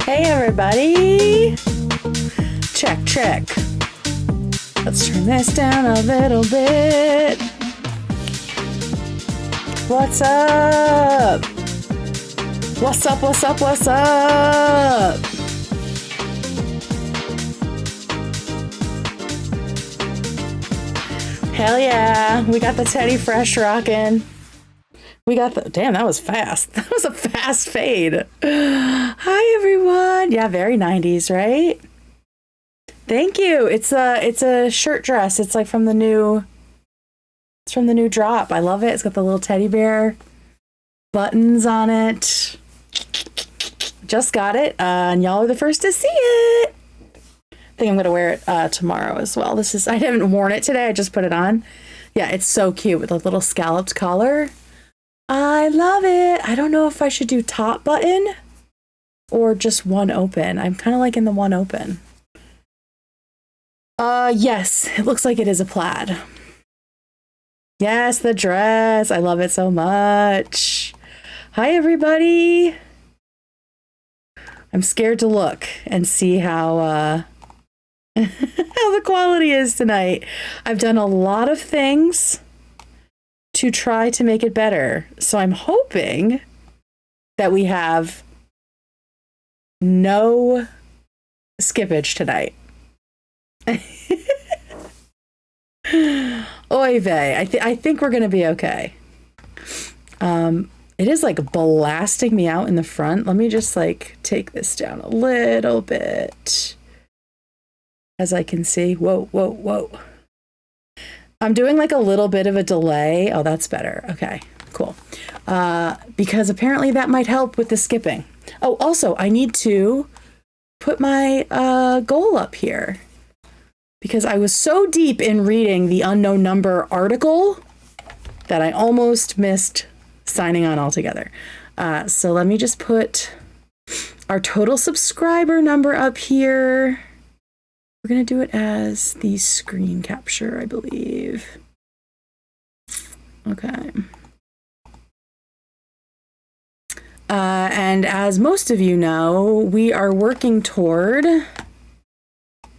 Hey everybody! Check, check. Let's turn this down a little bit. What's up? What's up, what's up, what's up? Hell yeah, we got the Teddy Fresh rockin'. We got the, damn, that was fast. That was a fast fade. Hi everyone. Yeah, very 90s, right? Thank you. It's a shirt dress. It's like from the new drop. I love it. It's got the little teddy bear buttons on it. Just got it. And y'all are the first to see it. I think I'm going to wear it tomorrow as well. I haven't worn it today. I just put it on. Yeah, it's so cute with a little scalloped collar. I love it. I don't know if I should do top button or just one open. I'm kind of liking the one open. Yes, it looks like it is a plaid. Yes, the dress. I love it so much. Hi, everybody. I'm scared to look and see how how the quality is tonight. I've done a lot of things to try to make it better. So I'm hoping that we have no skippage tonight. Oy vey. I think we're gonna be okay. It is like blasting me out in the front. Let me just like take this down a little bit. As I can see. Whoa, whoa, whoa. I'm doing like a little bit of a delay. Oh, that's better. Okay, cool. Because apparently that might help with the skipping. Oh, also, I need to put my goal up here. Because I was so deep in reading the unknown number article that I almost missed signing on altogether. So let me just put our total subscriber number up here. We're going to do it as the screen capture, I believe. Okay. And as most of you know, we are working toward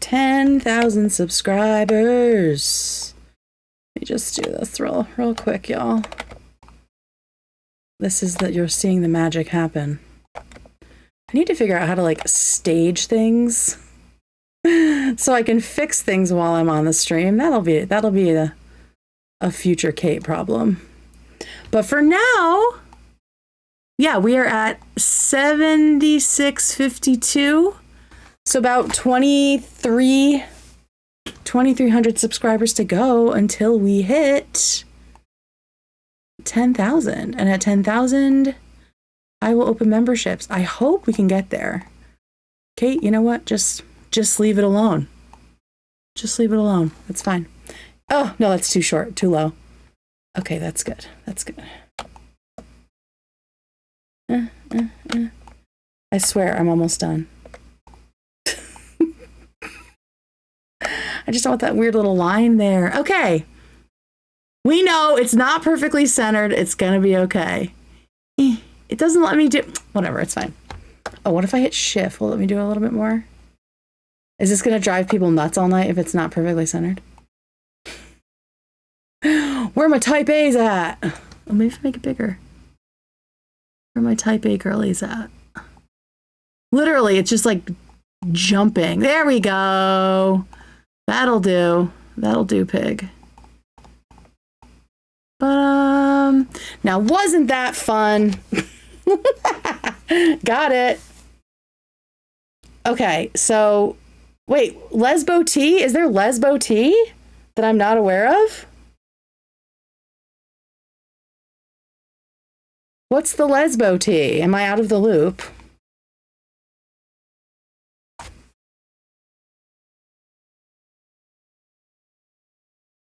10,000 subscribers. Let me just do this real quick, y'all. This is that you're seeing the magic happen. I need to figure out how to like stage things so I can fix things while I'm on the stream. That'll be a future Kate problem. But for now, yeah, we are at 7652. So about 2,300 subscribers to go until we hit 10,000. And at 10,000, I will open memberships. I hope we can get there. Kate, you know what? Just leave it alone. Just leave it alone. That's fine. Oh, no, that's too short, too low. Okay, that's good. That's good. I swear I'm almost done. I just don't want that weird little line there. Okay. We know it's not perfectly centered. It's going to be okay. It doesn't let me do... Whatever, it's fine. Oh, what if I hit shift? Will it let me do a little bit more? Is this going to drive people nuts all night if it's not perfectly centered? Where are my type A's at? Oh, maybe if I make it bigger. Where are my type A girlies at? Literally, it's just like jumping. There we go. That'll do. That'll do, pig. But, now wasn't that fun? Got it. Okay, so... Wait, Lesbo tea? Is there Lesbo tea that I'm not aware of? What's the Lesbo tea? Am I out of the loop?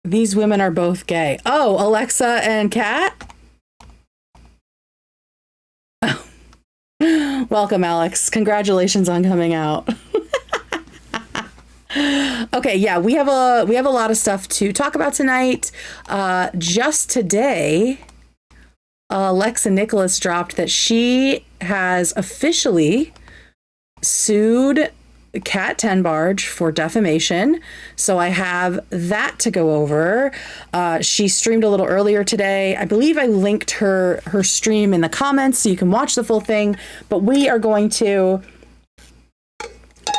These women are both gay. Oh, Alexa and Kat? Oh. Welcome, Alex. Congratulations on coming out. Okay, yeah, we have a lot of stuff to talk about tonight. Just today, Alexa Nikolas dropped that she has officially sued Kat Tenbarge for defamation. So I have that to go over. She streamed a little earlier today. I believe I linked her stream in the comments so you can watch the full thing. But we are going to...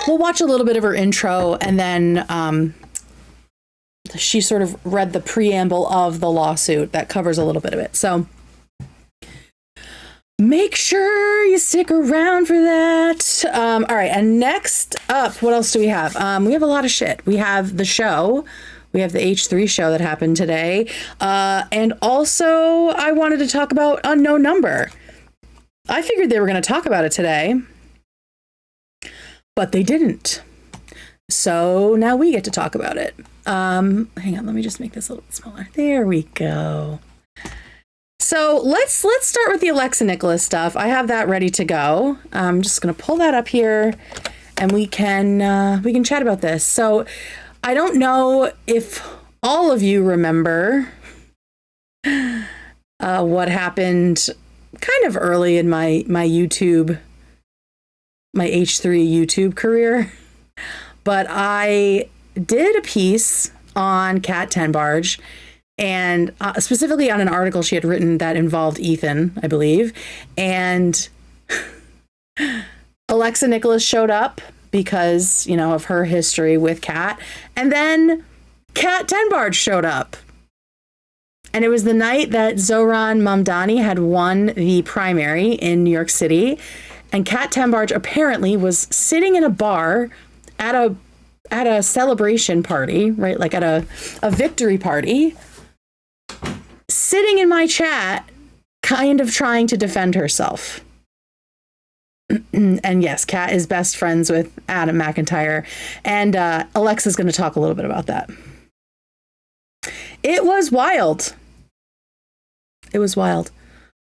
We'll watch a little bit of her intro, and then she sort of read the preamble of the lawsuit that covers a little bit of it. So make sure you stick around for that. All right, and next up, what else do we have? We have a lot of shit. We have the show. We have the H3 show that happened today. And also, I wanted to talk about Unknown Number. I figured they were going to talk about it today, but they didn't. So now we get to talk about it. Hang on, let me just make this a little bit smaller. There we go. So let's start with the Alexa Nikolas stuff. I have that ready to go. I'm just going to pull that up here, and we can chat about this. So I don't know if all of you remember what happened kind of early in my H3 YouTube career, but I did a piece on Kat Tenbarge, and specifically on an article she had written that involved Ethan, I believe. And Alexa Nikolas showed up because, you know, of her history with Kat. And then Kat Tenbarge showed up. And it was the night that Zohran Mamdani had won the primary in New York City. And Kat Tenbarge apparently was sitting in a bar at a celebration party, right? Like at a victory party, sitting in my chat, kind of trying to defend herself. And yes, Kat is best friends with Adam McIntyre. And Alexa's going to talk a little bit about that. It was wild. It was wild.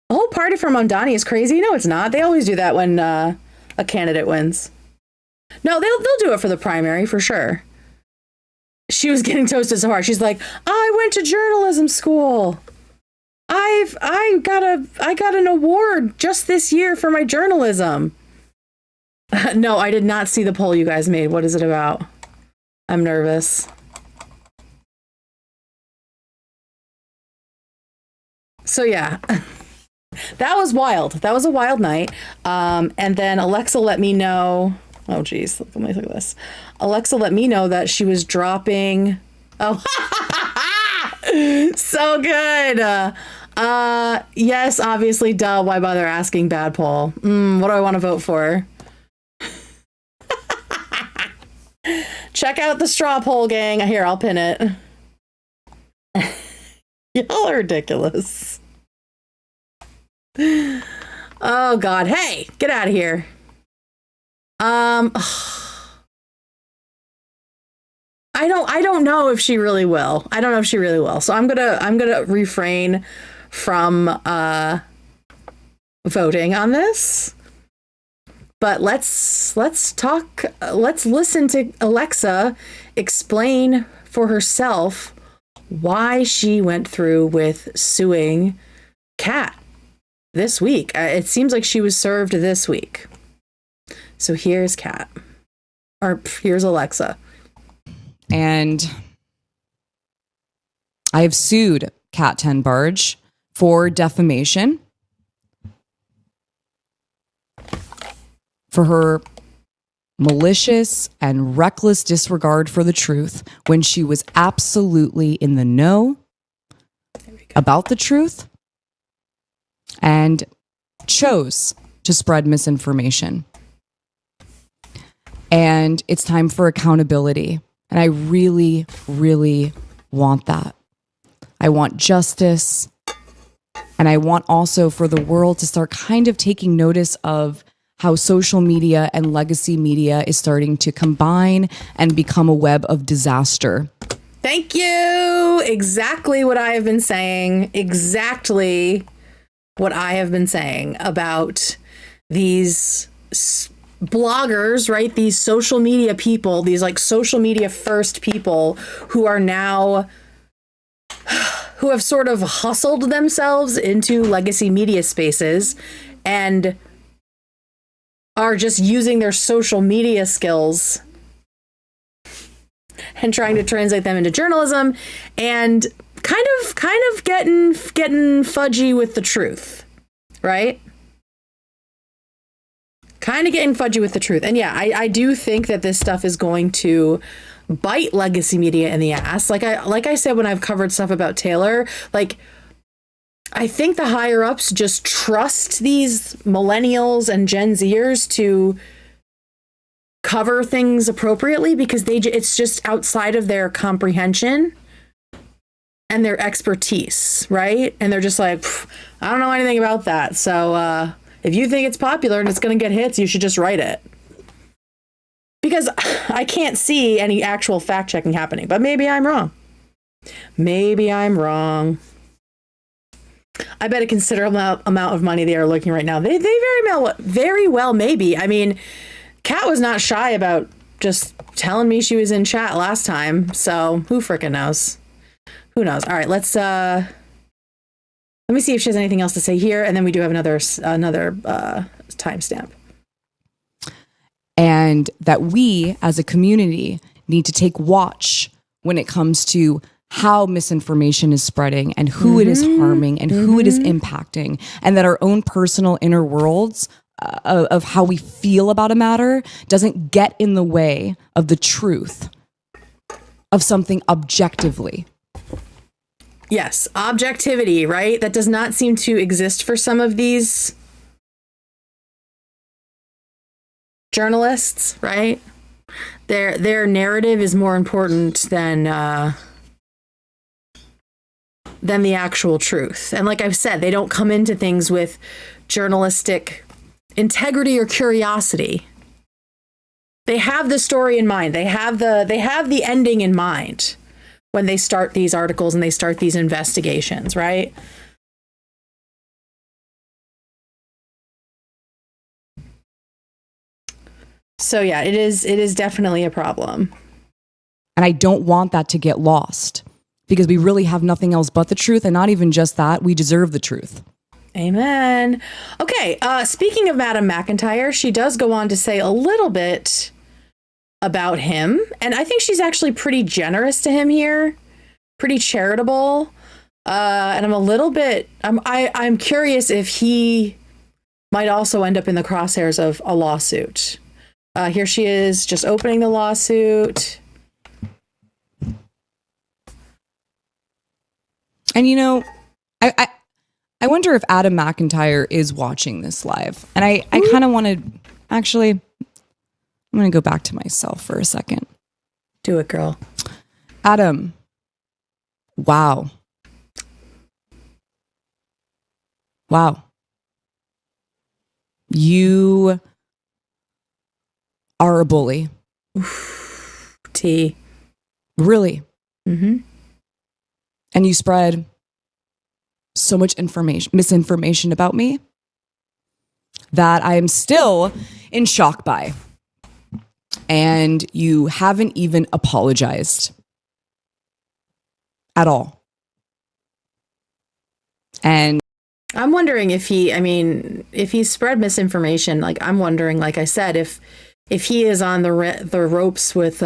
The whole party for Mamdani is crazy. No, it's not. They always do that when a candidate wins. No, they'll do it for the primary for sure. She was getting toasted so hard. She's like, I went to journalism school. I got an award just this year for my journalism. No, I did not see the poll you guys made. What is it about? I'm nervous. So yeah, that was wild. That was a wild night. And then Alexa let me know. Oh, geez. Let me look at this. Alexa let me know that she was dropping. Oh, so good. Yes, obviously, duh. Why bother asking? Bad poll. What do I want to vote for? Check out the straw poll, gang. Here, I'll pin it. Y'all are ridiculous. Oh, God. Hey, get out of here. I don't know if she really will. I don't know if she really will. So I'm gonna refrain from voting on this. But let's talk. Let's listen to Alexa explain for herself why she went through with suing Kat this week. It seems like she was served this week. So here's Kat, or here's Alexa. And I have sued Kat Tenbarge for defamation for her malicious and reckless disregard for the truth when she was absolutely in the know about the truth and chose to spread misinformation. And it's time for accountability. And I really, really want that. I want justice. And I want also for the world to start kind of taking notice of how social media and legacy media is starting to combine and become a web of disaster. Thank you. Exactly what I have been saying. Exactly what I have been saying about these bloggers, right? These social media people, these like social media first people who are now, who have sort of hustled themselves into legacy media spaces and are just using their social media skills and trying to translate them into journalism and kind of getting fudgy with the truth, right? Kind of getting fudgy with the truth. And yeah, I do think that this stuff is going to bite legacy media in the ass. Like I said when I've covered stuff about Taylor, like I think the higher ups just trust these millennials and Gen Zers to cover things appropriately because it's just outside of their comprehension and their expertise, right? And they're just like, I don't know anything about that. So if you think it's popular and it's going to get hits, you should just write it. Because I can't see any actual fact checking happening, but maybe I'm wrong. Maybe I'm wrong. I bet a considerable amount of money they are looking right now. They very well maybe. I mean, Kat was not shy about just telling me she was in chat last time, so who frickin' knows? Who knows? All right, let me see if she has anything else to say here, and then we do have another timestamp. And that we, as a community, need to take watch when it comes to how misinformation is spreading and who it is harming and who it is impacting, and that our own personal inner worlds of how we feel about a matter doesn't get in the way of the truth of something objectively. Yes, objectivity, right? That does not seem to exist for some of these journalists, right? Their narrative is more important than the actual truth. And like I've said, they don't come into things with journalistic integrity or curiosity. They have the story in mind. They have the ending in mind when they start these articles and they start these investigations, right? So yeah, it is definitely a problem. And I don't want that to get lost because we really have nothing else but the truth. And not even just that, we deserve the truth. Amen. Okay, speaking of Madam McIntyre, she does go on to say a little bit about him. And I think she's actually pretty generous to him here, pretty charitable. And I'm curious if he might also end up in the crosshairs of a lawsuit. Here she is just opening the lawsuit. And you know, I wonder if Adam McIntyre is watching this live. And I kind of want to, actually, I'm going to go back to myself for a second. Do it, girl. Adam, wow. Wow. You are a bully. Oof, T. Really. Mm-hmm. And you spread so much misinformation about me that I am still in shock by. And you haven't even apologized at all. And I'm wondering if he spread misinformation, like I'm wondering, like I said, if he is on the ropes with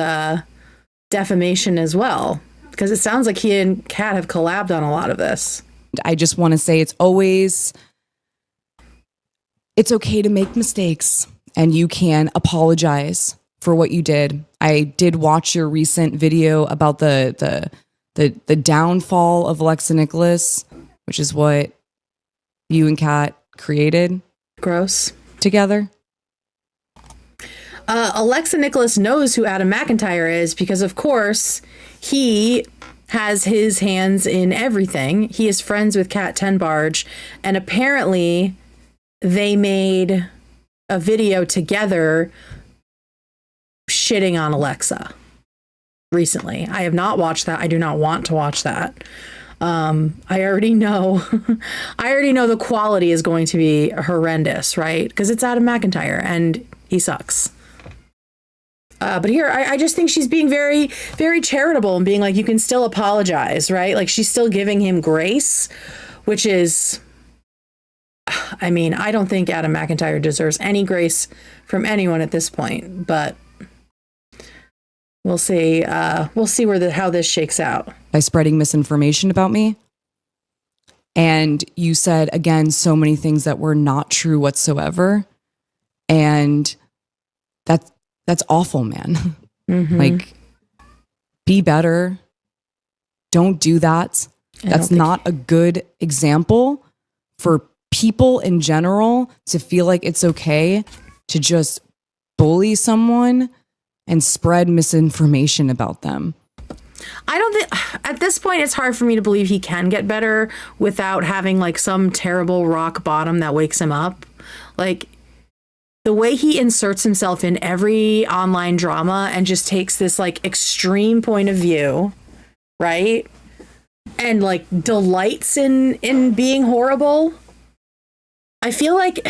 defamation as well, because it sounds like he and Kat have collabed on a lot of this. I just want to say it's okay to make mistakes and you can apologize for what you did. I did watch your recent video about the downfall of Alexa Nikolas, which is what you and Kat created. Gross. Together. Alexa Nikolas knows who Adam McIntyre is because, of course, he has his hands in everything. He is friends with Kat Tenbarge, and apparently they made a video together shitting on Alexa recently. I have not watched that. I do not want to watch that. I already know the quality is going to be horrendous, right? Because it's Adam McIntyre and he sucks. But here, I just think she's being very, very charitable and being like, you can still apologize, right? Like she's still giving him grace, which is, I mean, I don't think Adam McIntyre deserves any grace from anyone at this point, but we'll see. We'll see how this shakes out. By spreading misinformation about me. And you said, again, so many things that were not true whatsoever. And that's awful, man. Mm-hmm. Like, be better. Don't do that. That's not a good example for people in general to feel like it's okay to just bully someone and spread misinformation about them. I don't think at this point it's hard for me to believe he can get better without having like some terrible rock bottom that wakes him up. Like the way he inserts himself in every online drama and just takes this like extreme point of view, right? And like delights in being horrible. I feel like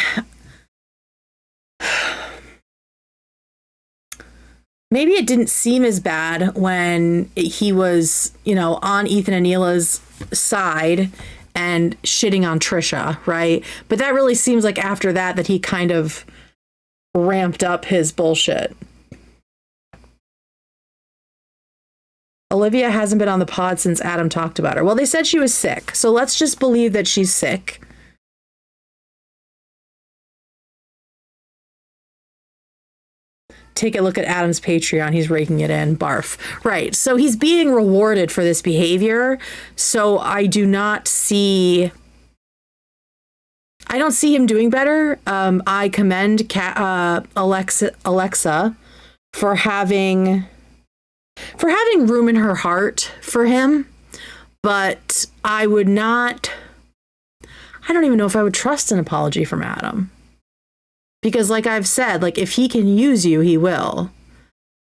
maybe it didn't seem as bad when he was, on Ethan and Neela's side and shitting on Trisha, right? But that really seems like after that he kind of ramped up his bullshit. Olivia hasn't been on the pod since Adam talked about her. Well, they said she was sick, so let's just believe that she's sick. Take a look at Adam's Patreon. He's raking it in. Barf. Right. So he's being rewarded for this behavior. So I don't see him doing better. I commend Alexa for having room in her heart for him. But I don't even know if I would trust an apology from Adam. Because like I've said, like if he can use you, he will.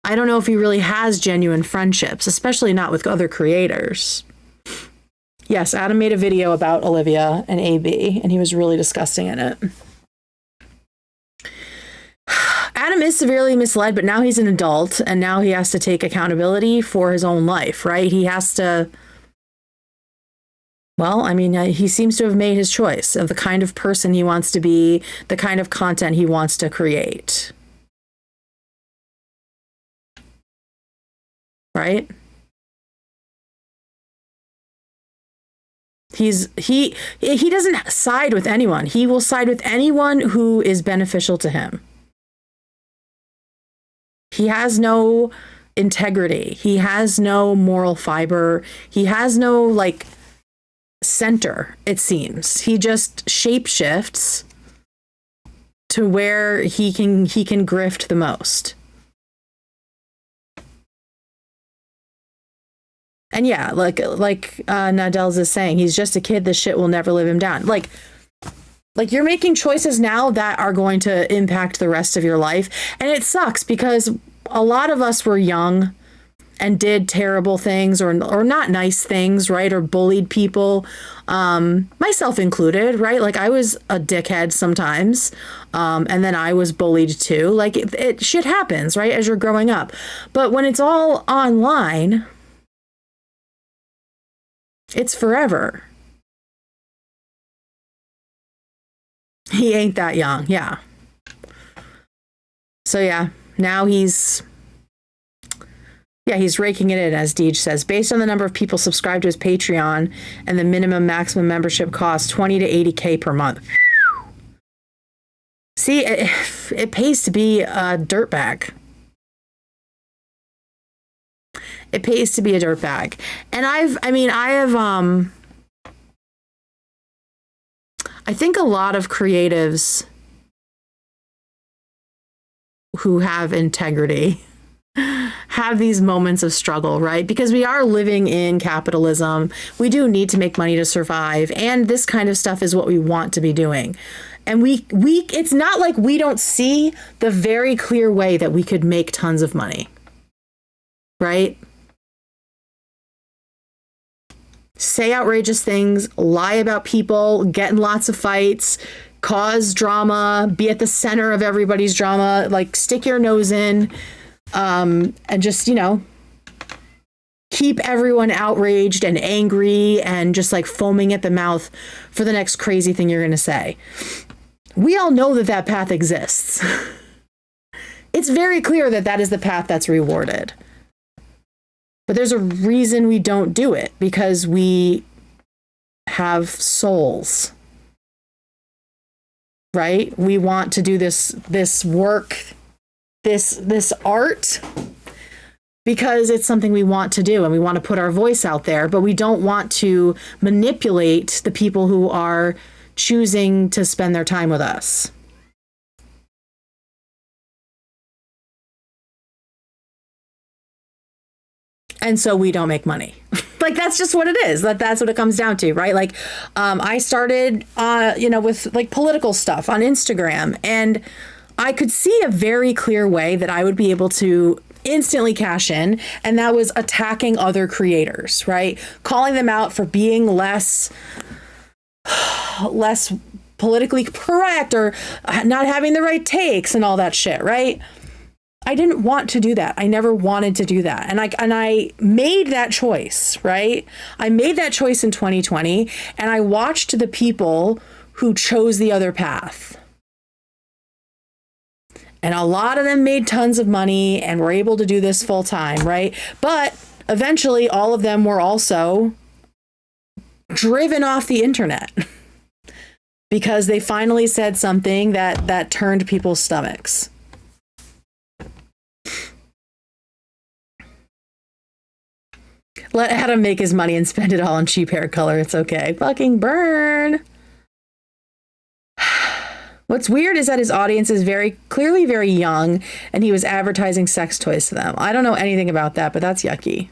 I don't know if he really has genuine friendships, especially not with other creators. Yes, Adam made a video about Olivia and AB, and he was really disgusting in it. Adam is severely misled, but now he's an adult, and now he has to take accountability for his own life, right? He has to... Well, I mean, he seems to have made his choice of the kind of person he wants to be, the kind of content he wants to create. Right? He doesn't side with anyone. He will side with anyone who is beneficial to him. He has no integrity. He has no moral fiber. He has no, center, it seems. He just shapeshifts to where he can grift the most. And yeah, like Nadel's is saying, he's just a kid. This shit will never live him down. Like you're making choices now that are going to impact the rest of your life. And it sucks because a lot of us were young and did terrible things or not nice things, right? Or bullied people, myself included, right? Like I was a dickhead sometimes. And then I was bullied too. Like it shit happens, right? As you're growing up. But when it's all online, it's forever. He ain't that young. Yeah. So yeah, now he's raking it in, as Deej says. Based on the number of people subscribed to his Patreon and the minimum maximum membership costs $20 to $80K per month. See, it pays to be a dirtbag. It pays to be a dirtbag. And I think a lot of creatives who have integrity have these moments of struggle, right? Because we are living in capitalism. We do need to make money to survive. And this kind of stuff is what we want to be doing. And it's not like we don't see the very clear way that we could make tons of money, right? Say outrageous things, lie about people, get in lots of fights, cause drama, be at the center of everybody's drama, like stick your nose in, and just, keep everyone outraged and angry and just like foaming at the mouth for the next crazy thing you're going to say. we all know that that path exists. It's very clear that that is the path that's rewarded. But there's a reason we don't do it, because we have souls, right? We want to do this work, this art, because it's something we want to do and we want to put our voice out there, but we don't want to manipulate the people who are choosing to spend their time with us. And so we don't make money. Like, that's just what it is. That's what it comes down to, right? Like, I started, with like political stuff on Instagram, and I could see a very clear way that I would be able to instantly cash in. And that was attacking other creators, right? Calling them out for being less politically correct or not having the right takes and all that shit, right? I didn't want to do that. I never wanted to do that. And I made that choice, right? I made that choice in 2020, and I watched the people who chose the other path. And a lot of them made tons of money and were able to do this full time, right? But eventually all of them were also driven off the internet because they finally said something that turned people's stomachs. Let Adam make his money and spend it all on cheap hair color. It's okay. Fucking burn. What's weird is that his audience is clearly very young, and he was advertising sex toys to them. I don't know anything about that, but that's yucky.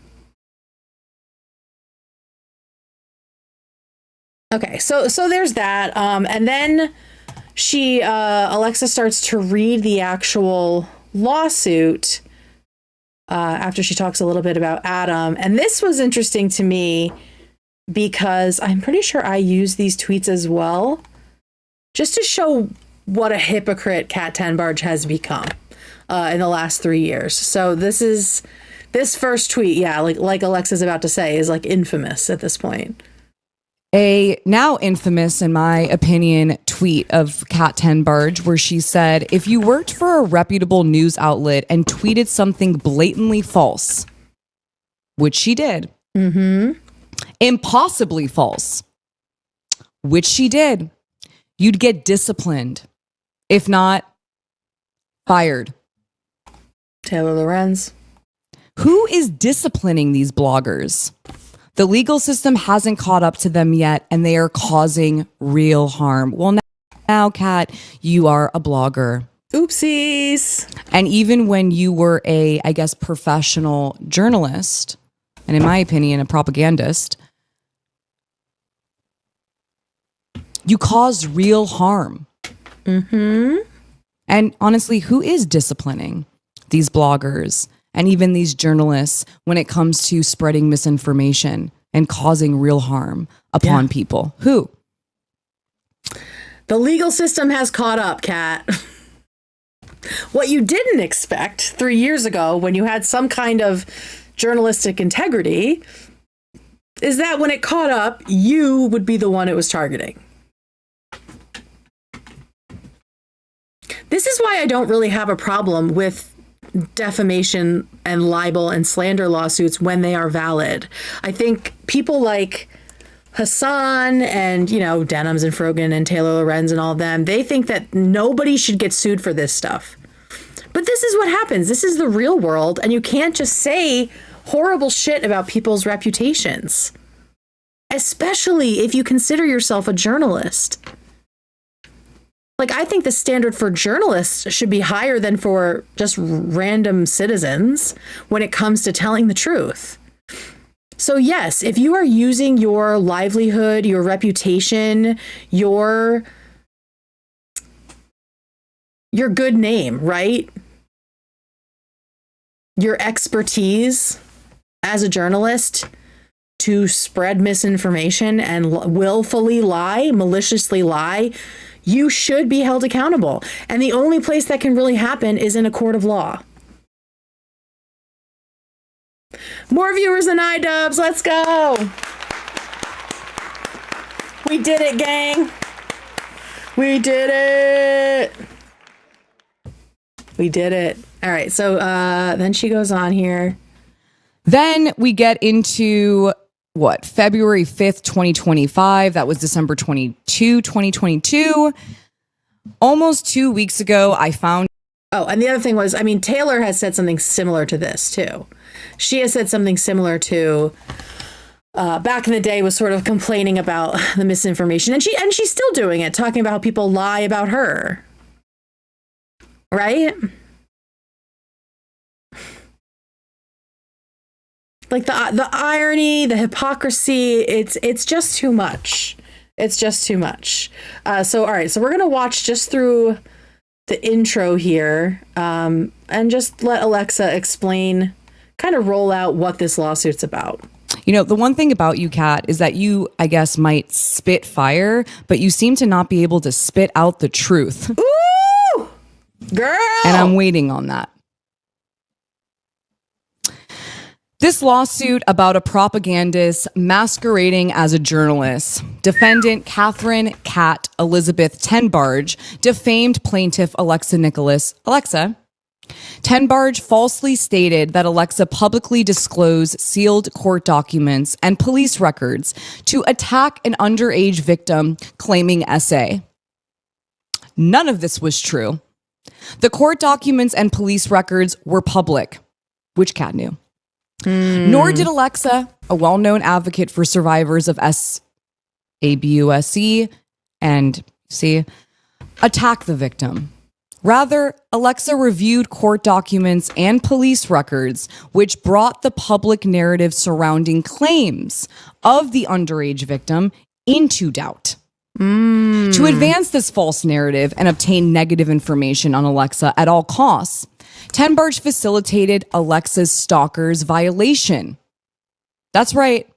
Okay, so there's that. And then Alexa starts to read the actual lawsuit after she talks a little bit about Adam. And this was interesting to me because I'm pretty sure I use these tweets as well, just to show what a hypocrite Kat Tenbarge has become in the last 3 years. So this first tweet, yeah, like Alexa's about to say, is like infamous at this point. A now infamous, in my opinion, tweet of Kat Tenbarge where she said, if you worked for a reputable news outlet and tweeted something blatantly false, which she did, impossibly false, which she did, you'd get disciplined. If not, fired. Taylor Lorenz. Who is disciplining these bloggers? The legal system hasn't caught up to them yet, and they are causing real harm. Well, now, Kat, you are a blogger. Oopsies. And even when you were a, I guess, professional journalist, and in my opinion, a propagandist, you caused real harm. And honestly, who is disciplining these bloggers and even these journalists when it comes to spreading misinformation and causing real harm upon people? Who? The legal system has caught up, Kat. What you didn't expect 3 years ago when you had some kind of journalistic integrity is that when it caught up, you would be the one it was targeting. This is why I don't really have a problem with defamation and libel and slander lawsuits when they are valid. I think people like Hasan and, Denims and Frogan and Taylor Lorenz and all of them, they think that nobody should get sued for this stuff. But this is what happens. This is the real world, and you can't just say horrible shit about people's reputations, especially if you consider yourself a journalist. Like, I think the standard for journalists should be higher than for just random citizens when it comes to telling the truth. So yes, if you are using your livelihood, your reputation, your good name, right? Your expertise as a journalist to spread misinformation and willfully lie, maliciously lie, you should be held accountable. And the only place that can really happen is in a court of law. More viewers than iDubbbz. Let's go. We did it, gang. We did it. We did it. All right. So then she goes on here. Then we get into what? February 5th, 2025. That was December 22, 2022. Almost 2 weeks ago, I found. Oh, and the other thing was, I mean, Taylor has said something similar to this too. She has said something similar to back in the day, was sort of complaining about the misinformation, and she's still doing it, talking about how people lie about her. Right? Like the irony, the hypocrisy, it's just too much. It's just too much. So all right, so we're gonna watch just through the intro here, and just let Alexa explain, kind of roll out what this lawsuit's about. You know, the one thing about you, Kat, is that you, I guess, might spit fire, but you seem to not be able to spit out the truth. Ooh, girl! And I'm waiting on that. This lawsuit about a propagandist masquerading as a journalist. Defendant Catherine Kat Elizabeth Tenbarge defamed plaintiff Alexa Nikolas. Alexa. Tenbarge falsely stated that Alexa publicly disclosed sealed court documents and police records to attack an underage victim claiming SA. None of this was true. The court documents and police records were public, which Kat knew. Nor did Alexa, a well-known advocate for survivors of SABUSE and C, attack the victim. Rather, Alexa reviewed court documents and police records, which brought the public narrative surrounding claims of the underage victim into doubt. To advance this false narrative and obtain negative information on Alexa at all costs, Tenbarge facilitated Alexa's stalker's violation. That's right.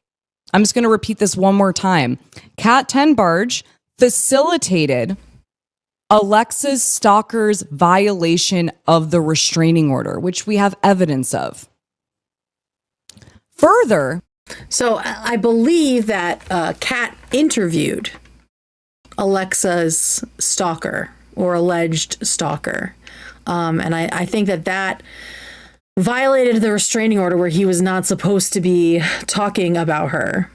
I'm just going to repeat this one more time. Kat Tenbarge facilitated Alexa's stalker's violation of the restraining order, which we have evidence of. Further, so I believe that Kat interviewed Alexa's stalker or alleged stalker. And I think that violated the restraining order where he was not supposed to be talking about her.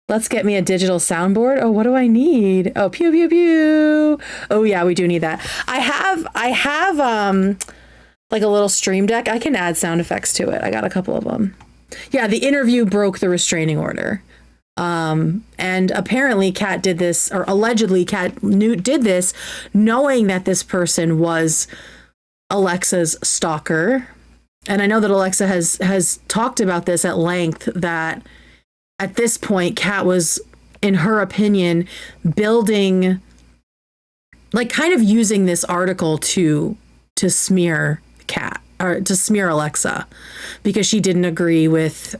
Let's get me a digital soundboard. Oh, what do I need? Oh, pew, pew, pew. Oh, yeah, we do need that. I have like a little stream deck. I can add sound effects to it. I got a couple of them. Yeah, the interview broke the restraining order. And apparently Kat did this, or allegedly Kat did this, knowing that this person was Alexa's stalker. And I know that Alexa has talked about this at length, that at this point, Kat was, in her opinion, building, like kind of using this article to smear Kat, or to smear Alexa, because she didn't agree with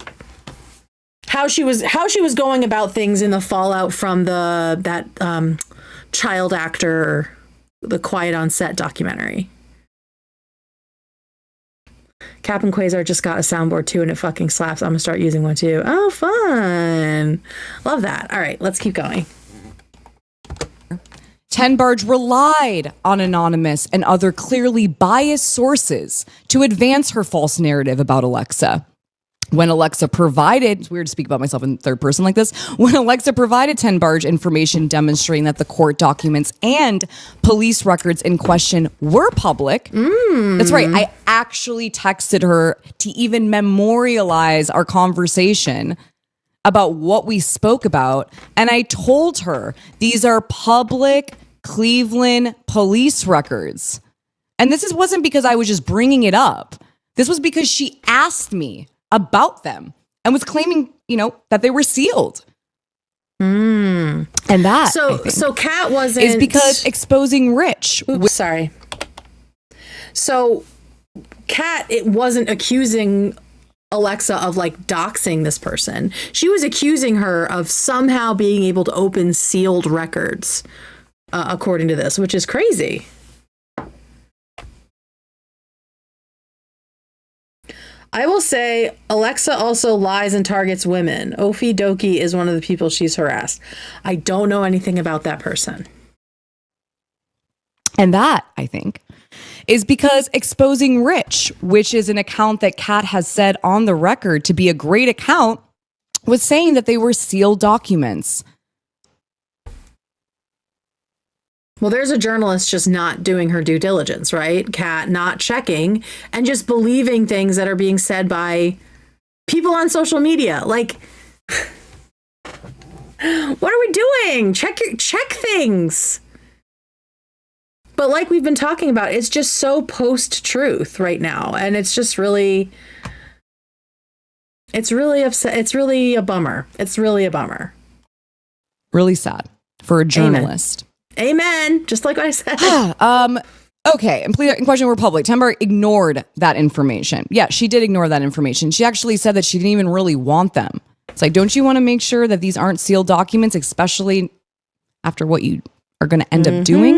how she was going about things in the fallout from that child actor, the Quiet on Set documentary. Captain Quasar just got a soundboard too, and it fucking slaps. I'm gonna start using one too. Oh, fun. Love that. All right, let's keep going. Tenbarge relied on anonymous and other clearly biased sources to advance her false narrative about Alexa. When Alexa provided, it's weird to speak about myself in third person like this, when Alexa provided Tenbarge information demonstrating that the court documents and police records in question were public. That's right. I actually texted her to even memorialize our conversation about what we spoke about. And I told her these are public Cleveland police records. And this wasn't because I was just bringing it up. This was because she asked me about them and was claiming, that they were sealed. And that, so Kat wasn't, is because exposing Rich. Sorry. So Kat, it wasn't accusing Alexa of like doxing this person. She was accusing her of somehow being able to open sealed records, according to this, which is crazy. I will say Alexa also lies and targets women. Ofi Doki is one of the people she's harassed. I don't know anything about that person. And that, I think, is because Exposing Rich, which is an account that Kat has said on the record to be a great account, was saying that they were sealed documents. Well, there's a journalist just not doing her due diligence, right? Kat not checking and just believing things that are being said by people on social media. Like, what are we doing? Check things. But like we've been talking about, it's just so post-truth right now. And it's just really, it's really upset. It's really a bummer. It's really a bummer. Really sad for a journalist. Amen. Just like I said. Okay. And in Question Republic, Tenbarge ignored that information. Yeah, she did ignore that information. She actually said that she didn't even really want them. It's like, don't you want to make sure that these aren't sealed documents, especially after what you are going to end up doing?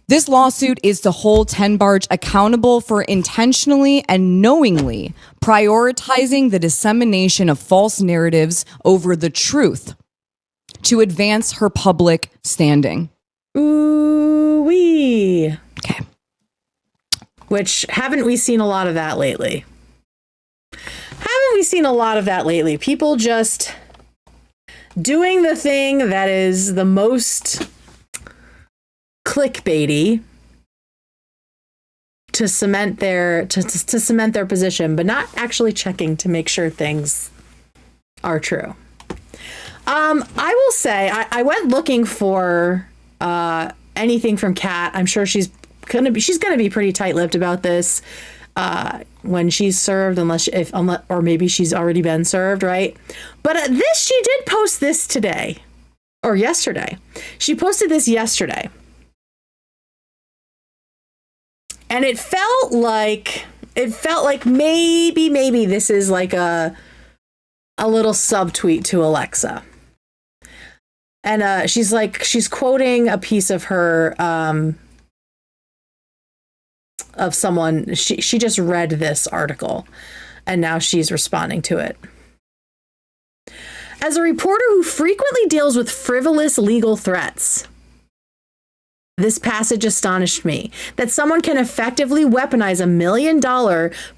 This lawsuit is to hold Tenbarge accountable for intentionally and knowingly prioritizing the dissemination of false narratives over the truth to advance her public standing. Ooh-wee. Okay. Which, haven't we seen a lot of that lately? Haven't we seen a lot of that lately? People just doing the thing that is the most clickbaity to cement their to cement their position, but not actually checking to make sure things are true. I will say I went looking for anything from Kat. I'm sure she's gonna be pretty tight-lipped about this when she's served, unless or maybe she's already been served, right? But she did post this today or yesterday. She posted this yesterday, and it felt like maybe this is like a little subtweet to Alexa. And she's quoting a piece of her of someone. She just read this article and now she's responding to it. As a reporter who frequently deals with frivolous legal threats, this passage astonished me, that someone can effectively weaponize $1 million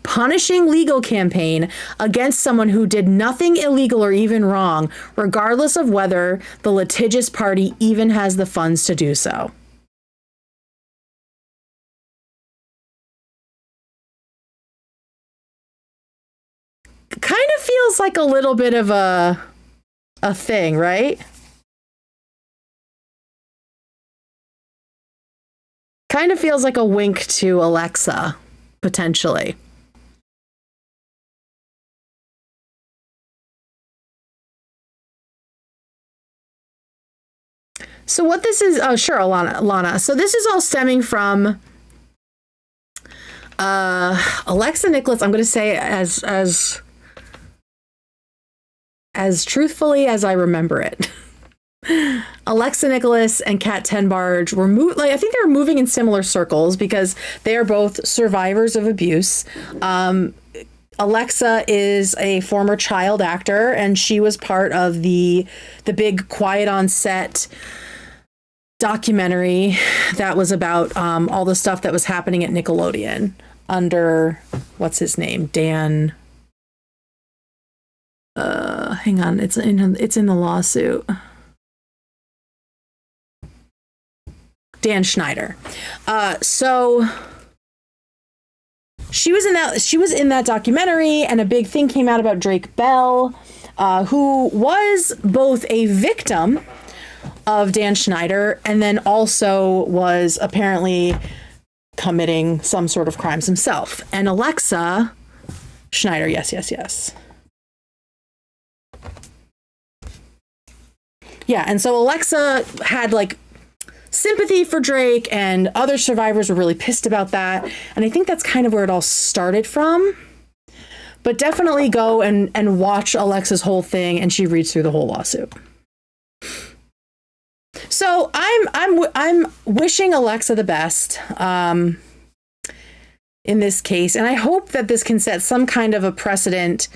punishing legal campaign against someone who did nothing illegal or even wrong, regardless of whether the litigious party even has the funds to do so. Kind of feels like a little bit of a thing, right? Kind of feels like a wink to Alexa, potentially. So what this is, oh sure, Lana. So this is all stemming from Alexa Nikolas. I'm going to say as truthfully as I remember it. Alexa Nikolas and Kat Tenbarge were I think they were moving in similar circles because they are both survivors of abuse. Alexa is a former child actor, and she was part of the big Quiet on Set documentary that was about all the stuff that was happening at Nickelodeon under what's his name, Dan. Hang on, it's in the lawsuit. Dan Schneider. So she was in that documentary, and a big thing came out about Drake Bell, who was both a victim of Dan Schneider and then also was apparently committing some sort of crimes himself. And Alexa Schneider, yes. Yeah, and so Alexa had like sympathy for Drake, and other survivors were really pissed about that. And I think that's kind of where it all started from. But definitely go and watch Alexa's whole thing, and she reads through the whole lawsuit. So I'm wishing Alexa the best. in this case. And I hope that this can set some kind of a precedent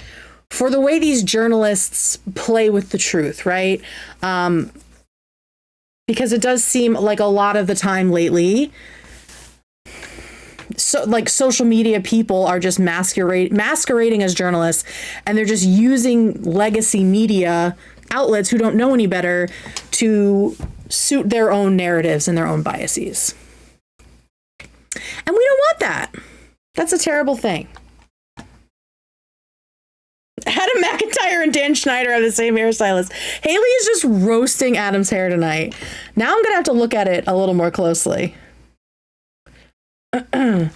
for the way these journalists play with the truth, right? Because it does seem like a lot of the time lately, so like social media people are just masquerading as journalists, and they're just using legacy media outlets who don't know any better to suit their own narratives and their own biases. And we don't want that. That's a terrible thing. Adam McIntyre and Dan Schneider have the same hairstylist. Haley is just roasting Adam's hair tonight. Now I'm going to have to look at it a little more closely. Dan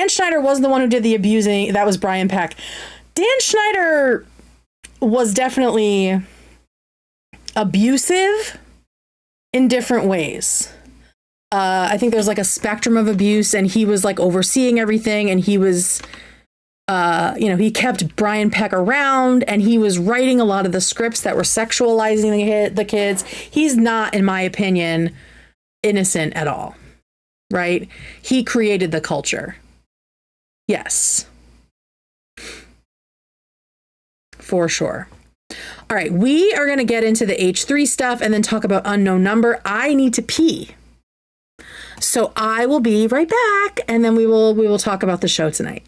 Schneider wasn't the one who did the abusing. That was Brian Peck. Dan Schneider was definitely abusive in different ways. I think there's like a spectrum of abuse, and he was like overseeing everything, and he was, he kept Brian Peck around, and he was writing a lot of the scripts that were sexualizing the kids. He's not, in my opinion, innocent at all, right? He created the culture. Yes. For sure. All right, we are going to get into the H3 stuff and then talk about unknown number. I need to pee. So I will be right back, and then we will talk about the show tonight.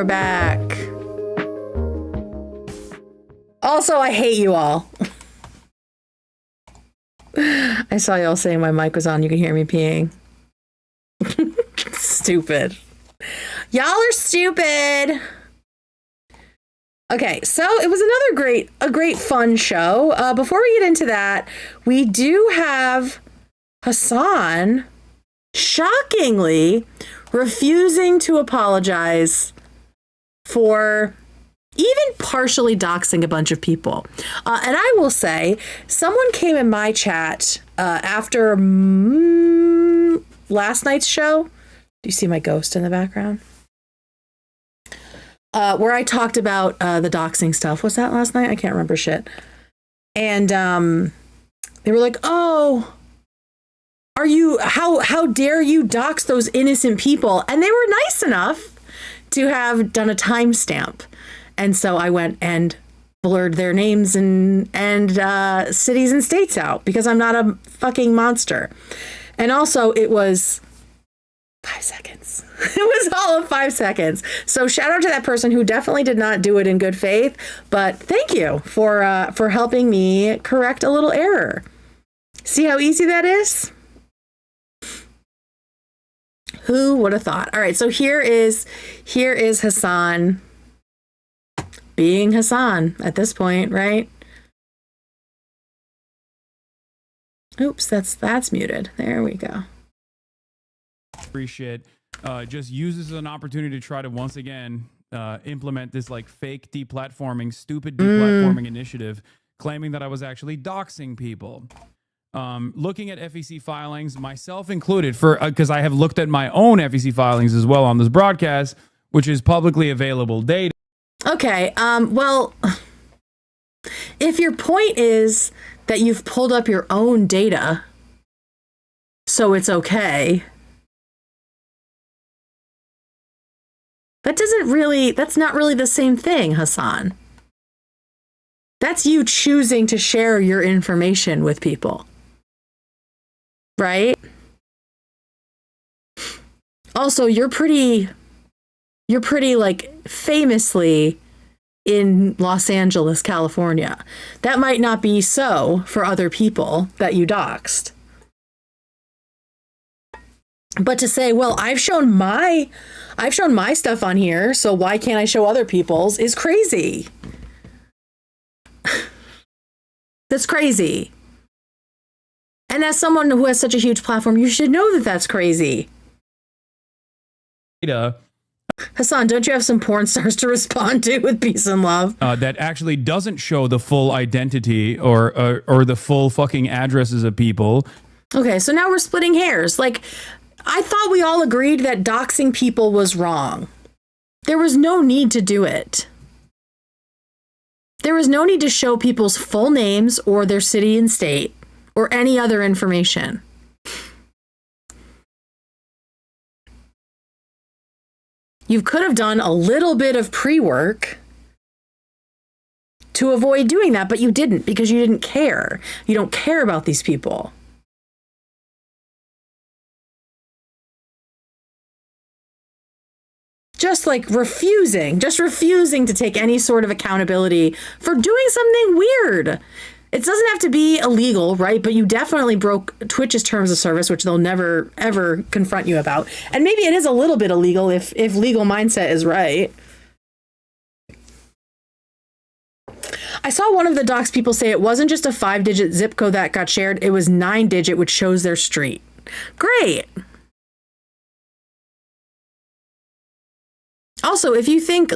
back. Also, I hate you all. I saw y'all saying my mic was on. You could hear me peeing. Stupid. Y'all are stupid. Okay, so it was a great fun show. Before we get into that, we do have Hasan shockingly refusing to apologize for even partially doxing a bunch of people. And I will say, someone came in my chat after last night's show. Do you see my ghost in the background? Where I talked about the doxing stuff. Was that last night? I can't remember shit. And they were like, oh, how dare you dox those innocent people? And they were nice enough to have done a timestamp. And so I went and blurred their names and cities and states out because I'm not a fucking monster. And also it was 5 seconds. It was all of 5 seconds. So shout out to that person who definitely did not do it in good faith. But thank you for helping me correct a little error. See how easy that is? Who would have thought? All right, so here is Hasan being Hasan at this point, right? Oops, that's muted. There we go. Appreciate just uses an opportunity to try to once again implement this like fake deplatforming, stupid deplatforming initiative, claiming that I was actually doxing people. Looking at FEC filings, myself included, for because I have looked at my own FEC filings as well on this broadcast, which is publicly available data. Okay, well, if your point is that you've pulled up your own data, so it's okay, that's not really the same thing, Hasan. That's you choosing to share your information with people, right? Also, you're pretty like famously in Los Angeles, California. That might not be so for other people that you doxed. But to say, well, I've shown my stuff on here, so why can't I show other people's is crazy. That's crazy. And as someone who has such a huge platform, you should know that that's crazy. Hasan, don't you have some porn stars to respond to with peace and love? That actually doesn't show the full identity or the full fucking addresses of people. Okay, so now we're splitting hairs. Like, I thought we all agreed that doxing people was wrong. There was no need to do it. There was no need to show people's full names or their city and state or any other information. You could have done a little bit of pre-work to avoid doing that, but you didn't because you didn't care. You don't care about these people. Just refusing to take any sort of accountability for doing something weird. It doesn't have to be illegal, right? But you definitely broke Twitch's terms of service, which they'll never, ever confront you about. And maybe it is a little bit illegal if legal mindset is right. I saw one of the docs people say it wasn't just a 5-digit zip code that got shared. It was 9-digit, which shows their street. Great. Also, if you think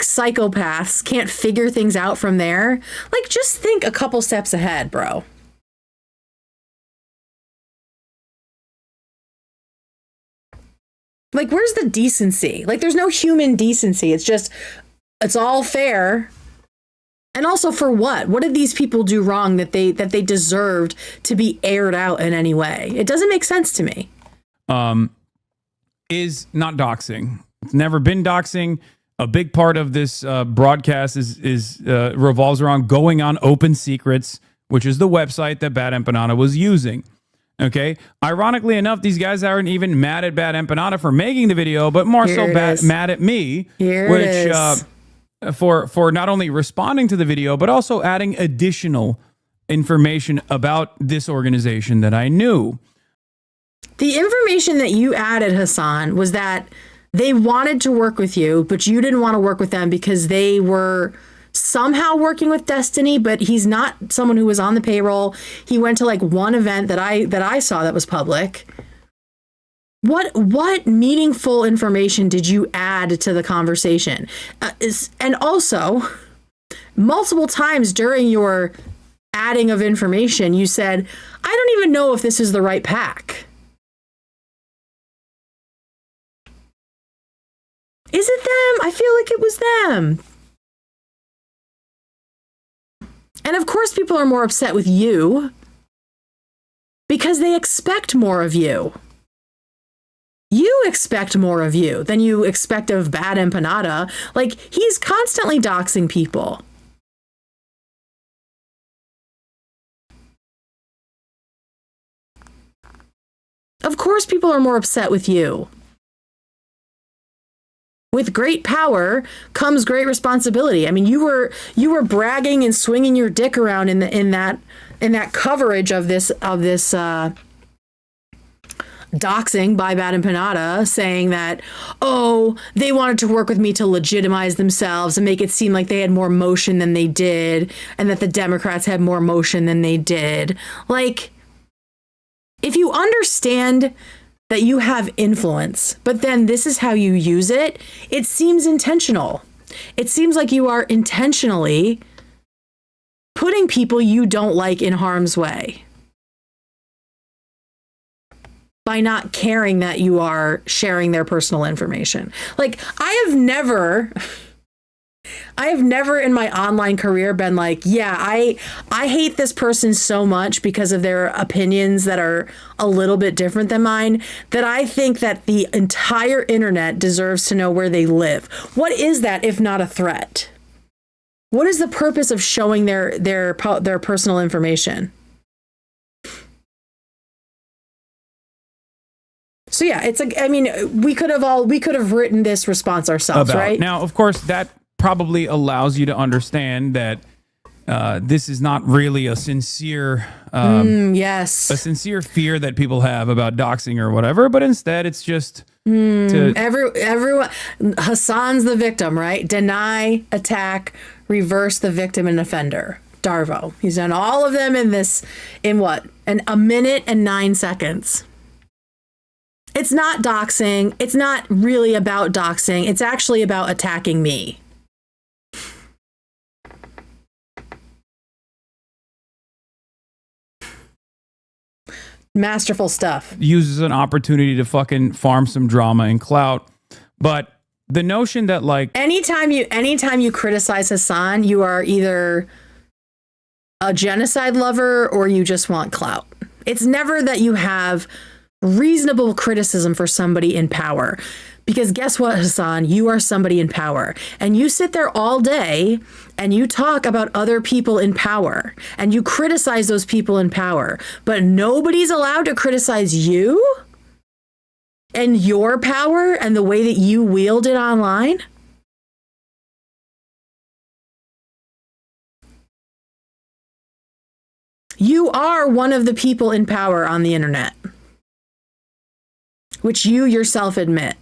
psychopaths can't figure things out from there, just think a couple steps ahead, bro. Where's the decency? There's no human decency. It's all fair. And also for what? What did these people do wrong that they deserved to be aired out in any way? It doesn't make sense to me. Is not doxing. It's never been doxing. A big part of this broadcast is revolves around going on Open Secrets, which is the website that Bad Empanada was using. Okay. Ironically enough, these guys aren't even mad at Bad Empanada for making the video, but more so mad at me, for not only responding to the video, but also adding additional information about this organization that I knew. The information that you added, Hasan, was that they wanted to work with you, but you didn't want to work with them because they were somehow working with Destiny, but he's not someone who was on the payroll. He went to like one event that I saw that was public. What meaningful information did you add to the conversation? And also, multiple times during your adding of information, you said, I don't even know if this is the right pack. Is it them? I feel like it was them. And of course, people are more upset with you because they expect more of you. You expect more of you than you expect of Bad Empanada. Like, he's constantly doxing people. Of course, people are more upset with you. With great power comes great responsibility. I mean, you were bragging and swinging your dick around in that coverage of this doxing by Bad Empanada, saying that, oh, they wanted to work with me to legitimize themselves and make it seem like they had more motion than they did, and that the Democrats had more motion than they did. Like, if you understand that you have influence, but then this is how you use it, it seems intentional. It seems like you are intentionally putting people you don't like in harm's way by not caring that you are sharing their personal information. Like, I have never in my online career been like, yeah, I hate this person so much because of their opinions that are a little bit different than mine, that I think that the entire internet deserves to know where they live. What is that if not a threat? What is the purpose of showing their personal information? So yeah, it's like, I mean, we could have written this response ourselves, right? Now, of course, that probably allows you to understand that this is not really a sincere a sincere fear that people have about doxing or whatever, but instead it's just everyone. Hasan's the victim, right? Deny, attack, reverse the victim and offender. Darvo. He's done all of them in what? A minute and 9 seconds. It's not doxing. It's not really about doxing. It's actually about attacking me. Masterful stuff. Uses an opportunity to fucking farm some drama and clout. But the notion that, like, anytime you criticize Hasan, you are either a genocide lover or you just want clout. It's never that you have reasonable criticism for somebody in power. Because guess what, Hasan? You are somebody in power. And you sit there all day and you talk about other people in power. And you criticize those people in power. But nobody's allowed to criticize you and your power and the way that you wield it online? You are one of the people in power on the internet, which you yourself admit.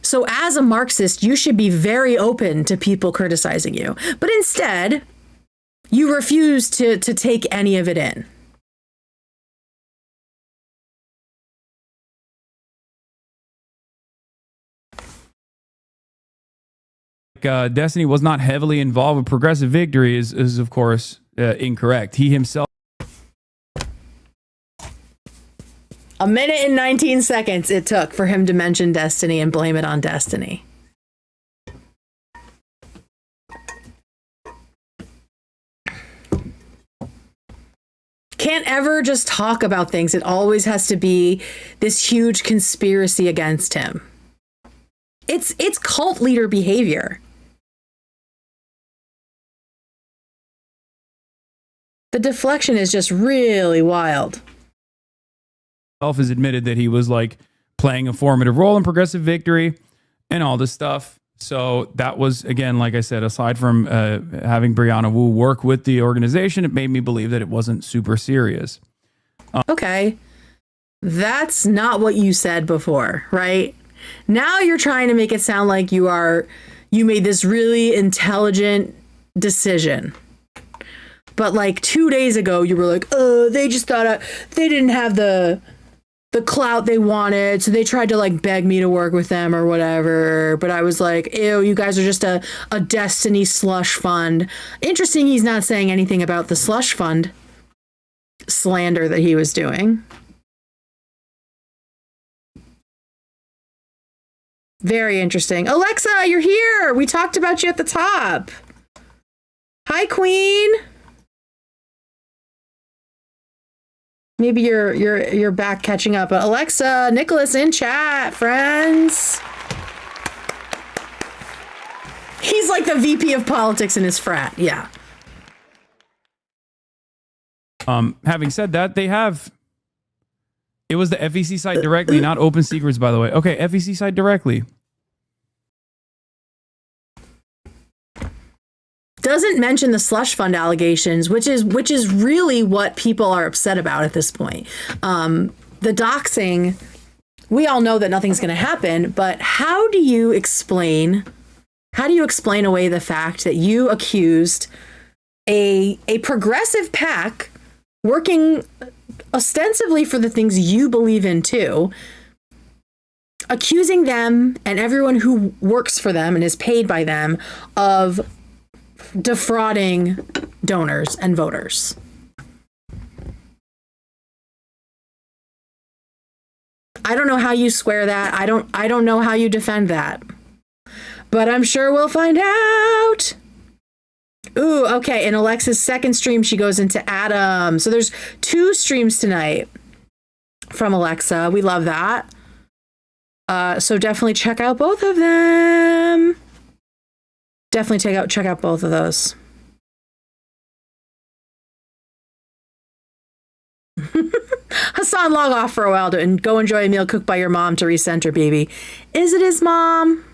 So as a Marxist, you should be very open to people criticizing you. But instead, you refuse to take any of it in. Destiny was not heavily involved with progressive victory is of course incorrect. He himself. A minute and 19 seconds it took for him to mention Destiny and blame it on Destiny. Can't ever just talk about things. It always has to be this huge conspiracy against him. It's cult leader behavior. The deflection is just really wild. has admitted that he was like playing a formative role in progressive victory and all this stuff. So that was, again, like I said, aside from having Brianna Wu work with the organization, it made me believe that it wasn't super serious. Okay. That's not what you said before, right? Now you're trying to make it sound like you made this really intelligent decision. But like 2 days ago, you were like, they just thought they didn't have the clout they wanted, so they tried to like beg me to work with them or whatever. But I was like, ew, you guys are just a Destiny slush fund. Interesting, he's not saying anything about the slush fund slander that he was doing. Very interesting. Alexa, you're here. We talked about you at the top. Hi, Queen. Maybe you're back catching up. But Alexa, Nikolas in chat, friends. He's like the VP of politics in his frat. Yeah. Having said that, it was the FEC site directly, not Open Secrets, by the way. Okay, FEC site directly. Doesn't mention the slush fund allegations, which is really what people are upset about at this point. The doxing, we all know that nothing's going to happen, but how do you explain away the fact that you accused a progressive PAC working ostensibly for the things you believe in too, accusing them and everyone who works for them and is paid by them of defrauding donors and voters? I don't know how you square that. I don't know how you defend that. But I'm sure we'll find out. Ooh, okay. In Alexa's second stream, she goes into Adam. So there's 2 streams tonight from Alexa. We love that. So definitely check out both of them. Definitely check out both of those. Hasan, log off for a while and go enjoy a meal cooked by your mom to recenter, baby. Is it his mom?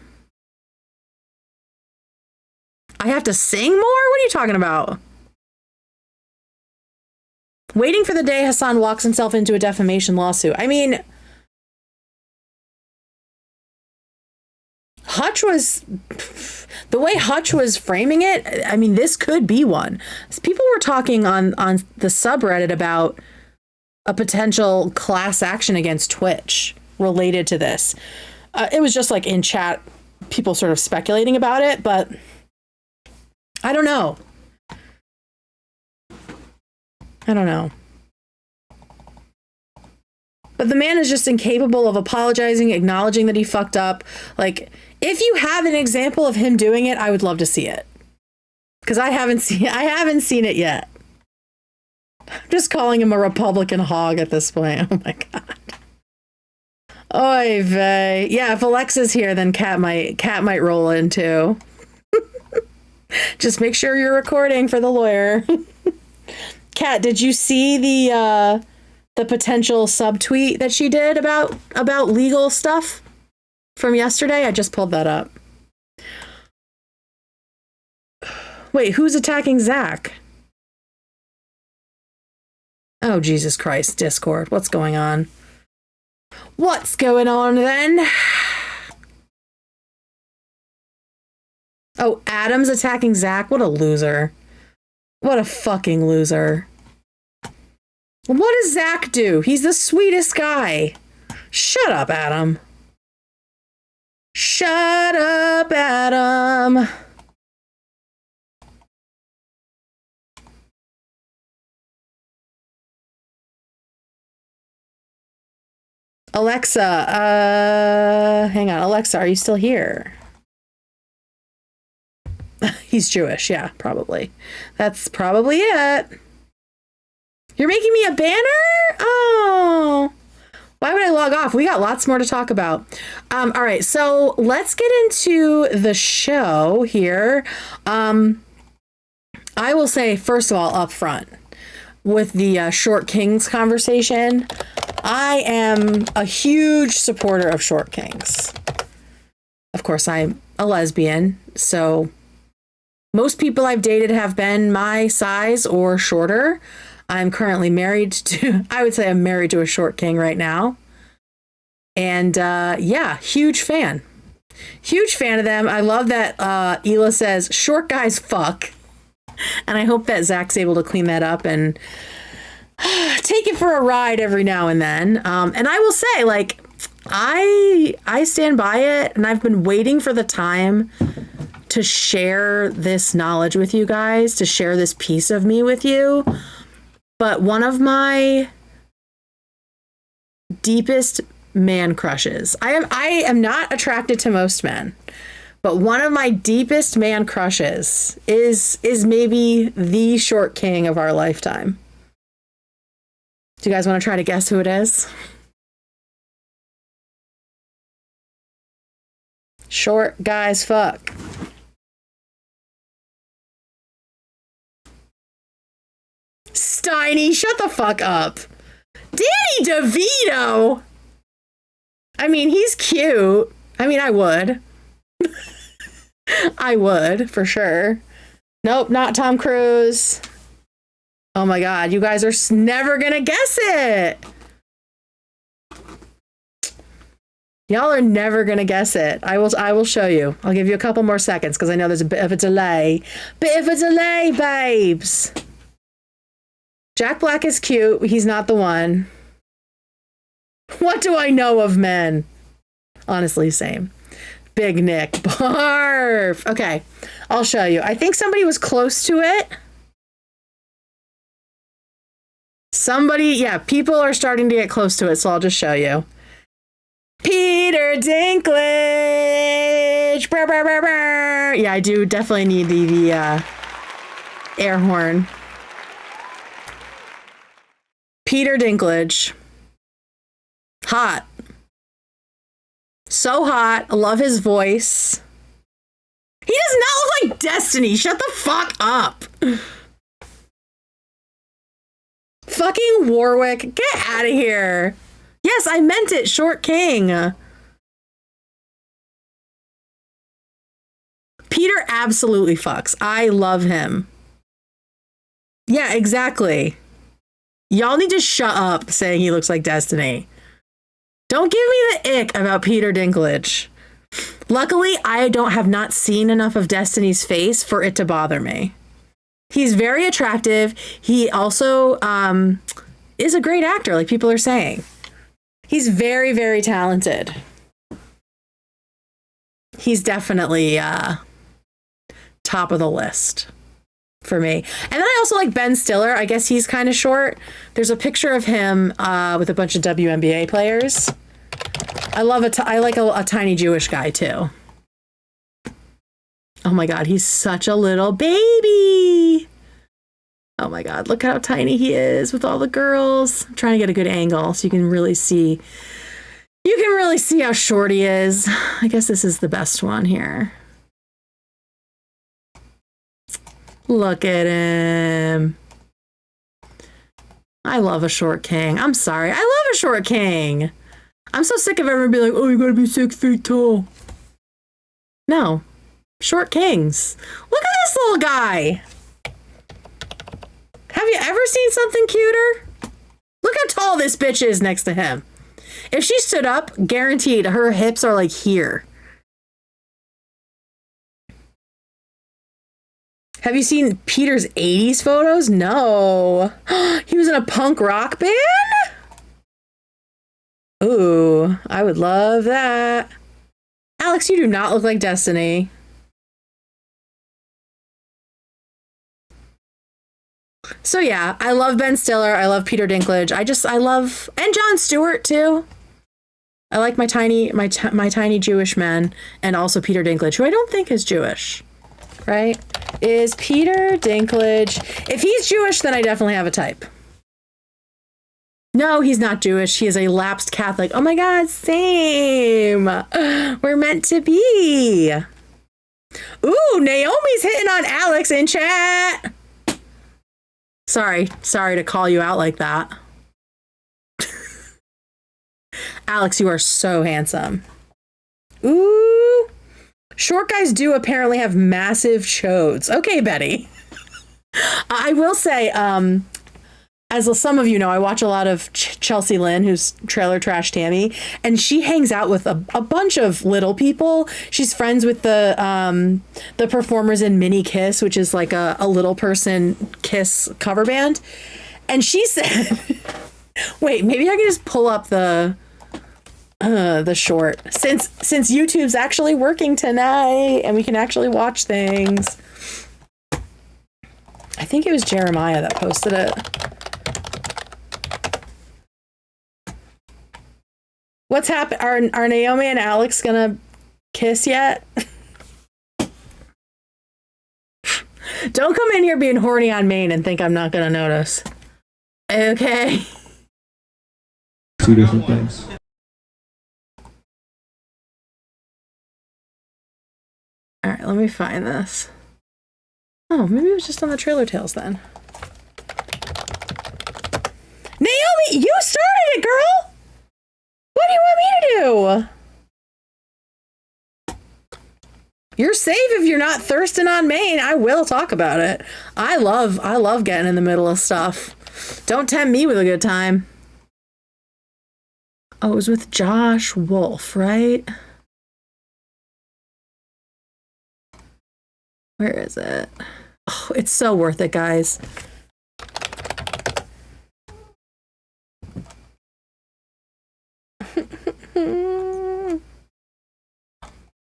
I have to sing more? What are you talking about? Waiting for the day Hasan walks himself into a defamation lawsuit. I mean, the way Hutch was framing it, I mean, this could be one. People were talking on the subreddit about a potential class action against Twitch related to this. It was just like in chat, people sort of speculating about it, but I don't know. But the man is just incapable of apologizing, acknowledging that he fucked up. Like, if you have an example of him doing it, I would love to see it. Because I haven't seen it yet. I'm just calling him a Republican hog at this point. Oh my God. Oy vey. Yeah, if Alexa's here, then Kat might roll in too. Just make sure you're recording for the lawyer. Kat, did you see the potential subtweet that she did about legal stuff from yesterday? I just pulled that up. Wait, who's attacking Zach? Oh, Jesus Christ, Discord. What's going on? What's going on then? Oh, Adam's attacking Zach? What a loser. What a fucking loser. What does Zach do? He's the sweetest guy. Shut up, Adam. Shut up, Adam. Alexa, hang on. Alexa, are you still here? He's Jewish, yeah, probably. That's probably it. You're making me a banner? Oh. Why would I log off? We got lots more to talk about. All right, so let's get into the show here. I will say, first of all, up front, with the Short Kings conversation, I am a huge supporter of short kings. Of course, I'm a lesbian, so most people I've dated have been my size or shorter. I'm currently married to, I would say I'm married to a short king right now. And yeah, huge fan. Huge fan of them. I love that Hila says, short guys fuck. And I hope that Zach's able to clean that up and take it for a ride every now and then. And I will say, like, I stand by it, and I've been waiting for the time to share this knowledge with you guys, to share this piece of me with you. But one of my deepest man crushes, I am not attracted to most men, but one of my deepest man crushes is maybe the short king of our lifetime. Do you guys want to try to guess who it is? Short guys fuck. Steiny, shut the fuck up. Danny DeVito. I mean, he's cute. I mean, I would. I would, for sure. Nope, not Tom Cruise. Oh my God, you guys are never gonna guess it. Y'all are never gonna guess it. I will show you. I'll give you a couple more seconds because I know there's a bit of a delay. Bit of a delay, babes. Jack Black is cute. He's not the one. What do I know of men? Honestly, same. Big Nick. Barf. Okay, I'll show you. I think somebody was close to it. Somebody, yeah, people are starting to get close to it, so I'll just show you. Peter Dinklage. Brr, brr, brr, brr. Yeah, I do definitely need the air horn. Peter Dinklage. Hot. So hot. I love his voice. He does not look like Destiny. Shut the fuck up. Fucking Warwick. Get out of here. Yes, I meant it. Short king. Peter absolutely fucks. I love him. Yeah, exactly. Y'all need to shut up saying he looks like Destiny. Don't give me the ick about Peter Dinklage. Luckily, I have not seen enough of Destiny's face for it to bother me. He's very attractive. He also is a great actor, like people are saying. He's very, very talented. He's definitely top of the list for me. And then I also like Ben Stiller. I guess he's kind of short. There's a picture of him with a bunch of WNBA players. I like a tiny Jewish guy too. Oh my God, he's such a little baby. Oh my God, look how tiny he is with all the girls. I'm trying to get a good angle so you can really see. You can really see how short he is. I guess this is the best one here. Look at him. I love a short king. I'm sorry. I love a short king. I'm so sick of everyone being like, oh, you gotta be 6 feet tall. No. Short kings. Look at this little guy. Have you ever seen something cuter? Look how tall this bitch is next to him. If she stood up, guaranteed her hips are like here. Have you seen Peter's 80s photos? No. He was in a punk rock band? Ooh, I would love that. Alex, you do not look like Destiny. So yeah, I love Ben Stiller. I love Peter Dinklage. I love, and Jon Stewart too. I like my tiny Jewish men, and also Peter Dinklage, who I don't think is Jewish, right? Is Peter Dinklage? If he's Jewish, then I definitely have a type. No, he's not Jewish. He is a lapsed Catholic. Oh my God, same. We're meant to be. Ooh, Naomi's hitting on Alex in chat. Sorry to call you out like that. Alex, you are so handsome. Ooh. Short guys do apparently have massive chodes. Okay, Betty. I will say, as some of you know, I watch a lot of Chelsea Lynn, who's Trailer Trash Tammy, and she hangs out with a bunch of little people. She's friends with the performers in Mini Kiss, which is like a little person Kiss cover band. And she said, wait, maybe I can just pull up the short since YouTube's actually working tonight and we can actually watch things. I think it was Jeremiah that posted it. What's happened? Are Naomi and Alex gonna kiss yet? Don't come in here being horny on Maine and think I'm not gonna notice. Okay. Two different things. All right, let me find this. Oh, maybe it was just on the Trailer Tales then. Naomi, you started it, girl! What do you want me to do? You're safe if you're not thirsting on Maine. I will talk about it. I love getting in the middle of stuff. Don't tempt me with a good time. Oh, it was with Josh Wolf, right? Where is it? Oh, it's so worth it, guys.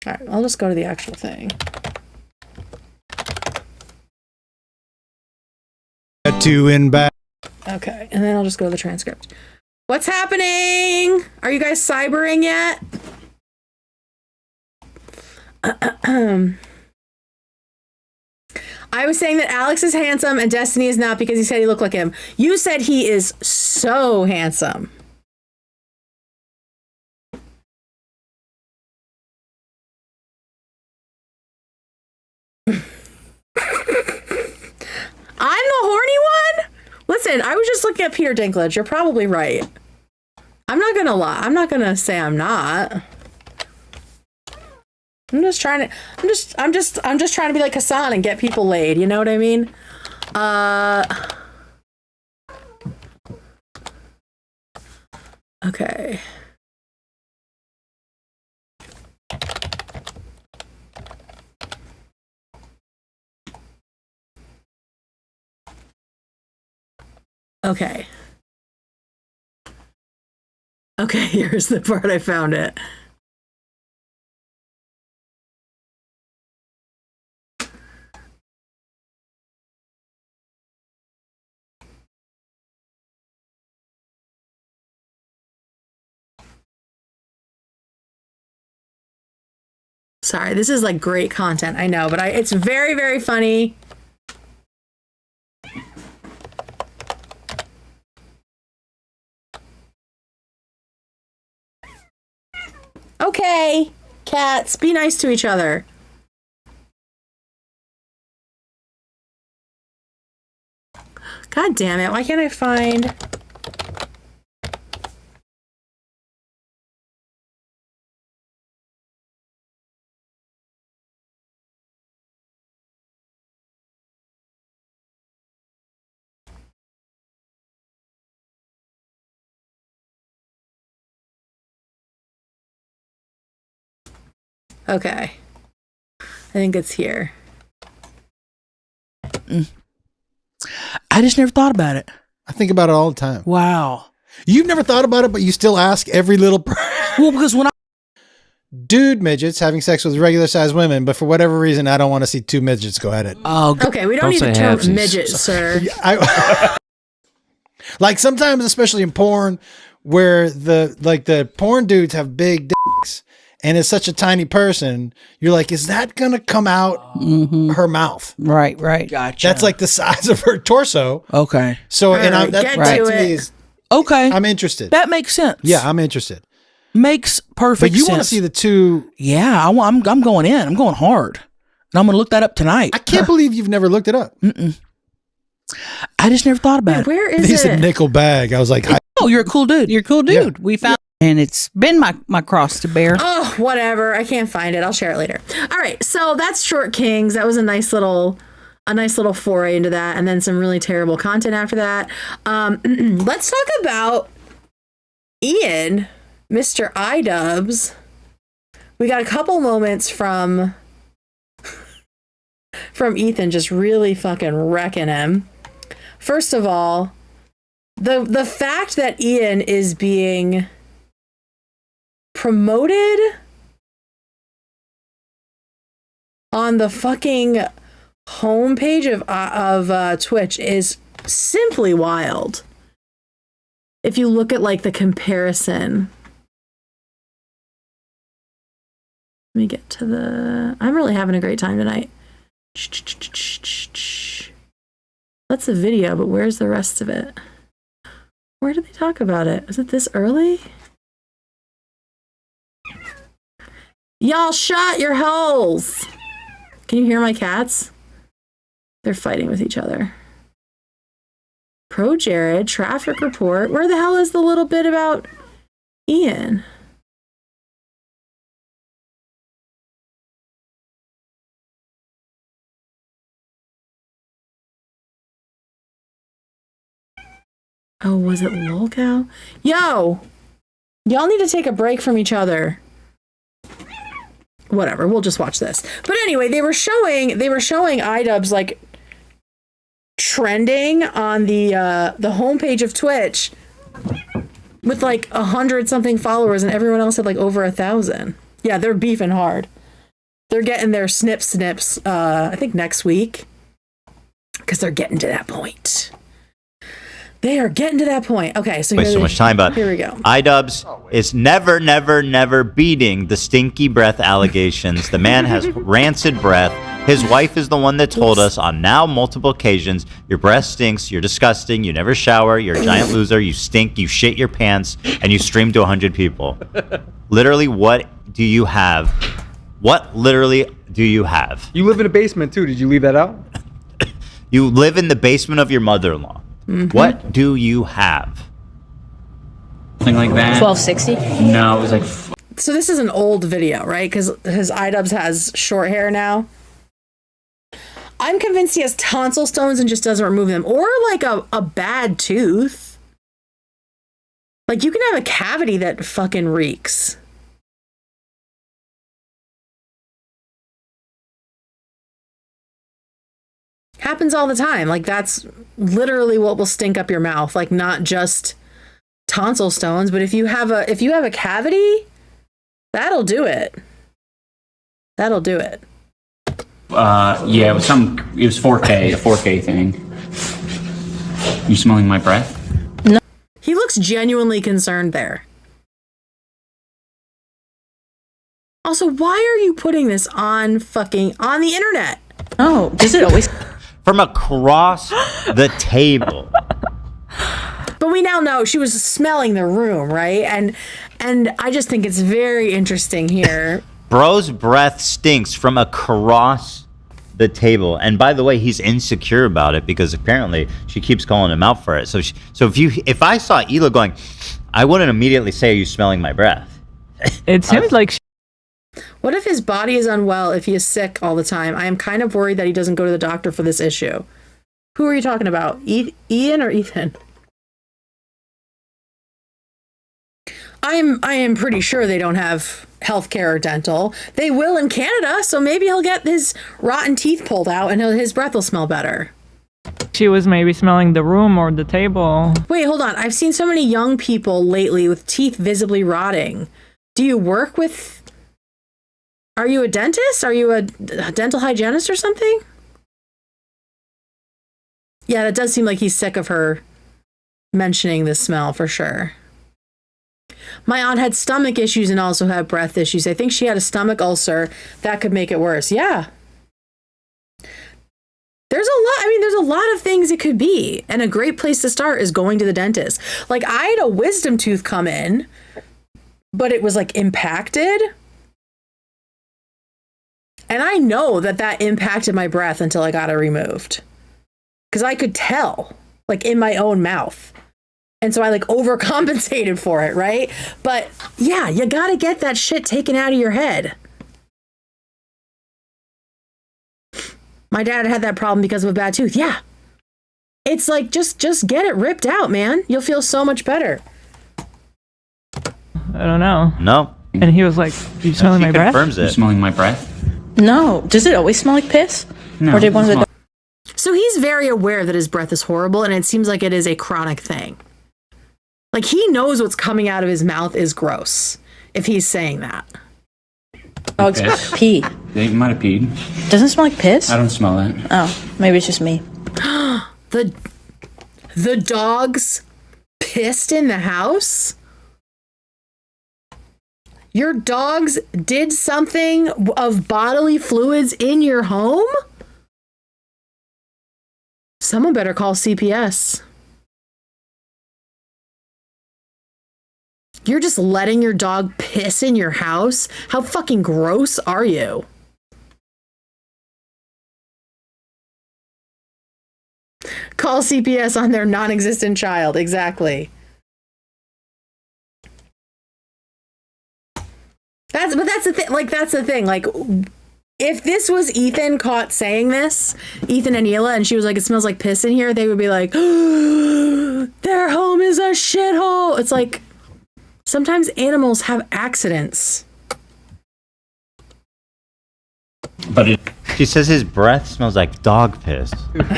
All right, I'll just go to the actual thing. Two in back. Okay, and then I'll just go to the transcript. What's happening? Are you guys cybering yet? I was saying that Alex is handsome and Destiny is not because he said he looked like him. You said he is so handsome. I'm the horny one? Listen, I was just looking at Peter Dinklage. You're probably right. I'm not gonna lie. I'm not gonna say I'm not. I'm just trying to be like Hasan and get people laid. You know what I mean? Okay. Okay. Okay, here's the part I found it. Sorry, this is like great content, I know, but it's very, very funny. Okay, cats, be nice to each other. God damn it, why can't I find... Okay. I think it's here. I just never thought about it. I think about it all the time. Wow. You've never thought about it, but you still ask every little Well, because when I dude midgets having sex with regular sized women, but for whatever reason, I don't want to see two midgets go at it. Okay, we don't need the term midget, sir. Like sometimes, especially in porn, where the porn dudes have big dicks, and it's such a tiny person, you're like, is that gonna come out her mouth? Right. Gotcha. That's like the size of her torso. Okay. So, All and right, that get to to me it. is, Okay. I'm interested. That makes sense. Yeah, I'm interested. Makes perfect But you sense. want to see the two? Yeah, I'm going in. I'm going hard. And I'm going to look that up tonight. I can't believe you've never looked it up. I just never thought about it. Where is They it? said nickel bag. I was like, Oh, you're a cool dude. You're a cool dude. We found And it's been my cross to bear. Oh, whatever. I can't find it. I'll share it later. All right. So that's Short Kings. That was a nice little foray into that. And then some really terrible content after that. Let's talk about Ian, Mr. iDubbbz. We got a couple moments from Ethan just really fucking wrecking him. First of all, the fact that Ian is being promoted on the fucking homepage of Twitch is simply wild. If you look at like the comparison. Let me get to I'm really having a great time tonight. That's the video, but where's the rest of it? Where did they talk about it? Was it this early? Y'all shut your holes! Can you hear my cats? They're fighting with each other. Pro Jared, traffic report. Where the hell is the little bit about Ian? Oh, was it lolcow? Yo! Y'all need to take a break from each other. Whatever, we'll just watch this. But anyway, they were showing iDubbbz like trending on the homepage of Twitch with like 100 something followers, and everyone else had like over 1,000. Yeah, they're beefing hard. They're getting their snips, I think next week, because they're getting to that point. They are getting to that point. Okay, so waste so much time, but here we go. iDubbbz is never beating the stinky breath allegations. The man has rancid breath. His wife is the one that told us on now multiple occasions, your breath stinks, you're disgusting, you never shower, you're a giant loser, you stink, you shit your pants, and you stream to 100 people. Literally, what do you have? What literally do you have? You live in a basement too. Did you leave that out? You live in the basement of your mother-in-law. Mm-hmm. What do you have? Something like that. 1260? No, it was like. So this is an old video, right? Because iDubbbz has short hair now. I'm convinced he has tonsil stones and just doesn't remove them, or like a bad tooth. Like you can have a cavity that fucking reeks. Happens all the time. Like that's literally what will stink up your mouth. Like not just tonsil stones, but if you have a cavity, that'll do it. That'll do it. Yeah, it was 4K, a 4K thing. You smelling my breath? No. He looks genuinely concerned there. Also, why are you putting this on the internet? Oh, does it always? From across the table. But we now know she was smelling the room, right? And I just think it's very interesting here. Bro's breath stinks from across the table. And by the way, he's insecure about it because apparently she keeps calling him out for it. So if I saw Hila going, I wouldn't immediately say, are you smelling my breath? It seems like what if his body is unwell, if he is sick all the time? I am kind of worried that he doesn't go to the doctor for this issue. Who are you talking about? Ian or Ethan? I am pretty sure they don't have healthcare or dental. They will in Canada, so maybe he'll get his rotten teeth pulled out and his breath will smell better. she was maybe smelling the room or the table. Wait, hold on. I've seen so many young people lately with teeth visibly rotting. Do you work with... Are you a dentist? Are you a dental hygienist or something? Yeah, it does seem like he's sick of her mentioning the smell for sure. My aunt had stomach issues and also had breath issues. I think she had a stomach ulcer that could make it worse. Yeah. There's a lot of things it could be. And a great place to start is going to the dentist. Like, I had a wisdom tooth come in, but it was like impacted. And I know that impacted my breath until I got it removed. Because I could tell, like in my own mouth. And so I like overcompensated for it, right? But yeah, you gotta get that shit taken out of your head. My dad had that problem because of a bad tooth. Yeah. It's like, just get it ripped out, man. You'll feel so much better. I don't know. No. And he was like, "You smelling my breath?" Confirms You it. smelling my breath? No. Does it always smell like piss? No. Or did one of the So he's very aware that his breath is horrible, and it seems like it is a chronic thing. Like, he knows what's coming out of his mouth is gross, if he's saying that. dogs Piss. pee? They might have peed. Doesn't it smell like piss? I don't smell that. Oh, maybe it's just me. The dogs pissed in the house? Your dogs did something of bodily fluids in your home? Someone better call CPS. You're just letting your dog piss in your house? How fucking gross are you? Call CPS on their non-existent child. Exactly. That's the thing. Like, that's the thing. Like, if this was Ethan caught saying this, Ethan and Hila, and she was like, "It smells like piss in here," they would be like, "Their home is a shithole." It's like, sometimes animals have accidents. But She says his breath smells like dog piss.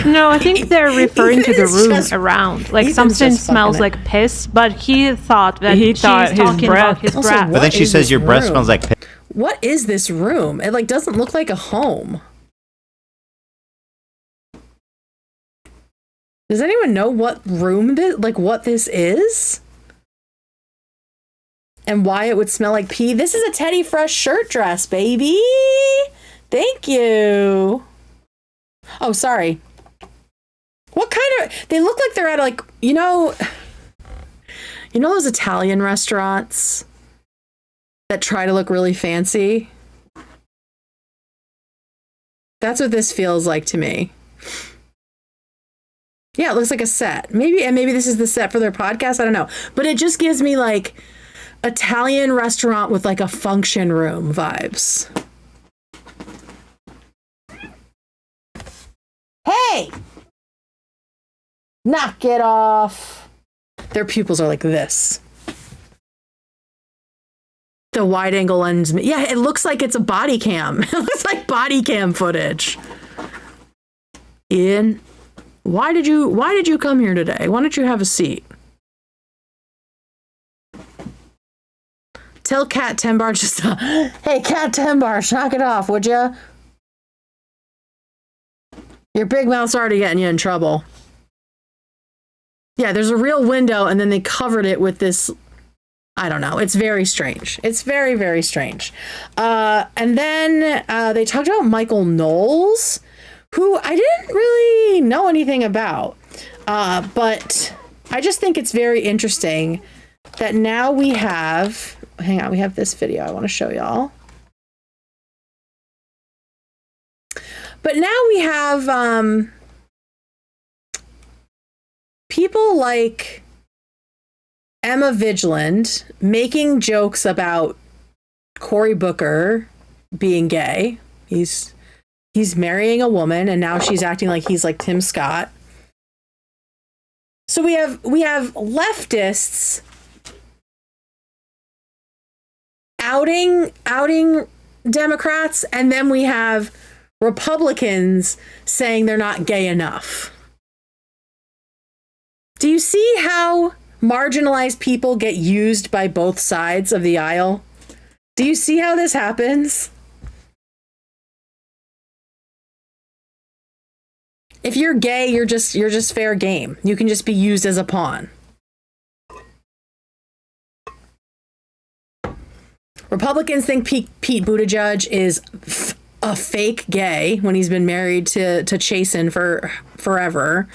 No, I think they're referring to the Ethan's room just- around. Like Ethan's something just smells fucking like piss, but he thought that He she's thought his talking breath. about his Also, breath. But then What she is says this your breath room? smells like piss. What is this room? It like doesn't look like a home. Does anyone know what room what this is? And why it would smell like pee? This is a Teddy Fresh shirt dress, baby. Thank you. Oh, sorry. What kind of... They look like they're at like, you know those Italian restaurants that try to look really fancy? That's what this feels like to me. Yeah, it looks like a set. Maybe this is the set for their podcast. I don't know. But it just gives me like Italian restaurant with like a function room vibes. Hey! Knock it off. Their pupils are like this. The wide angle lens. Yeah, it looks like it's a body cam. It looks like body cam footage. Ian, why did you come here today? Why don't you have a seat? Tell Cat Tenbarge to stop. Hey, Cat Tenbarge, knock it off, would ya? Your big mouth's already getting you in trouble. Yeah, there's a real window, and then they covered it with this. I don't know. It's very strange. It's very, very strange. And then they talked about Michael Knowles, who I didn't really know anything about. But I just think it's very interesting that now we have... Hang on, we have this video I want to show y'all. But now we have people like Emma Vigeland making jokes about Cory Booker being gay. He's marrying a woman, and now she's acting like he's like Tim Scott. So we have leftists outing Democrats, and then we have Republicans saying they're not gay enough. Do you see how marginalized people get used by both sides of the aisle? Do you see how this happens? If you're gay, you're just fair game. You can just be used as a pawn. Republicans think Pete Buttigieg is a fake gay when he's been married to Chasen for forever.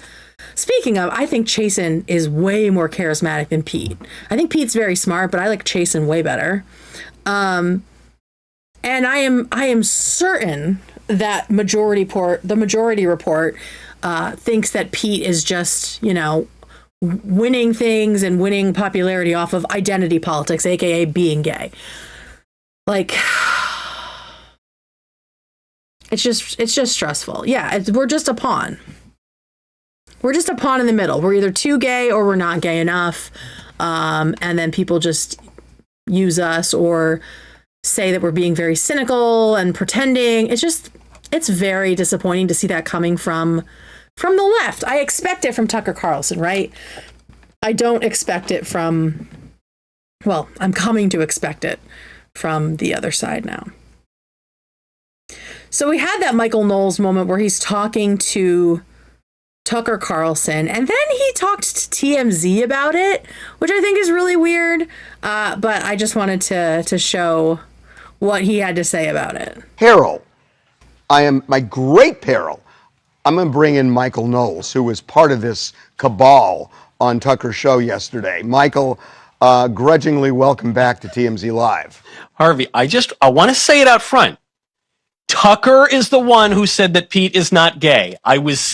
Speaking of, I think Chasen is way more charismatic than Pete. I think Pete's very smart, but I like Chasen way better. And I am certain that the majority report thinks that Pete is just, winning things and winning popularity off of identity politics, aka being gay. Like, it's just stressful. Yeah, we're just a pawn. We're just a pawn in the middle. We're either too gay or we're not gay enough. And then people just use us or say that we're being very cynical and pretending. It's very disappointing to see that coming from the left. I expect it from Tucker Carlson, right? I don't expect it from, well, I'm coming to expect it from the other side now. So we had that Michael Knowles moment where he's talking to Tucker Carlson, and then he talked to TMZ about it, which I think is really weird. But I just wanted to show what he had to say about it. Peril. I am my great peril. I'm going to bring in Michael Knowles, who was part of this cabal on Tucker's show yesterday. Michael, grudgingly welcome back to TMZ Live. Harvey, I want to say it out front. Tucker is the one who said that Pete is not gay. I was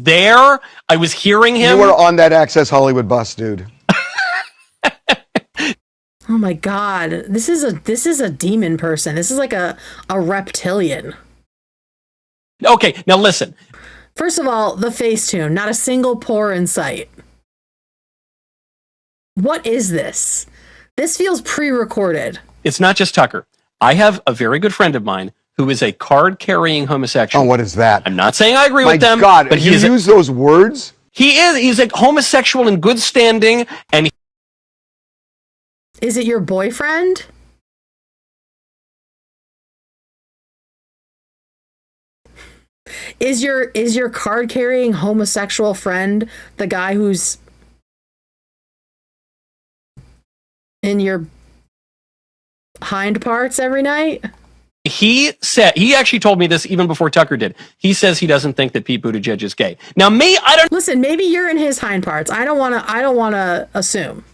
there. I was hearing him. You were on that Access Hollywood bus, dude. Oh my God. This is a demon person. This is like a reptilian. Okay, now listen. First of all, the Facetune, not a single pore in sight. What is this? This feels pre-recorded. It's not just Tucker. I have a very good friend of mine who is a card-carrying homosexual. Oh, what is that? I'm not saying I agree My with them. God, but you use those words? He's a homosexual in good standing, and is it your boyfriend? Is your card-carrying homosexual friend the guy who's in your hind parts every night? He actually told me this even before Tucker did. He says he doesn't think that Pete Buttigieg is gay. Now, I don't listen. Maybe you're in his hind parts. I don't want to assume.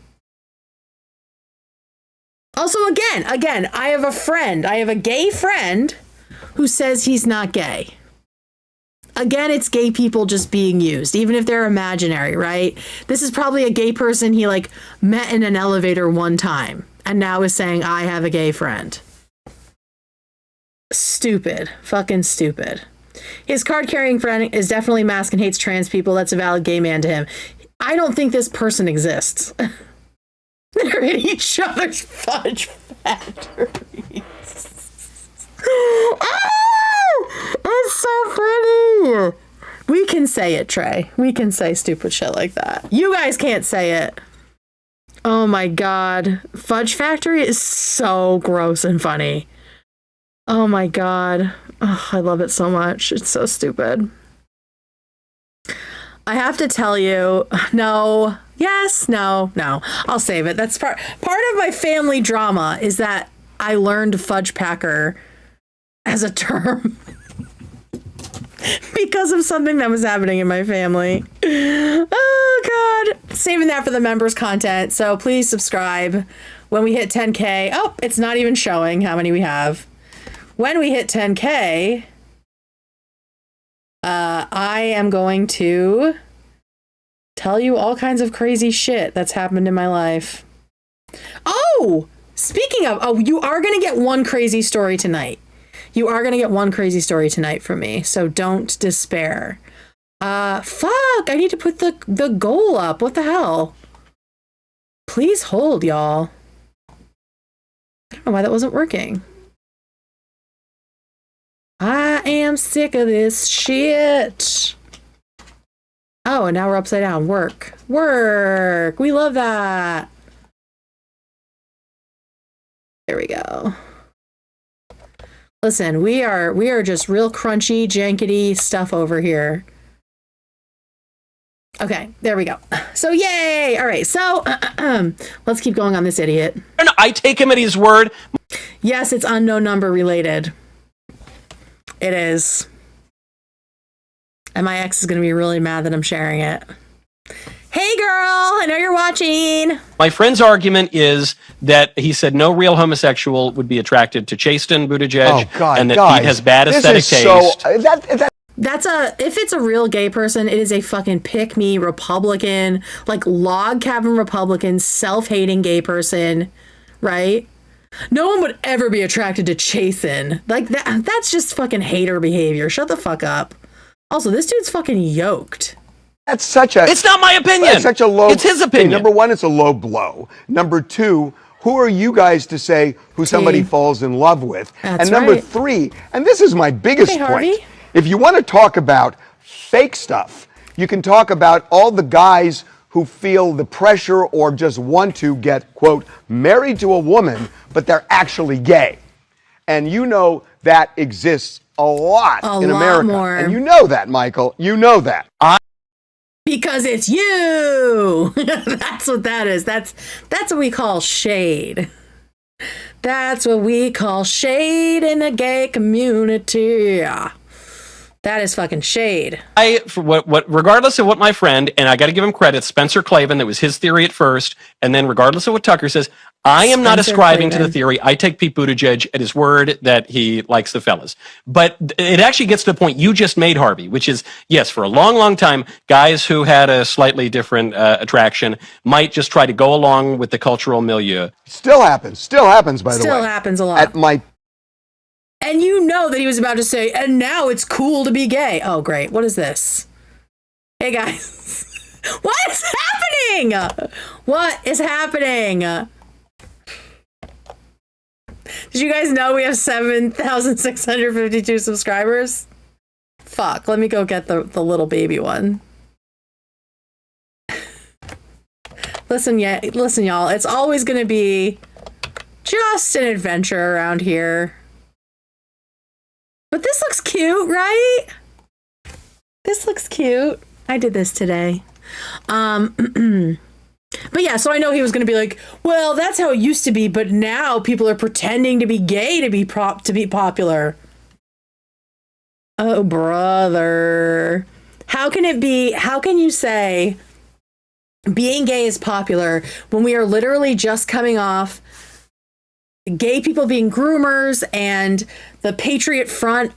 Also, again, I have a friend. I have a gay friend who says he's not gay. Again, it's gay people just being used, even if they're imaginary, right? This is probably a gay person he met in an elevator one time and now is saying, I have a gay friend. Stupid. Fucking stupid. His card-carrying friend is definitely masked and hates trans people. That's a valid gay man to him. I don't think this person exists. They're in each other's fudge factories. Oh, it's so funny. We can say it, Trey. We can say stupid shit like that. You guys can't say it. Oh my God. Fudge Factory is so gross and funny. Oh my God. Oh, I love it so much. It's so stupid. I have to tell you, no. Yes, no. I'll save it. That's part of my family drama is that I learned fudge packer as a term because of something that was happening in my family. Oh God. Saving that for the members content. So please subscribe when we hit 10K. Oh, it's not even showing how many we have. When we hit 10K, I am going to tell you all kinds of crazy shit that's happened in my life. Oh, speaking of, you are going to get one crazy story tonight. You are going to get one crazy story tonight from me, so don't despair. Fuck, I need to put the goal up. What the hell? Please hold, y'all. I don't know why that wasn't working. I am sick of this shit. Oh, and now we're upside down. Work. We love that. There we go. Listen, we are just real crunchy, jankety stuff over here. Okay, there we go. So yay! All right, so let's keep going on this idiot. I take him at his word. Yes, it's unknown number related. It is. And my ex is going to be really mad that I'm sharing it. Hey girl, I know you're watching. My friend's argument is that he said no real homosexual would be attracted to Chasten Buttigieg, Oh God, and that guys, Pete has bad this aesthetic is taste. if it's a real gay person, it is a fucking pick me Republican, like log cabin Republican, self-hating gay person, right? No one would ever be attracted to Chasen. Like that's just fucking hater behavior. Shut the fuck up. Also, this dude's fucking yoked. That's such a... It's not my opinion. That's such a low... It's his opinion. Number one, it's a low blow. Number two, who are you guys to say who somebody falls in love with? That's and number right. three, and this is my biggest Hey, Harvey. point. If you want to talk about fake stuff, you can talk about all the guys who feel the pressure or just want to get, quote, married to a woman, but they're actually gay. And you know that exists a lot in America. More. And you know that, Michael. You know that. Because it's you. That's what that is. That's what we call shade. That's what we call shade in the gay community. That is fucking shade. Regardless of what my friend, and I got to give him credit, Spencer Clavin, that was his theory at first, and then regardless of what Tucker says, I am not ascribing to the theory. I take Pete Buttigieg at his word that he likes the fellas. But it actually gets to the point you just made, Harvey, which is, yes, for a long, long time, guys who had a slightly different attraction might just try to go along with the cultural milieu. Still happens, by the way. Still happens a lot. And you know that he was about to say, and now it's cool to be gay. Oh, great. What is this? Hey, guys. What is happening? What is happening? Did you guys know we have 7,652 subscribers? Fuck. Let me go get the little baby one. Listen, y'all. It's always going to be just an adventure around here. But this looks cute, right? This looks cute. I did this today. But yeah, so I know he was going to be like, well, that's how it used to be, but now people are pretending to be gay to be popular. Oh, brother. How can you say being gay is popular when we are literally just coming off gay people being groomers and the Patriot Front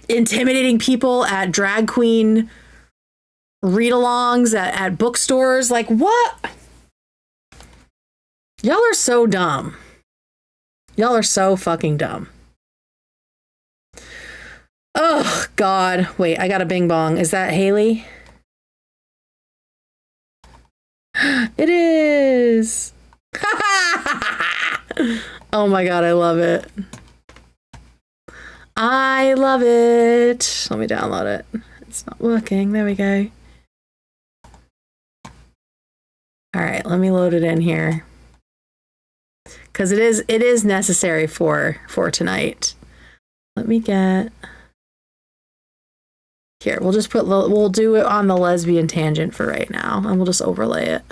intimidating people at drag queen read-alongs at bookstores? Like, what? Y'all are so dumb. Y'all are so fucking dumb. Oh, God. Wait, I got a bing bong. Is that Haley? It is. Oh my God, I love it. I love it. Let me download it. It's not working. There we go. All right, let me load it in here. Because it is necessary for tonight. Let me get... Here, we'll do it on the lesbian tangent for right now, and we'll just overlay it.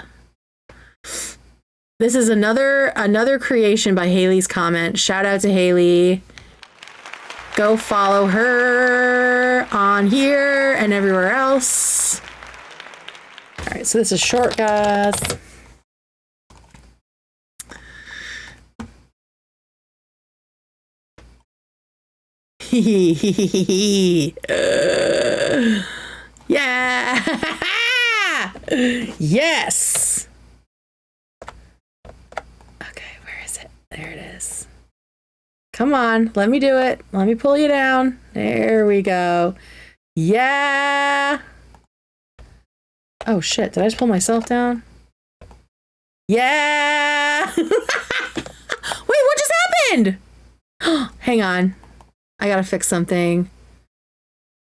This is another creation by Haley's comment. Shout out to Haley. Go follow her on here and everywhere else. All right, so this is short, guys. Yeah. Yes. Okay, where is it? There it is. Come on, let me do it. Let me pull you down. There we go. Yeah. Oh shit, did I just pull myself down? Yeah. Wait, what just happened? Hang on. I gotta fix something.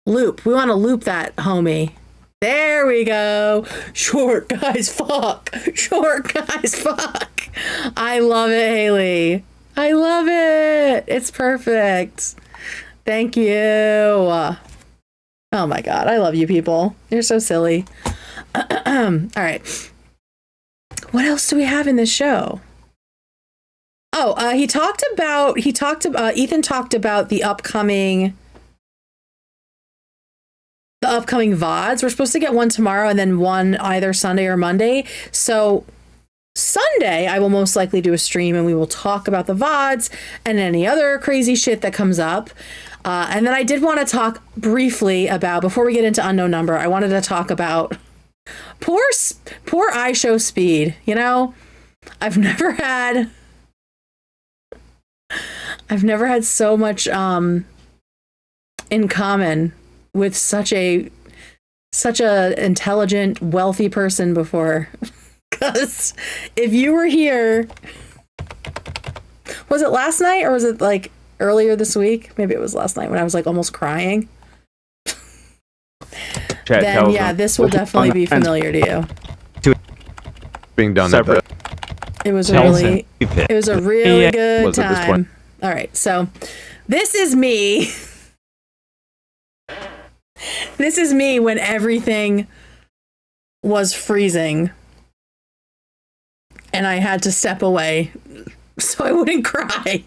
Loop. We want to loop that, homie. There we go. Short guys, fuck. Short guys, fuck. I love it, Haley. I love it. It's perfect. Thank you. Oh my God. I love you people. You're so silly. All right. What else do we have in this show? Oh, Ethan talked about the upcoming VODs. We're supposed to get one tomorrow and then one either Sunday or Monday. So Sunday, I will most likely do a stream and we will talk about the VODs and any other crazy shit that comes up. And then I did want to talk briefly about, before we get into unknown number, I wanted to talk about poor IShowSpeed. You know, I've never had so much in common with such a intelligent, wealthy person before. Because if you were here, was it last night or was it like earlier this week? Maybe it was last night when I was like almost crying. Then yeah, this will definitely be familiar to you. Being done separate. It was a really good time. All right, so this is me. This is me when everything was freezing and I had to step away so I wouldn't cry.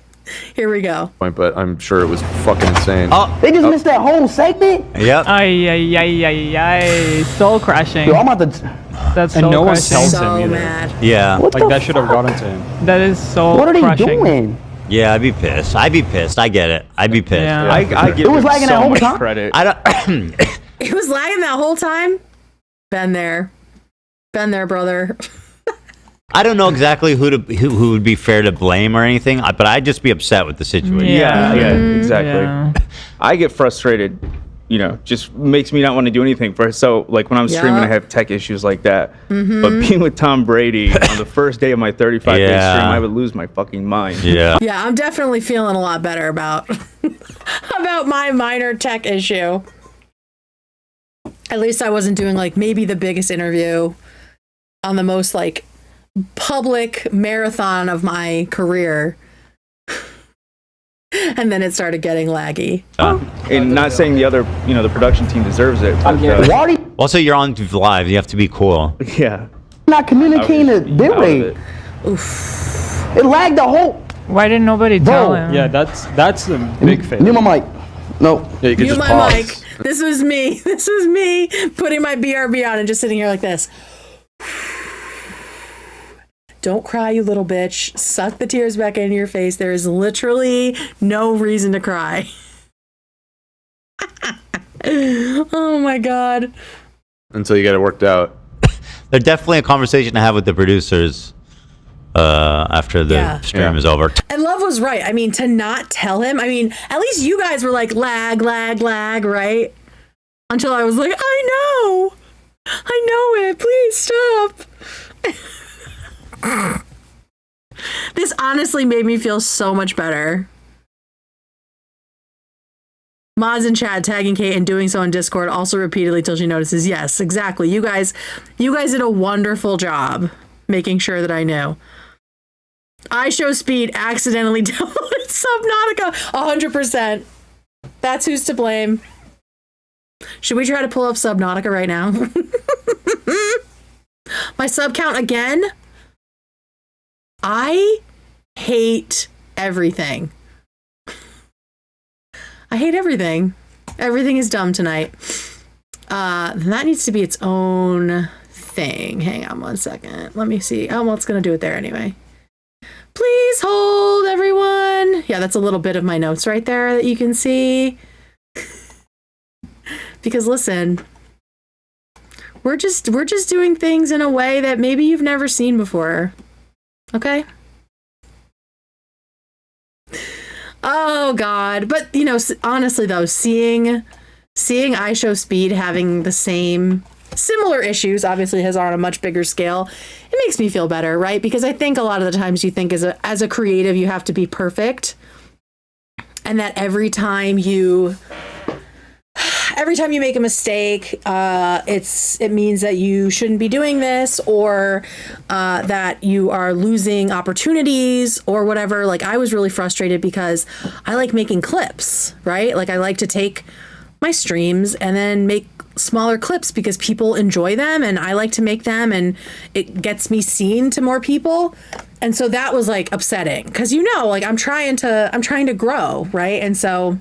Here we go. But I'm sure it was fucking insane. Oh, they just missed that whole segment? Yep. Ay, soul crashing. Yo, I'm about to... That's And soul no one crushing. tells So mad. Yeah. What Like the that should have gotten to him. That is soul What are they crushing. doing? Yeah, I'd be pissed. I get it. I'd be pissed. Yeah. I give It was him lagging so that whole much time? credit. I don't. It was lagging that whole time. Been there, brother. I don't know exactly who would be fair to blame or anything, but I'd just be upset with the situation. Yeah. Yeah, exactly. Yeah. I get frustrated, just makes me not want to do anything for it. So, like, when I'm streaming, I have tech issues like that. But being with Tom Brady on the first day of my 35-day stream, I would lose my fucking mind. Yeah. Yeah, I'm definitely feeling a lot better about my minor tech issue. At least I wasn't doing like maybe the biggest interview on the most like public marathon of my career. And then it started getting laggy. And not saying the other, the production team deserves it. But, Also, you're on live. You have to be cool. yeah. Not communicating the bit Out of rate. it. It lagged the whole... Why didn't nobody tell him? Yeah, that's the big fail. Mute my mic. No. Yeah, you could Mute just my pause. mic. This was me. This was me putting my BRB on and just sitting here like this. Don't cry, you little bitch. Suck the tears back into your face. There is literally no reason to cry. Oh my God. Until you get it worked out. There's definitely a conversation to have with the producers after the stream is over. And Love was right. I mean, to not tell him, I mean, at least you guys were like, lag, right? Until I was like, I know it. Please stop. This honestly made me feel so much better. Mods in chat tagging Kate and doing so on Discord also repeatedly till she notices. Yes, exactly. You guys did a wonderful job making sure that I knew. IShowSpeed accidentally downloaded Subnautica. 100%. That's who's to blame. Should we try to pull up Subnautica right now? My sub count again? I hate everything. I hate everything. Everything is dumb tonight. That needs to be its own thing. Hang on 1 second. Let me see. Oh, well, it's going to do it there anyway. Please hold, everyone. Yeah, that's a little bit of my notes right there that you can see. Because listen, we're just doing things in a way that maybe you've never seen before. Okay? Oh God. But honestly though, seeing IShowSpeed having the similar issues, obviously his are on a much bigger scale, it makes me feel better, right? Because I think a lot of the times you think as a creative you have to be perfect, and that every time you make a mistake, it means that you shouldn't be doing this, or that you are losing opportunities or whatever. Like, I was really frustrated because I like making clips, right? Like, I like to take my streams and then make smaller clips because people enjoy them and I like to make them and it gets me seen to more people. And so that was like upsetting because like I'm trying to grow, right? And so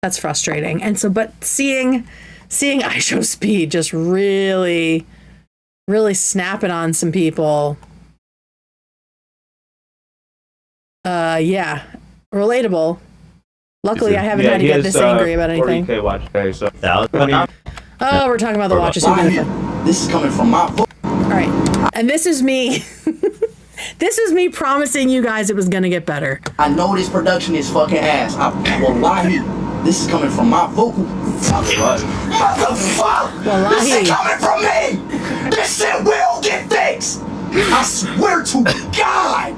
that's frustrating. And so, but seeing IShowSpeed just really, really snapping on some people. Yeah. Relatable. Luckily, I haven't had to get this angry about anything. 40K watch pay, so. Oh, we're talking about the watches. This is coming from my book. All right, and this is me. This is me promising you guys it was gonna get better. I know this production is fucking ass. Wallahi, this is coming from my vocal. What the fuck? Wallahi. This is coming from me. This shit will get fixed. I swear to God.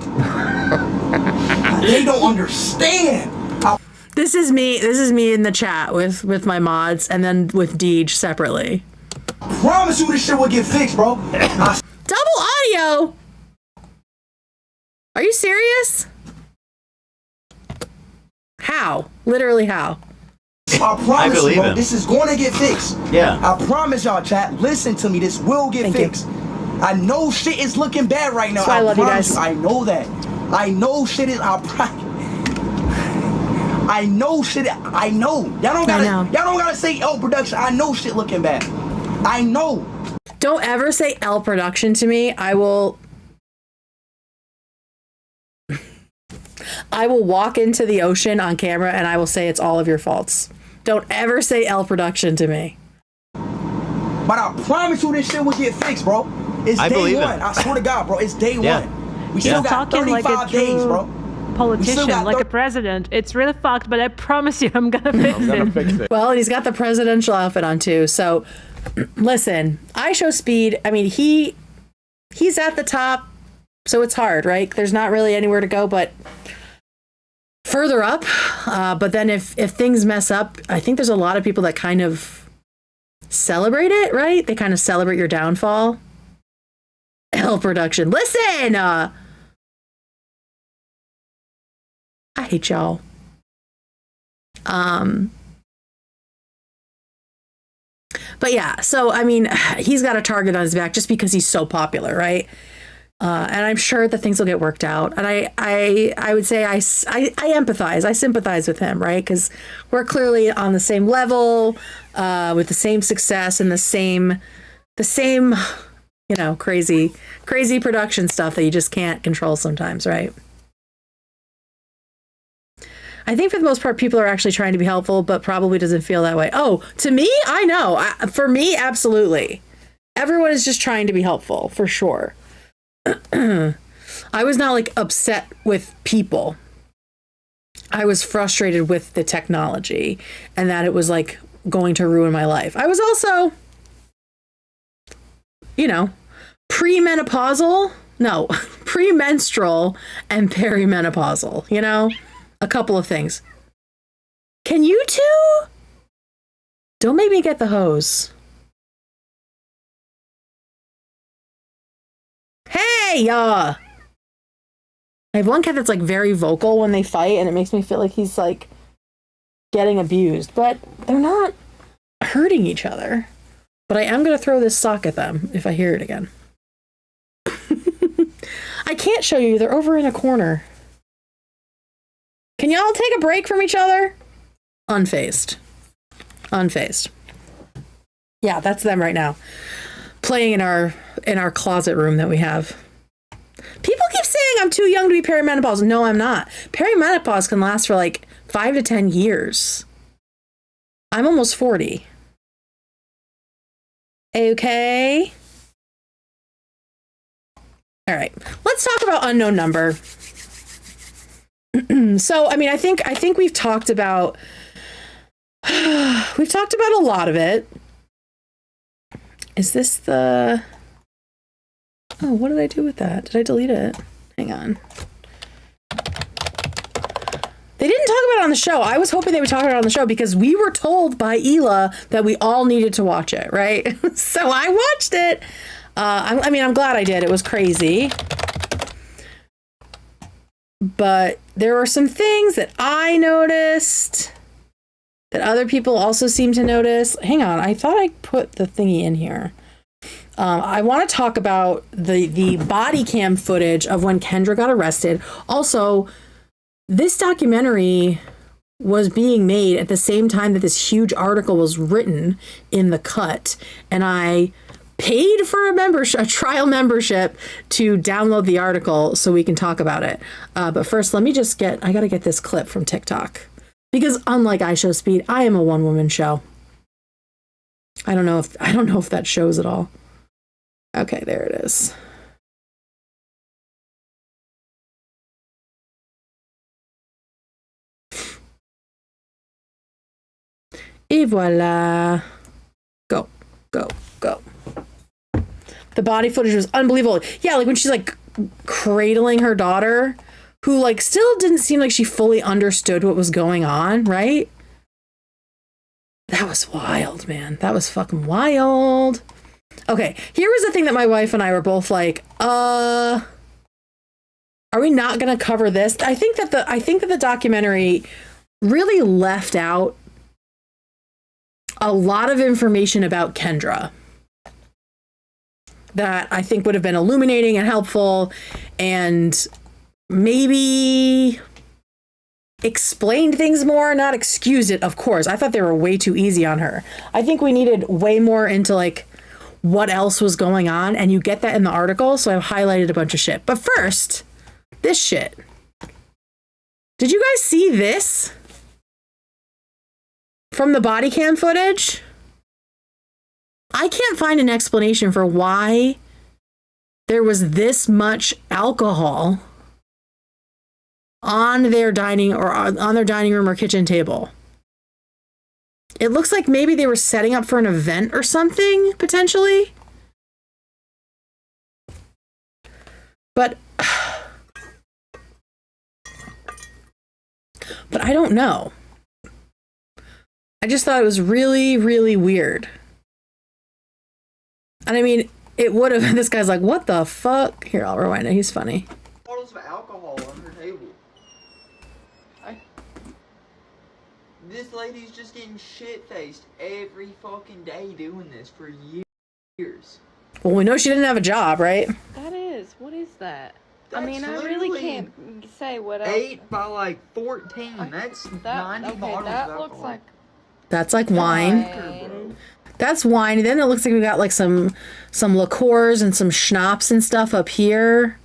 They don't understand. This is me. This is me in the chat with my mods, and then with Deej separately. I promise you, this shit will get fixed, bro. Double audio. Are you serious? How? Literally how? I promise you, bro, this is going to get fixed. Yeah. I promise y'all, chat. Listen to me. This will get fixed. I know shit is looking bad right now. That's why I love you guys. I know that. I know shit is. I know shit. I know. Y'all don't gotta say L production. I know shit looking bad. I know. Don't ever say L production to me. I will walk into the ocean on camera and I will say it's all of your faults. Don't ever say L production to me. But I promise you this shit will get fixed, bro. It's day one. I swear to God, bro. It's day one. We still got 35 days, bro. Politician, like a president. It's really fucked, but I promise you I'm gonna fix it. Well, he's got the presidential outfit on too. So listen, iShowSpeed, I mean, he's at the top, so it's hard, right? There's not really anywhere to go but further up. But then if things mess up, I think there's a lot of people that kind of celebrate it, right? They kind of celebrate your downfall. L production. Listen! I hate y'all. But yeah, so I mean, he's got a target on his back just because he's so popular, right? And I'm sure that things will get worked out. And I would say I empathize, I sympathize with him, right? Because we're clearly on the same level, with the same success and the same, you know, crazy production stuff that you just can't control sometimes, right? I think for the most part, people are actually trying to be helpful, but probably doesn't feel that way. Oh, to me, I know. For me, absolutely. Everyone is just trying to be helpful, for sure. I was not like upset with people. I was frustrated with the technology and that it was like going to ruin my life. I was also, you know, premenstrual and perimenopausal, you know? A couple of things. Can you two? Don't make me get the hose. Hey, I have one cat that's like very vocal when they fight, and it makes me feel like he's like getting abused, but they're not hurting each other. But I am going to throw this sock at them if I hear it again. I can't show you. They're over in a corner. Can y'all take a break from each other? Unfazed. Yeah, that's them right now. Playing in our closet room that we have. People keep saying I'm too young to be perimenopausal. No, I'm not. Perimenopause can last for like 5 to 10 years. I'm almost 40. Okay. All right. Let's talk about unknown number. So, I mean, I think we've talked about a lot of it. Is this the... Oh, what did I do with that? Did I delete it? Hang on. They didn't talk about it on the show. I was hoping they would talk about it on the show because we were told by Hila that we all needed to watch it, right? So I watched it. I'm glad I did. It was crazy. But there were some things that I noticed that other people also seem to notice. Hang on, I thought I put the thingy in here. I want to talk about the body cam footage of when Kendra got arrested. Also, this documentary was being made at the same time that this huge article was written in The Cut, and I paid for a trial membership to download the article so we can talk about it. But first, let me just I got to get this clip from TikTok. Because unlike IShowSpeed, I am a one-woman show. I don't know if that shows at all. Okay, there it is. Et voila. Go, go, go. The body footage was unbelievable. Yeah, like when she's like cradling her daughter, who like still didn't seem like she fully understood what was going on, right? That was wild, man. That was fucking wild. Okay, here was the thing that my wife and I were both like, are we not gonna cover this? I think that the documentary really left out a lot of information about Kendra that I think would have been illuminating and helpful, and maybe explained things more, not excused it, of course. I thought they were way too easy on her. I think we needed way more into like what else was going on, and you get that in the article, so I've highlighted a bunch of shit. But first, this shit. Did you guys see this? From the body cam footage? I can't find an explanation for why there was this much alcohol on their dining room or kitchen table. It looks like maybe they were setting up for an event or something, potentially. But I don't know. I just thought it was really, really weird. And I mean, it would have, this guy's like, what the fuck? Here, I'll rewind it. He's funny. Bottles of alcohol on her table. This lady's just getting shit-faced every fucking day doing this for years. Well, we know she didn't have a job, right? That is. What is that? That's I mean, I really can't say what else. 8 by like 14. That's 90 bottles of alcohol. Looks like That's like wine. That's wine. And then it looks like we got like some liqueurs and some schnapps and stuff up here.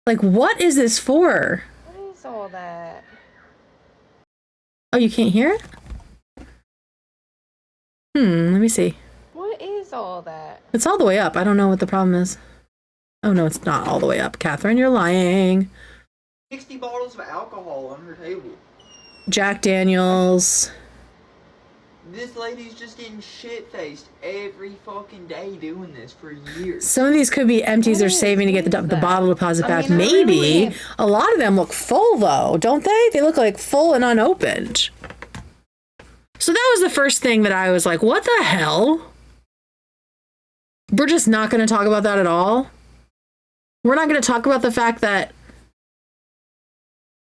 Like, what is this for? What is all that? Oh, you can't hear it? Let me see. What is all that? It's all the way up. I don't know what the problem is. Oh, no, it's not all the way up. Catherine, you're lying. 60 bottles of alcohol on her table. Jack Daniels. This lady's just getting shit-faced every fucking day doing this for years. Some of these could be empties they're saving to get the bottle deposit back. Maybe. A lot of them look full, though, don't they? They look like full and unopened. So that was the first thing that I was like, what the hell? We're just not going to talk about that at all? We're not going to talk about the fact that...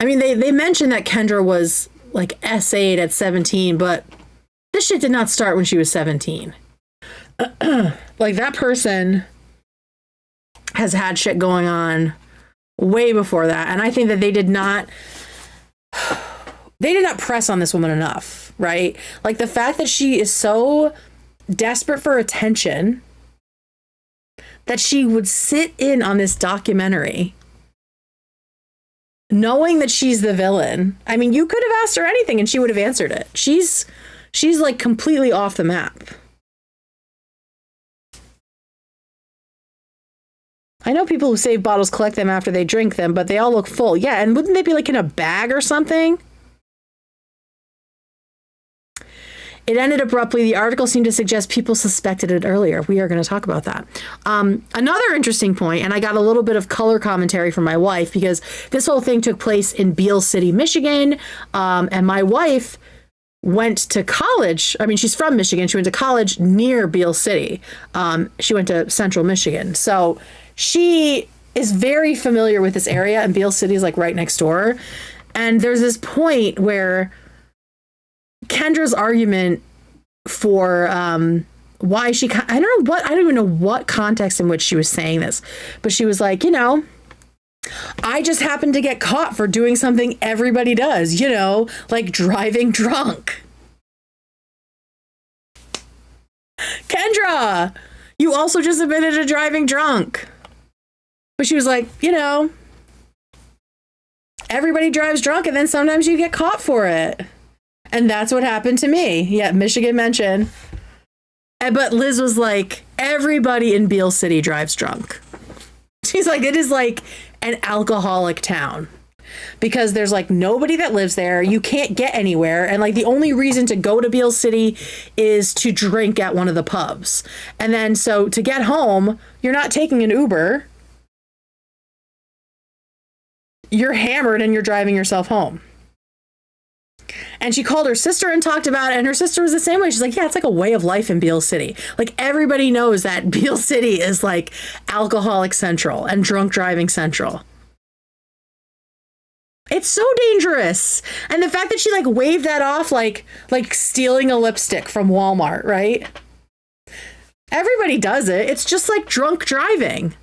I mean, they mentioned that Kendra was, like, SA'd at 17, but... this shit did not start when she was 17. Like, that person has had shit going on way before that. And I think that they did not press on this woman enough, right? Like, the fact that she is so desperate for attention that she would sit in on this documentary knowing that she's the villain. I mean, you could have asked her anything and she would have answered it. She's like completely off the map. I know people who save bottles collect them after they drink them, but they all look full. Yeah, and wouldn't they be like in a bag or something? It ended abruptly. The article seemed to suggest people suspected it earlier. We are going to talk about that. Another interesting point, and I got a little bit of color commentary from my wife because this whole thing took place in Beale City, Michigan, and my wife went to college. I mean, she's from Michigan. She went to college near Beale City. She went to Central Michigan. So she is very familiar with this area, and Beale City is like right next door. And there's this point where Kendra's argument for why she, I don't even know what context in which she was saying this, but she was like, I just happened to get caught for doing something everybody does, like driving drunk. Kendra, you also just admitted to driving drunk. But she was like, everybody drives drunk and then sometimes you get caught for it. And that's what happened to me. Yeah, Michigan mention. But Liz was like, everybody in Beale City drives drunk. She's like, it is like an alcoholic town. Because there's like nobody that lives there. You can't get anywhere. And like the only reason to go to Beale City is to drink at one of the pubs. And then so to get home, you're not taking an Uber. You're hammered and you're driving yourself home. And she called her sister and talked about it. And her sister was the same way. She's like, yeah, it's like a way of life in Beale City. Like everybody knows that Beale City is like alcoholic central and drunk driving central. It's so dangerous. And the fact that she like waved that off like stealing a lipstick from Walmart, right? Everybody does it. It's just like drunk driving.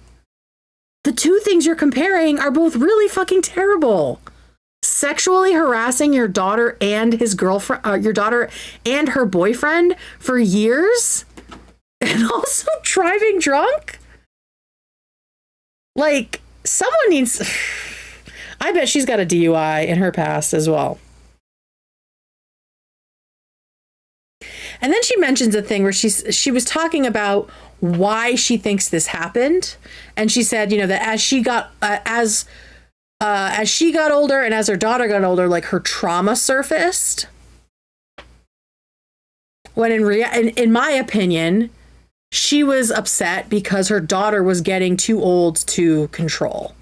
The two things you're comparing are both really fucking terrible. Sexually harassing your daughter and his girlfriend, your daughter and her boyfriend for years, and also driving drunk. Like someone needs. I bet she's got a DUI in her past as well. And then she mentions a thing where she was talking about why she thinks this happened, and she said, you know, that as she got older and as her daughter got older, like her trauma surfaced. When in my opinion, she was upset because her daughter was getting too old to control.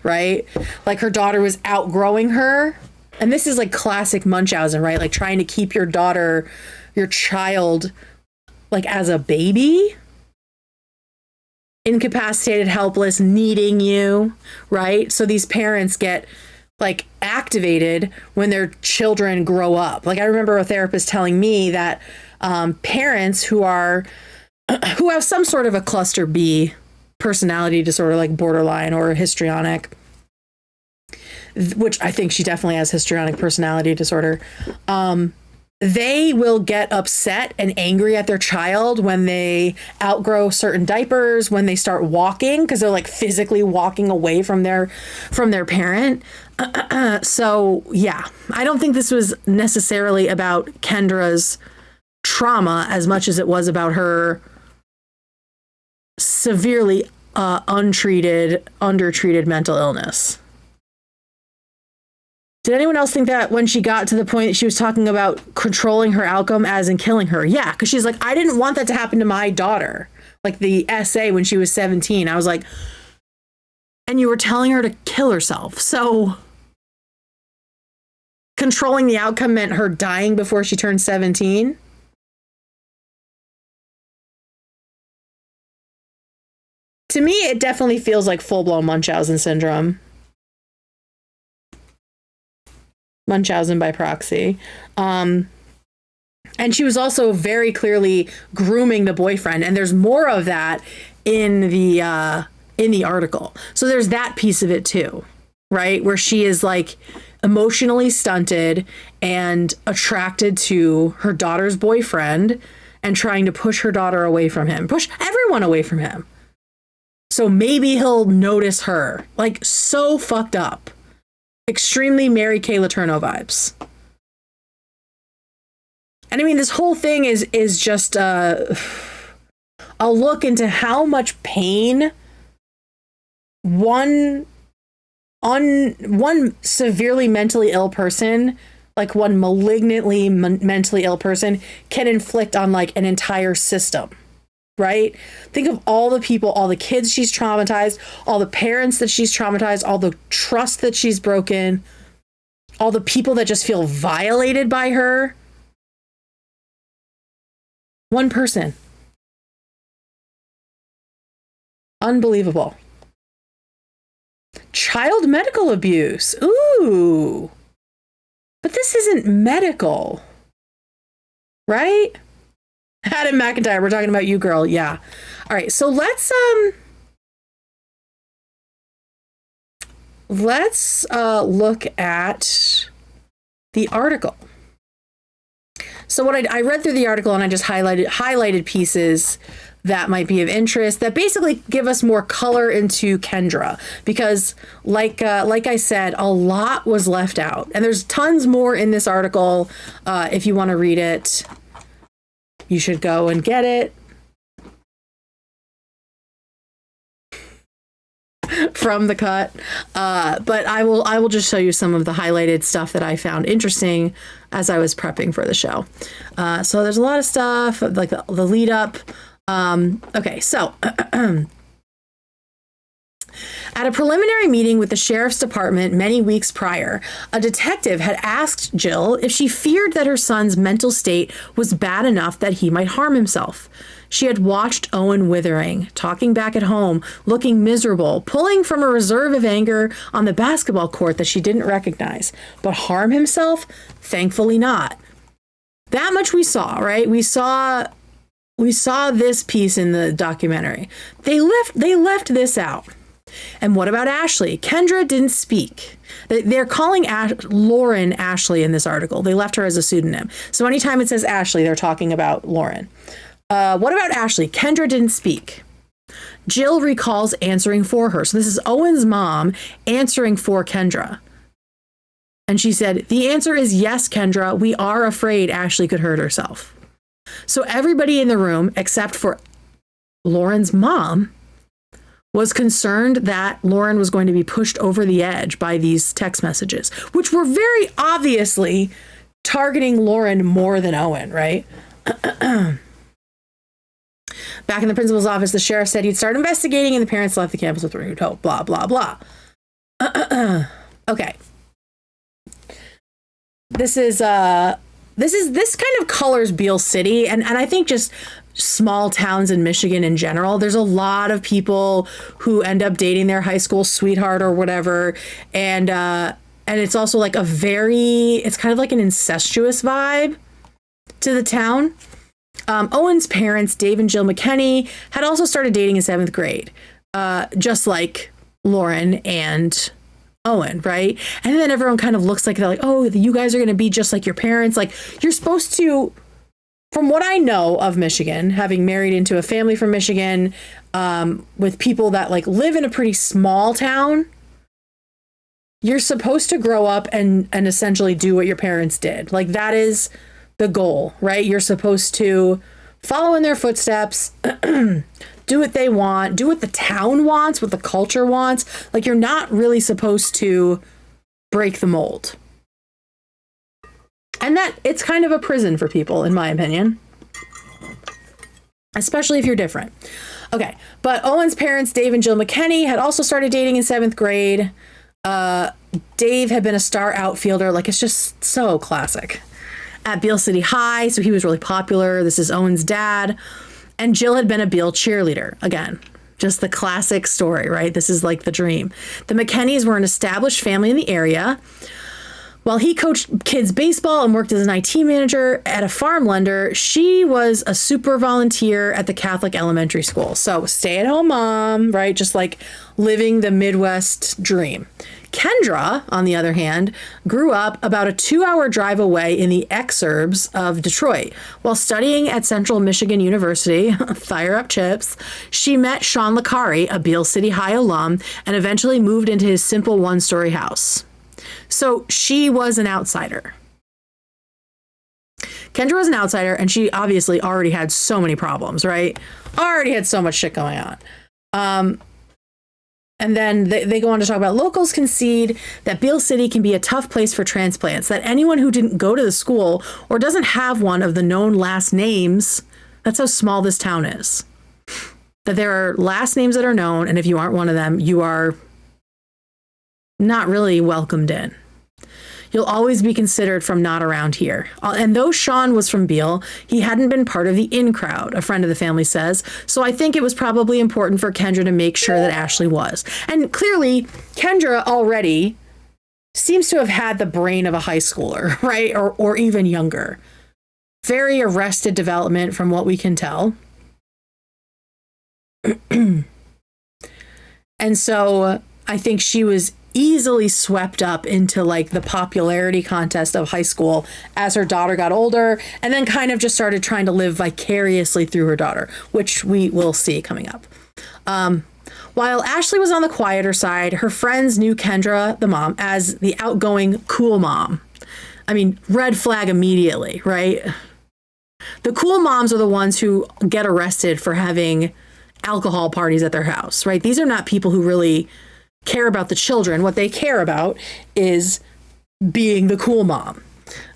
Right? Like her daughter was outgrowing her. And this is like classic Munchausen, right? Like trying to keep your daughter, your child, like as a baby. Incapacitated, helpless, needing you, right? So these parents get like activated when their children grow up. Like I remember a therapist telling me that parents who have some sort of a cluster B personality disorder, like borderline or histrionic, which I think she definitely has histrionic personality disorder. They will get upset and angry at their child when they outgrow certain diapers, when they start walking, because they're like physically walking away from their parent. So yeah, I don't think this was necessarily about Kendra's trauma as much as it was about her severely undertreated mental illness. Did anyone else think that when she got to the point she was talking about controlling her outcome as in killing her? Yeah, because she's like, I didn't want that to happen to my daughter. Like the essay when she was 17, I was like, and you were telling her to kill herself. So controlling the outcome meant her dying before she turned 17. To me, it definitely feels like full-blown Munchausen syndrome. Munchausen by proxy. And she was also very clearly grooming the boyfriend. And there's more of that in the article. So there's that piece of it too, right? Where she is like emotionally stunted and attracted to her daughter's boyfriend and trying to push her daughter away from him, push everyone away from him. So maybe he'll notice her. Like so fucked up. Extremely Mary Kay Letourneau vibes. And I mean, this whole thing is just a look into how much pain one severely mentally ill person, like one malignantly mentally ill person, can inflict on like an entire system. Right? Think of all the people, all the kids she's traumatized, all the parents that she's traumatized, all the trust that she's broken, all the people that just feel violated by her. One person. Unbelievable. Child medical abuse. Ooh. But this isn't medical. Right? Adam McIntyre, we're talking about you, girl. Yeah. All right. So let's look at the article. So what I read through the article and I just highlighted pieces that might be of interest that basically give us more color into Kendra, because like I said, a lot was left out, and there's tons more in this article. If you want to read it, you should go and get it from The Cut. But I will just show you some of the highlighted stuff that I found interesting as I was prepping for the show. So there's a lot of stuff like the lead up. Okay, so at a preliminary meeting with the sheriff's department many weeks prior, a detective had asked Jill if she feared that her son's mental state was bad enough that he might harm himself. She had watched Owen withering, talking back at home, looking miserable, pulling from a reserve of anger on the basketball court that she didn't recognize. But harm himself? Thankfully not. That much we saw, right? We saw this piece in the documentary. They left this out. And what about Ashley? Kendra didn't speak. They're calling Lauren Ashley in this article. They left her as a pseudonym. So anytime it says Ashley, they're talking about Lauren. What about Ashley? Kendra didn't speak. Jill recalls answering for her. So this is Owen's mom answering for Kendra. And she said, the answer is yes, Kendra. We are afraid Ashley could hurt herself. So everybody in the room, except for Lauren's mom, was concerned that Lauren was going to be pushed over the edge by these text messages, which were very obviously targeting Lauren more than Owen, right? Back in the principal's office, the sheriff said he'd start investigating, and the parents left the campus with renewed hope. Blah, blah, blah. Okay. This kind of colors Beale City, and I think just small towns in Michigan in general. There's a lot of people who end up dating their high school sweetheart or whatever, and it's also like it's kind of like an incestuous vibe to the town. Owen's parents, Dave and Jill McKinney, had also started dating in 7th grade, just like Lauren and Owen, right? And then everyone kind of looks like they're like, oh, you guys are going to be just like your parents. Like, you're supposed to, from what I know of Michigan, having married into a family from Michigan, with people that like live in a pretty small town, you're supposed to grow up and essentially do what your parents did. Like, that is the goal, right? You're supposed to follow in their footsteps, do what they want, do what the town wants, what the culture wants. Like, you're not really supposed to break the mold. And that it's kind of a prison for people, in my opinion, especially if you're different. Okay, but Owen's parents, Dave and Jill McKinney, had also started dating in 7th grade. Dave had been a star outfielder. Like, it's just so classic. At Beale City High, so he was really popular. This is Owen's dad. And Jill had been a Beale cheerleader. Again, just the classic story, right? This is like the dream. The McKennies were an established family in the area. While he coached kids baseball and worked as an IT manager at a farm lender, she was a super volunteer at the Catholic elementary school. So stay-at-home mom, right? Just like living the Midwest dream. Kendra, on the other hand, grew up about a 2-hour drive away in the exurbs of Detroit. While studying at Central Michigan University, fire up chips, she met Sean Licari, a Beale City High alum, and eventually moved into his simple one-story house. So she was an outsider. Kendra was an outsider, and she obviously already had so many problems, right? Already had so much shit going on. And then they go on to talk about locals concede that Beale City can be a tough place for transplants, that anyone who didn't go to the school or doesn't have one of the known last names, that's how small this town is. That there are last names that are known, and if you aren't one of them, you are not really welcomed in. You'll always be considered from not around here. And though Sean was from Beale, he hadn't been part of the in crowd, a friend of the family says. So I think it was probably important for Kendra to make sure that Ashley was. And clearly, Kendra already seems to have had the brain of a high schooler, right? Or even younger. Very arrested development from what we can tell. And so I think she was easily swept up into like the popularity contest of high school as her daughter got older, and then kind of just started trying to live vicariously through her daughter, which we will see coming up. While Ashley was on the quieter side, her friends knew Kendra, the mom, as the outgoing, cool mom. I mean, red flag immediately, right? The cool moms are the ones who get arrested for having alcohol parties at their house, right? These are not people who really care about the children. What they care about is being the cool mom.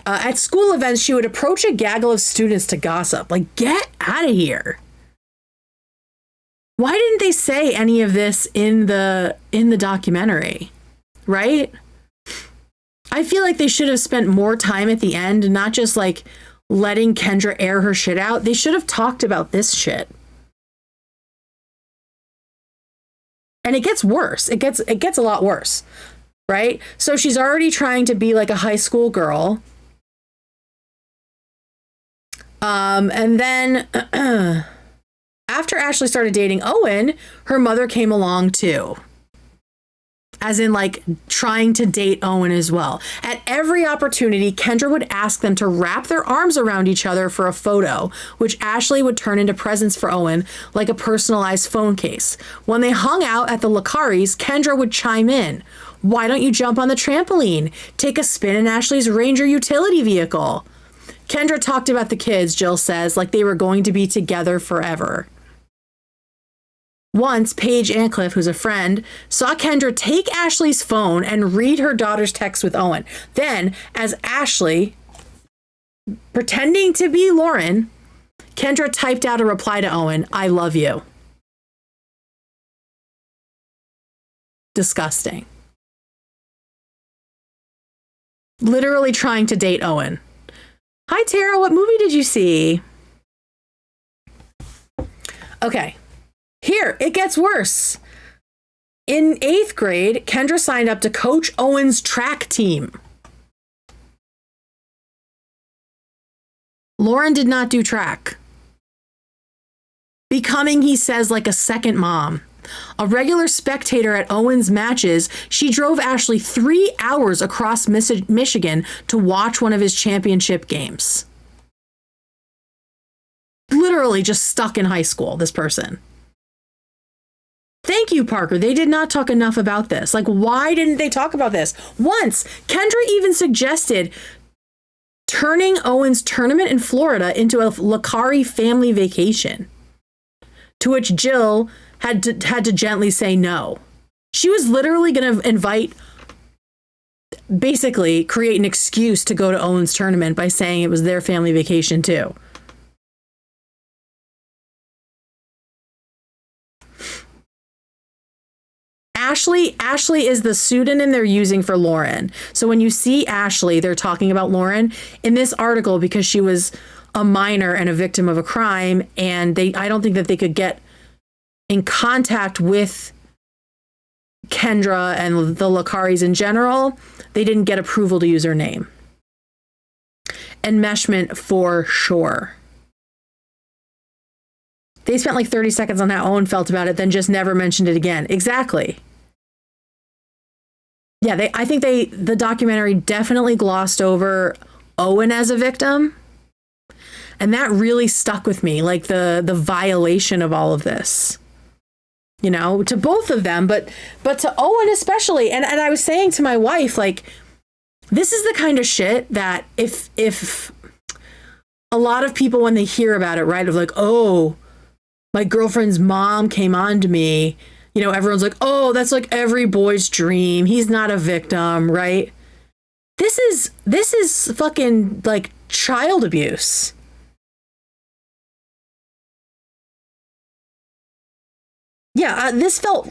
At school events, she would approach a gaggle of students to gossip. Like, get out of here. Why didn't they say any of this in the documentary, right? I feel like they should have spent more time at the end, not just like letting Kendra air her shit out. They should have talked about this shit. And it gets worse. It gets a lot worse, right? So she's already trying to be like a high school girl. And then after Ashley started dating Owen, her mother came along too. As in like trying to date Owen as well. At every opportunity, Kendra would ask them to wrap their arms around each other for a photo, which Ashley would turn into presents for Owen, like a personalized phone case. When they hung out at the Lakaris, Kendra would chime in. Why don't you jump on the trampoline? Take a spin in Ashley's Ranger utility vehicle. Kendra talked about the kids, Jill says, like they were going to be together forever. Once, Paige Ancliffe, who's a friend, saw Kendra take Ashley's phone and read her daughter's text with Owen. Then, as Ashley, pretending to be Lauren, Kendra typed out a reply to Owen, "I love you." Disgusting. Literally trying to date Owen. Hi, Tara. What movie did you see? Okay. Here, it gets worse. In 8th grade, Kendra signed up to coach Owen's track team. Lauren did not do track. Becoming, he says, like a second mom. A regular spectator at Owen's matches, she drove Ashley 3 hours across Michigan to watch one of his championship games. Literally just stuck in high school, this person. Thank you, Parker. They did not talk enough about this. Like, why didn't they talk about this? Once, Kendra even suggested turning Owen's tournament in Florida into a Lakari family vacation, to which Jill had to gently say no. She was literally going to basically create an excuse to go to Owen's tournament by saying it was their family vacation too. Ashley is the pseudonym they're using for Lauren. So when you see Ashley, they're talking about Lauren in this article because she was a minor and a victim of a crime, and I don't think that they could get in contact with Kendra and the Lakaris in general. They didn't get approval to use her name. Enmeshment for sure. They spent like 30 seconds on how Owen felt about it, then just never mentioned it again. Exactly. Yeah, I think the documentary definitely glossed over Owen as a victim. And that really stuck with me, like the violation of all of this. You know, to both of them, but to Owen especially. And I was saying to my wife, like, this is the kind of shit that if a lot of people, when they hear about it, right, of like, oh, my girlfriend's mom came on to me, you know, everyone's like, oh, that's like every boy's dream. He's not a victim, right? This is fucking like child abuse. Yeah, this felt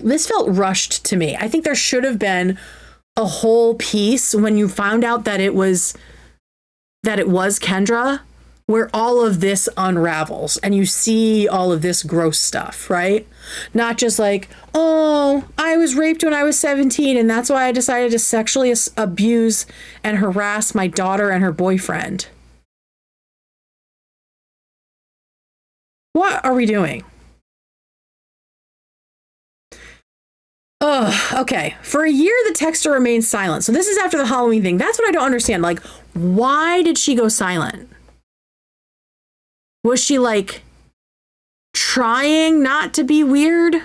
rushed to me. I think there should have been a whole piece when you found out that it was Kendra, where all of this unravels and you see all of this gross stuff, right? Not just like, oh, I was raped when I was 17 and that's why I decided to sexually abuse and harass my daughter and her boyfriend. What are we doing? Oh, okay. For a year, the texter remained silent. So this is after the Halloween thing. That's what I don't understand. Like, why did she go silent? Was she like trying not to be weird?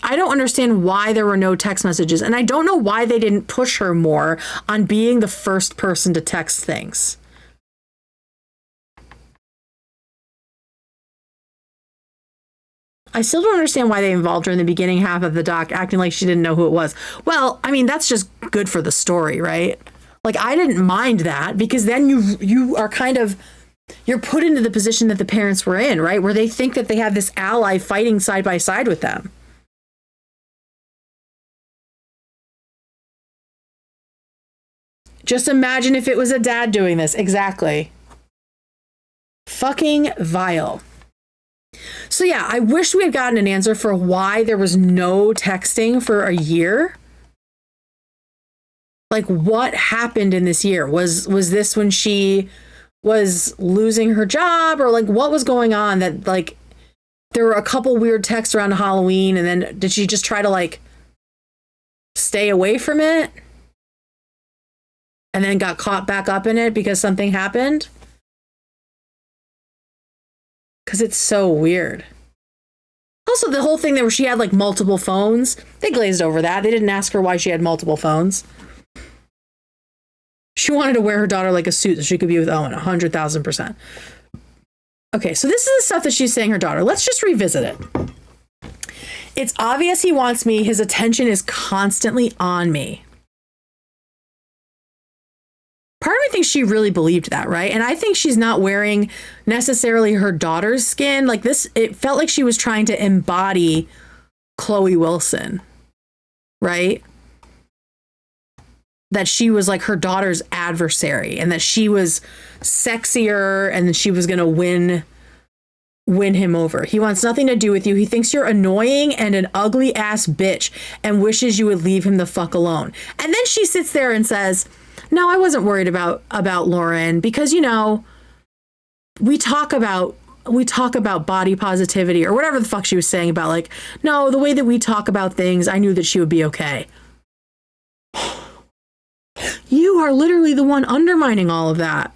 I don't understand why there were no text messages. And I don't know why they didn't push her more on being the first person to text things. I still don't understand why they involved her in the beginning half of the doc, acting like she didn't know who it was. Well, I mean, that's just good for the story, right? Like, I didn't mind that because then you are kind of, you're put into the position that the parents were in, right? Where they think that they have this ally fighting side by side with them. Just imagine if it was a dad doing this. Exactly. Fucking vile. So yeah, I wish we had gotten an answer for why there was no texting for a year. Like, what happened in this year? Was this when she was losing her job, or like what was going on that like there were a couple weird texts around Halloween, and then did she just try to like stay away from it and then got caught back up in it because something happened? Because it's so weird. Also, the whole thing that where she had like multiple phones, they glazed over that. They didn't ask her why she had multiple phones. She wanted to wear her daughter like a suit so she could be with Owen 100,000%. Okay, so this is the stuff that she's saying her daughter. Let's just revisit it. It's obvious he wants me. His attention is constantly on me. Part of me thinks she really believed that, right? And I think she's not wearing necessarily her daughter's skin. Like this, it felt like she was trying to embody Chloe Wilson, right? That she was like her daughter's adversary and that she was sexier and that she was going to win him over. He wants nothing to do with you. He thinks you're annoying and an ugly ass bitch and wishes you would leave him the fuck alone. And then she sits there and says, no, I wasn't worried about Lauren because, you know, we talk about body positivity or whatever the fuck she was saying about like, no, the way that we talk about things, I knew that she would be okay. You are literally the one undermining all of that.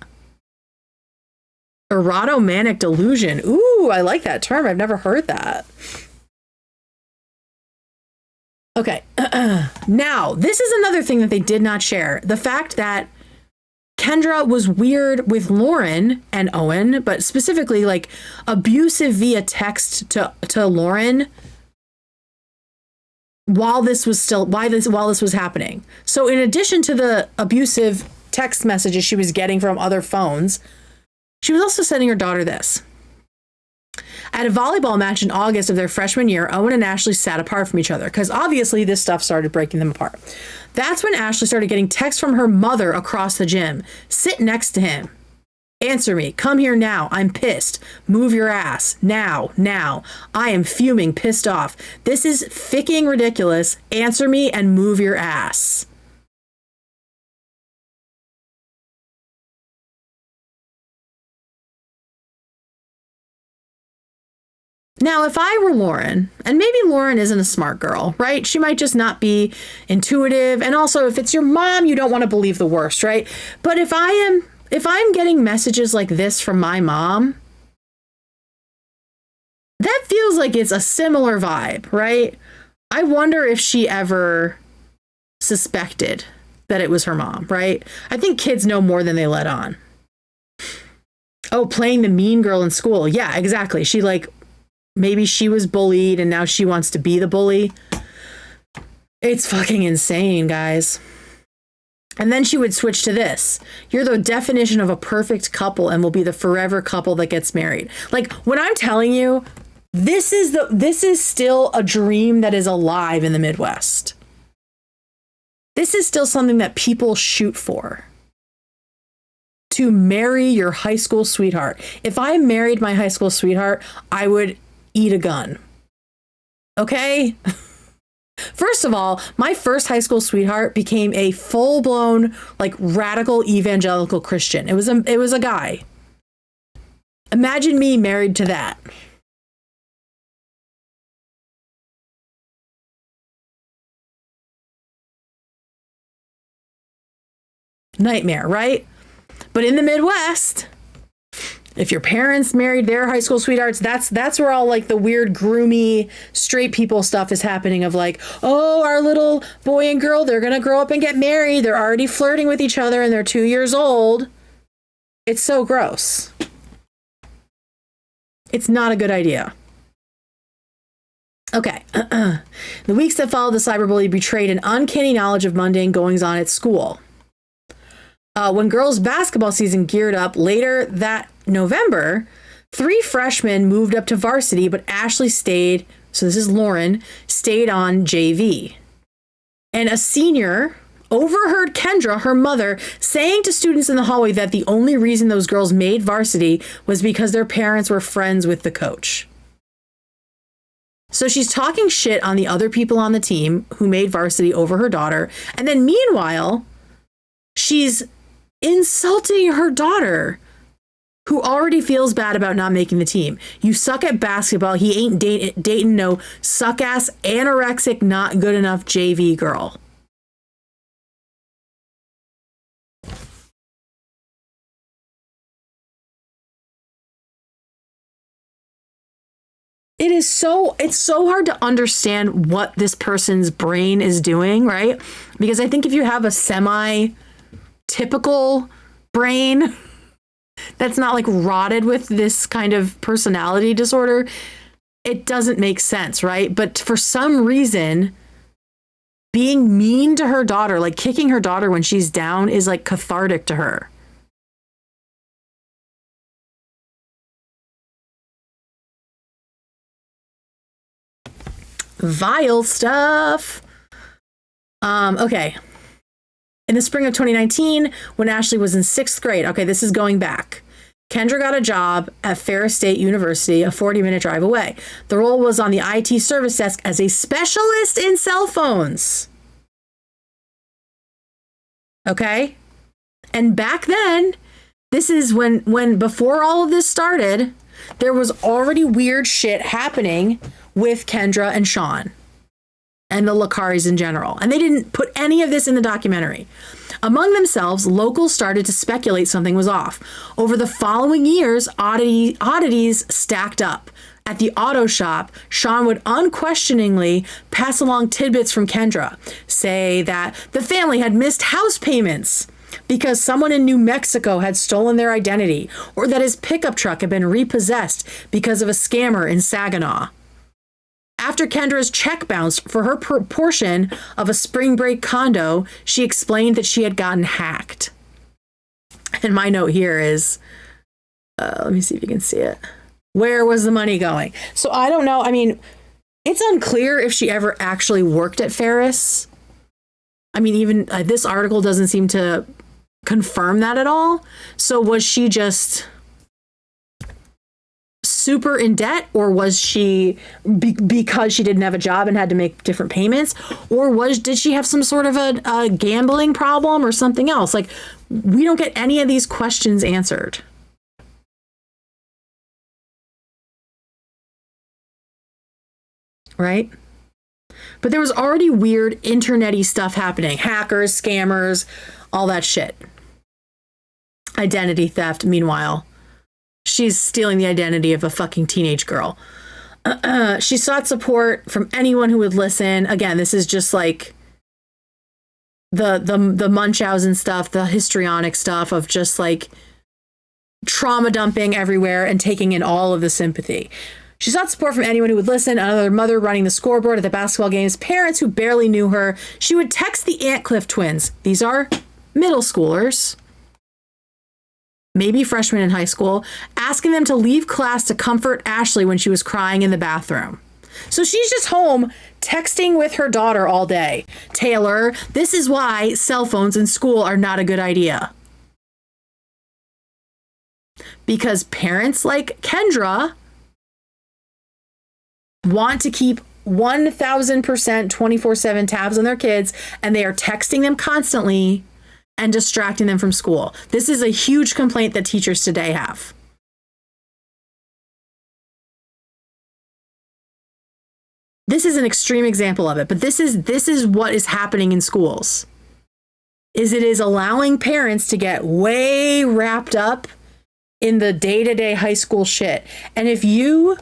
Erotomanic delusion. Ooh, I like that term. I've never heard that. Okay. Now, this is another thing that they did not share. The fact that Kendra was weird with Lauren and Owen, but specifically like abusive via text to Lauren while this was happening. So in addition to the abusive text messages she was getting from other phones, she was also sending her daughter this. At a volleyball match in August of their freshman year, Owen and Ashley sat apart from each other because obviously this stuff started breaking them apart. That's when Ashley started getting texts from her mother across the gym. Sit next to him. Answer me. Come here now. I'm pissed. Move your ass. Now. I am fuming, pissed off. This is ficking ridiculous. Answer me and move your ass. Now, if I were Lauren, and maybe Lauren isn't a smart girl, right? She might just not be intuitive. And also, if it's your mom, you don't want to believe the worst, right? But if I'm getting messages like this from my mom, that feels like it's a similar vibe, right? I wonder if she ever suspected that it was her mom, right? I think kids know more than they let on. Oh, playing the mean girl in school. Yeah, exactly. She maybe she was bullied and now she wants to be the bully. It's fucking insane, guys. And then she would switch to this. You're the definition of a perfect couple and will be the forever couple that gets married. Like, when I'm telling you, this is still a dream that is alive in the Midwest. This is still something that people shoot for. To marry your high school sweetheart. If I married my high school sweetheart, I would eat a gun. Okay? First of all, my first high school sweetheart became a full-blown, radical evangelical Christian. It was a guy. Imagine me married to that. Nightmare, right? But in the Midwest, if your parents married their high school sweethearts, that's where all like the weird groomy straight people stuff is happening of like, oh, our little boy and girl, they're going to grow up and get married. They're already flirting with each other and they're 2 years old. It's so gross. It's not a good idea. Okay. The weeks that followed the cyberbully betrayed an uncanny knowledge of mundane goings-on at school. When girls' basketball season geared up later that November, 3 freshmen moved up to varsity, but Ashley stayed, so this is Lauren, stayed on JV. And a senior overheard Kendra, her mother, saying to students in the hallway that the only reason those girls made varsity was because their parents were friends with the coach. So she's talking shit on the other people on the team who made varsity over her daughter. And then meanwhile, she's insulting her daughter, who already feels bad about not making the team. You suck at basketball. He ain't dating no suck-ass, anorexic, not good enough JV girl. It's so hard to understand what this person's brain is doing, right? Because I think if you have a semi-typical brain that's not like rotted with this kind of personality disorder, it doesn't make sense, right? But for some reason, being mean to her daughter, like kicking her daughter when she's down, is like cathartic to her. Vile stuff. Okay. In the spring of 2019, when Ashley was in 6th grade, okay, this is going back, Kendra got a job at Ferris State University, a 40-minute drive away. The role was on the IT service desk as a specialist in cell phones. Okay? And back then, this is when before all of this started, there was already weird shit happening with Kendra and Sean and the Lakaris in general. And they didn't put any of this in the documentary. Among themselves, locals started to speculate something was off. Over the following years, oddities stacked up. At the auto shop, Sean would unquestioningly pass along tidbits from Kendra, say that the family had missed house payments because someone in New Mexico had stolen their identity, or that his pickup truck had been repossessed because of a scammer in Saginaw. After Kendra's check bounced for her portion of a spring break condo, she explained that she had gotten hacked. And my note here is, let me see if you can see it. Where was the money going? So I don't know. I mean, it's unclear if she ever actually worked at Ferris. I mean, even this article doesn't seem to confirm that at all. So was she just super in debt, or was she because she didn't have a job and had to make different payments, or did she have some sort of a gambling problem or something else? Like, we don't get any of these questions answered. Right? But there was already weird internet-y stuff happening. Hackers, scammers, all that shit. Identity theft, meanwhile. She's stealing the identity of a fucking teenage girl. She sought support from anyone who would listen. Again, this is just like the Munchausen stuff, the histrionic stuff of just like trauma dumping everywhere and taking in all of the sympathy. She sought support from anyone who would listen, another mother running the scoreboard at the basketball games, parents who barely knew her. She would text the Antcliffe twins. These are middle schoolers, maybe freshmen in high school, asking them to leave class to comfort Ashley when she was crying in the bathroom. So she's just home texting with her daughter all day. Taylor, this is why cell phones in school are not a good idea. Because parents like Kendra want to keep 1000% 24/7 tabs on their kids, and they are texting them constantly and distracting them from school. This is a huge complaint that teachers today have. This is an extreme example of it, but this is what is happening in schools. is it is allowing parents to get way wrapped up in the day-to-day high school shit. And if you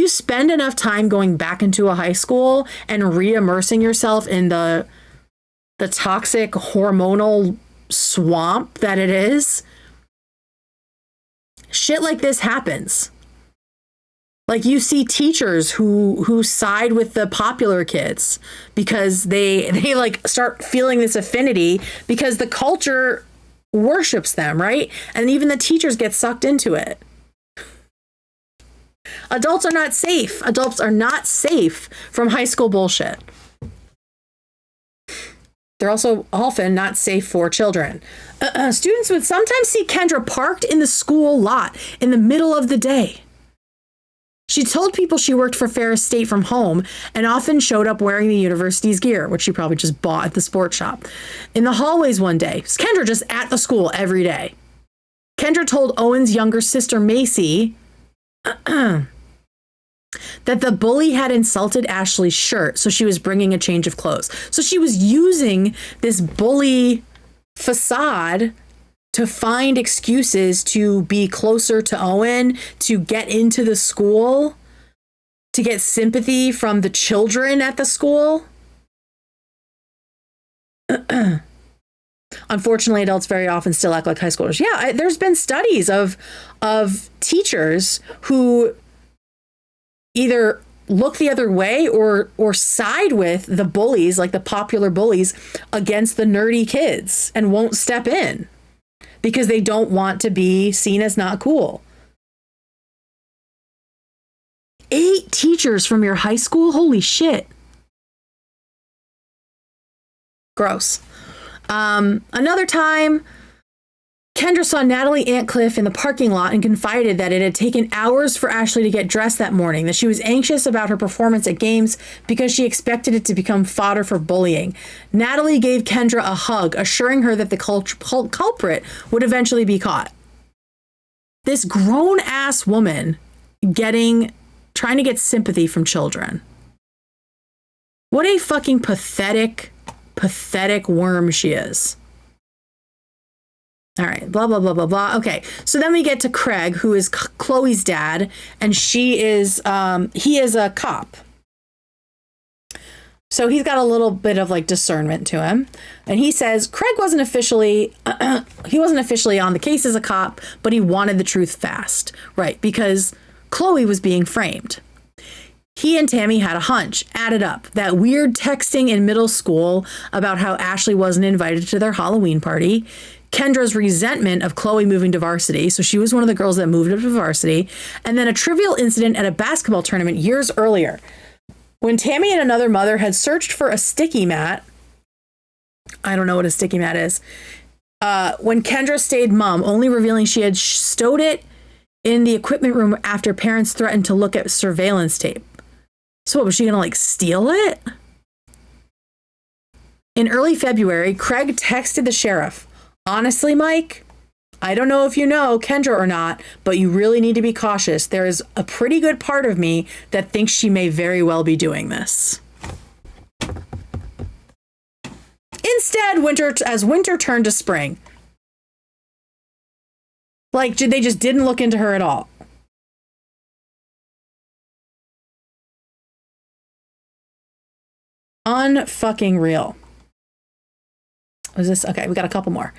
spend enough time going back into a high school and re-immersing yourself in the toxic hormonal swamp that it is, shit like this happens. Like, you see teachers who side with the popular kids because they like start feeling this affinity because the culture worships them, right? And even the teachers get sucked into it. Adults are not safe. Adults are not safe from high school bullshit. They're also often not safe for children. Students would sometimes see Kendra parked in the school lot in the middle of the day. She told people she worked for Ferris State from home and often showed up wearing the university's gear, which she probably just bought at the sports shop. In the hallways one day, Kendra just at the school every day. Kendra told Owen's younger sister, Macy, that the bully had insulted Ashley's shirt, so she was bringing a change of clothes. So she was using this bully facade to find excuses to be closer to Owen, to get into the school, to get sympathy from the children at the school. Unfortunately, adults very often still act like high schoolers. Yeah, there's been studies of teachers who either look the other way or side with the bullies, like the popular bullies, against the nerdy kids and won't step in because they don't want to be seen as not cool. 8 teachers from your high school? Holy shit. Gross. Another time, Kendra saw Natalie Antcliffe in the parking lot and confided that it had taken hours for Ashley to get dressed that morning, that she was anxious about her performance at games because she expected it to become fodder for bullying. Natalie gave Kendra a hug, assuring her that the culprit would eventually be caught. This grown-ass woman trying to get sympathy from children. What a fucking pathetic worm she is. All right, blah, blah, blah, blah, blah. Okay, so then we get to Craig, who is Chloe's dad, and he is a cop. So he's got a little bit of like discernment to him. And he says Craig wasn't officially on the case as a cop, but he wanted the truth fast, right? Because Chloe was being framed. He and Tammy had a hunch, added up. That weird texting in middle school about how Ashley wasn't invited to their Halloween party. Kendra's resentment of Chloe moving to varsity. So she was one of the girls that moved up to varsity. And then a trivial incident at a basketball tournament years earlier, when Tammy and another mother had searched for a sticky mat. I don't know what a sticky mat is. When Kendra stayed mum, only revealing she had stowed it in the equipment room after parents threatened to look at surveillance tape. So what, was she going to like steal it? In early February, Craig texted the sheriff. Honestly, Mike, I don't know if you know Kendra or not, but you really need to be cautious. There is a pretty good part of me that thinks she may very well be doing this. Instead, winter turned to spring. Like, they just didn't look into her at all. Unfucking real. Was this okay? We got a couple more.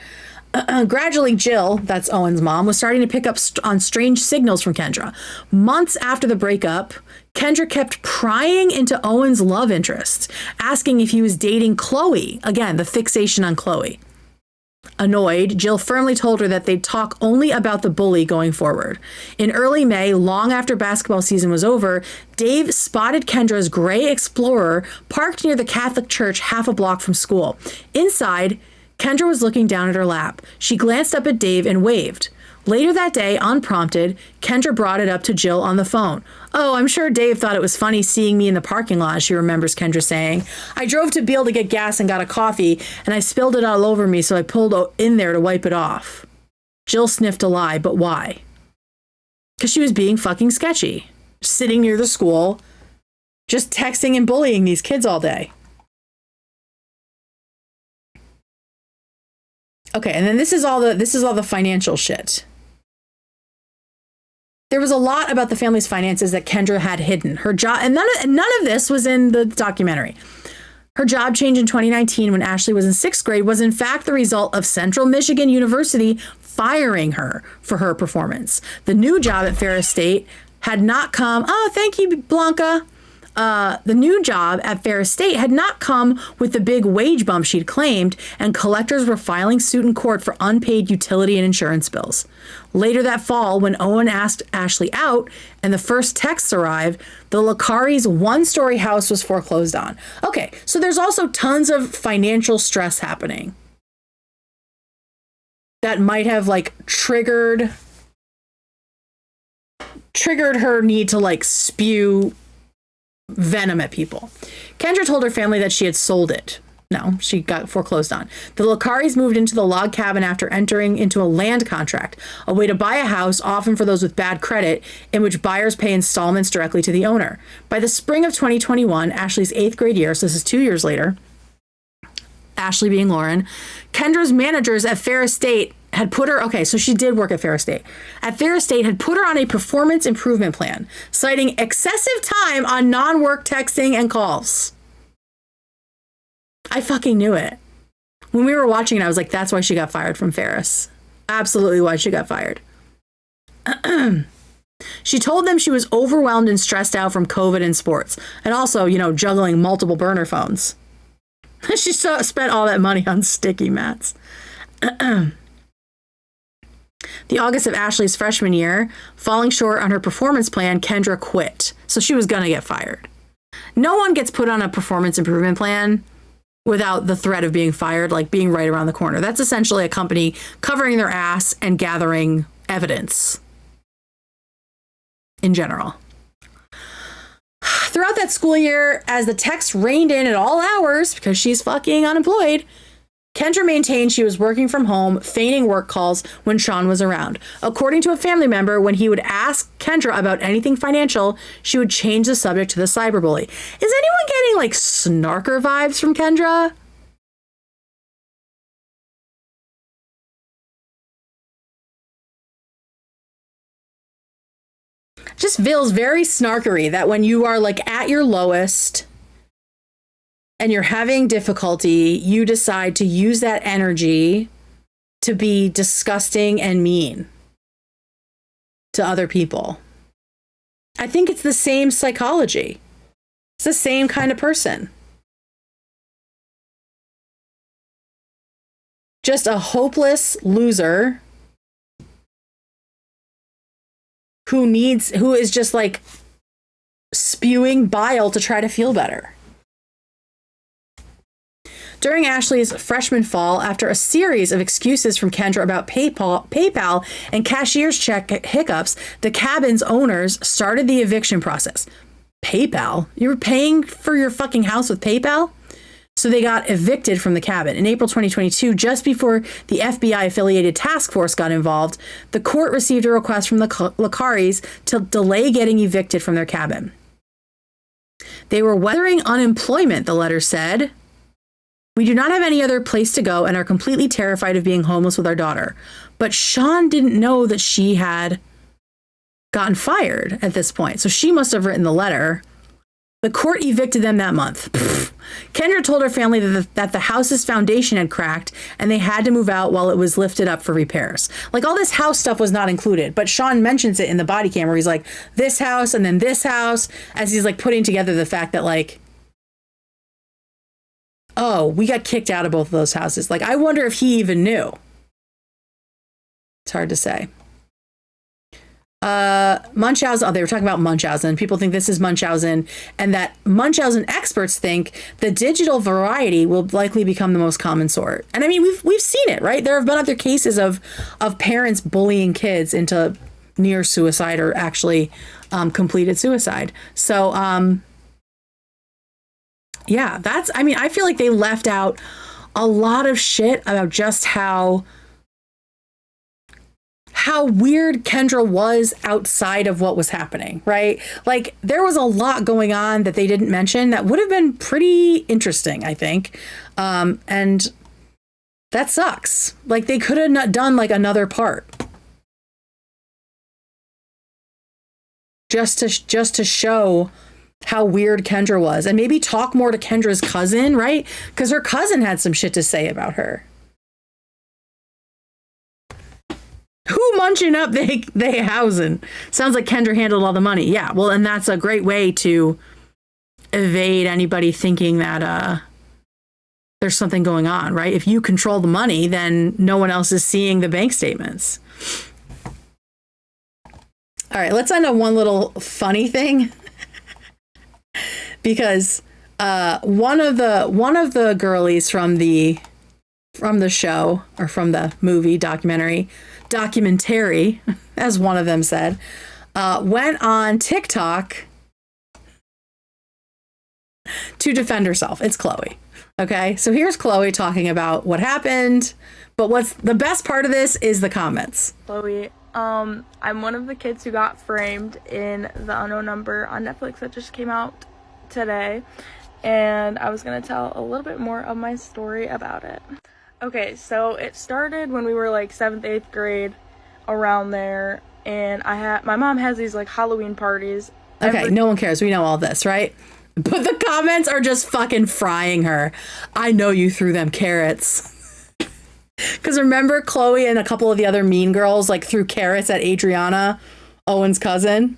Gradually, Jill, that's Owen's mom, was starting to pick up on strange signals from Kendra. Months after the breakup, Kendra kept prying into Owen's love interests, asking if he was dating Chloe. Again, the fixation on Chloe. Annoyed, Jill firmly told her that they'd talk only about the bully going forward. In early May, long after basketball season was over, Dave spotted Kendra's gray Explorer parked near the Catholic church half a block from school. Inside, Kendra was looking down at her lap. She glanced up at Dave and waved. Later that day, unprompted, Kendra brought it up to Jill on the phone. "Oh, I'm sure Dave thought it was funny seeing me in the parking lot," she remembers Kendra saying. "I drove to Beale to get gas and got a coffee, and I spilled it all over me, so I pulled in there to wipe it off." Jill sniffed a lie, but why? Because she was being fucking sketchy. Sitting near the school, just texting and bullying these kids all day. Okay, and then this is all the financial shit. There was a lot about the family's finances that Kendra had hidden. Her job, and none of this was in the documentary. Her job change in 2019 when Ashley was in 6th grade was in fact the result of Central Michigan University firing her for her performance. The new job at Ferris State had not come. Oh, thank you, Blanca. The new job at Ferris State had not come with the big wage bump she'd claimed, and collectors were filing suit in court for unpaid utility and insurance bills. Later that fall, when Owen asked Ashley out and the first texts arrived, the Lakaris' one-story house was foreclosed on. Okay, so there's also tons of financial stress happening that might have like triggered her need to like spew venom at people. Kendra told her family that she had sold it. No, she got foreclosed on. The Lakaris moved into the log cabin after entering into a land contract, a way to buy a house, often for those with bad credit, in which buyers pay installments directly to the owner. By the spring of 2021, Ashley's 8th grade year, so this is 2 years later, Ashley being Lauren, Kendra's managers at Ferris State had put her, okay, so she did work at Ferris State. At Ferris State had put her on a performance improvement plan, citing excessive time on non-work texting and calls. I fucking knew it. When we were watching it, I was like, that's why she got fired from Ferris. Absolutely why she got fired. She told them she was overwhelmed and stressed out from COVID and sports, and also, juggling multiple burner phones. She spent all that money on sticky mats. The August of Ashley's freshman year, falling short on her performance plan, Kendra quit. So she was going to get fired. No one gets put on a performance improvement plan without the threat of being fired, like being right around the corner. That's essentially a company covering their ass and gathering evidence in general. Throughout that school year, as the text rained in at all hours because she's fucking unemployed, Kendra maintained she was working from home, feigning work calls when Sean was around. According to a family member, when he would ask Kendra about anything financial, she would change the subject to the cyberbully. Is anyone getting like snarker vibes from Kendra? Just feels very snarkery that when you are like at your lowest and you're having difficulty, you decide to use that energy to be disgusting and mean to other people. I think it's the same psychology. It's the same kind of person. Just a hopeless loser who is just like spewing bile to try to feel better. During Ashley's freshman fall, after a series of excuses from Kendra about PayPal and cashier's check hiccups, the cabin's owners started the eviction process. PayPal? You were paying for your fucking house with PayPal? So they got evicted from the cabin. In April 2022, just before the FBI-affiliated task force got involved, the court received a request from the Lakaris to delay getting evicted from their cabin. They were weathering unemployment, the letter said. We do not have any other place to go and are completely terrified of being homeless with our daughter. But Sean didn't know that she had gotten fired at this point, so she must have written the letter. The court evicted them that month. Kendra told her family that the house's foundation had cracked and they had to move out while it was lifted up for repairs. Like, all this house stuff was not included, but Sean mentions it in the body cam where he's like, this house and then this house, as he's like putting together the fact that like, oh, we got kicked out of both of those houses. Like, I wonder if he even knew. It's hard to say. Munchausen, they were talking about Munchausen. People think this is Munchausen, and that Munchausen experts think the digital variety will likely become the most common sort. And I mean, we've seen it, right? There have been other cases of parents bullying kids into near suicide or actually completed suicide. So, yeah, I feel like they left out a lot of shit about just how weird Kendra was outside of what was happening, right? Like, there was a lot going on that they didn't mention that would have been pretty interesting, I think. And That sucks. Like, they could have not done like another part. Just to show how weird Kendra was, and maybe talk more to Kendra's cousin, right? Because her cousin had some shit to say about her. Who munching up they housing? Sounds like Kendra handled all the money. Yeah, well, and that's a great way to evade anybody thinking that there's something going on, right? If you control the money, then no one else is seeing the bank statements. All right, let's end on one little funny thing. Because one of the girlies from the show, or from the movie documentary, as one of them said, went on TikTok to defend herself. It's Chloe. Okay, so here's Chloe talking about what happened, but what's the best part of this is the comments. Chloe, I'm one of the kids who got framed in The Unknown Number on Netflix that just came out today, and I was going to tell a little bit more of my story about it. Okay, so it started when we were like 7th, 8th grade, around there, and my mom has these like Halloween parties. Okay, no one cares. We know all this, right? But the comments are just fucking frying her. I know you threw them carrots. Because remember, Chloe and a couple of the other mean girls like threw carrots at Adriana, Owen's cousin.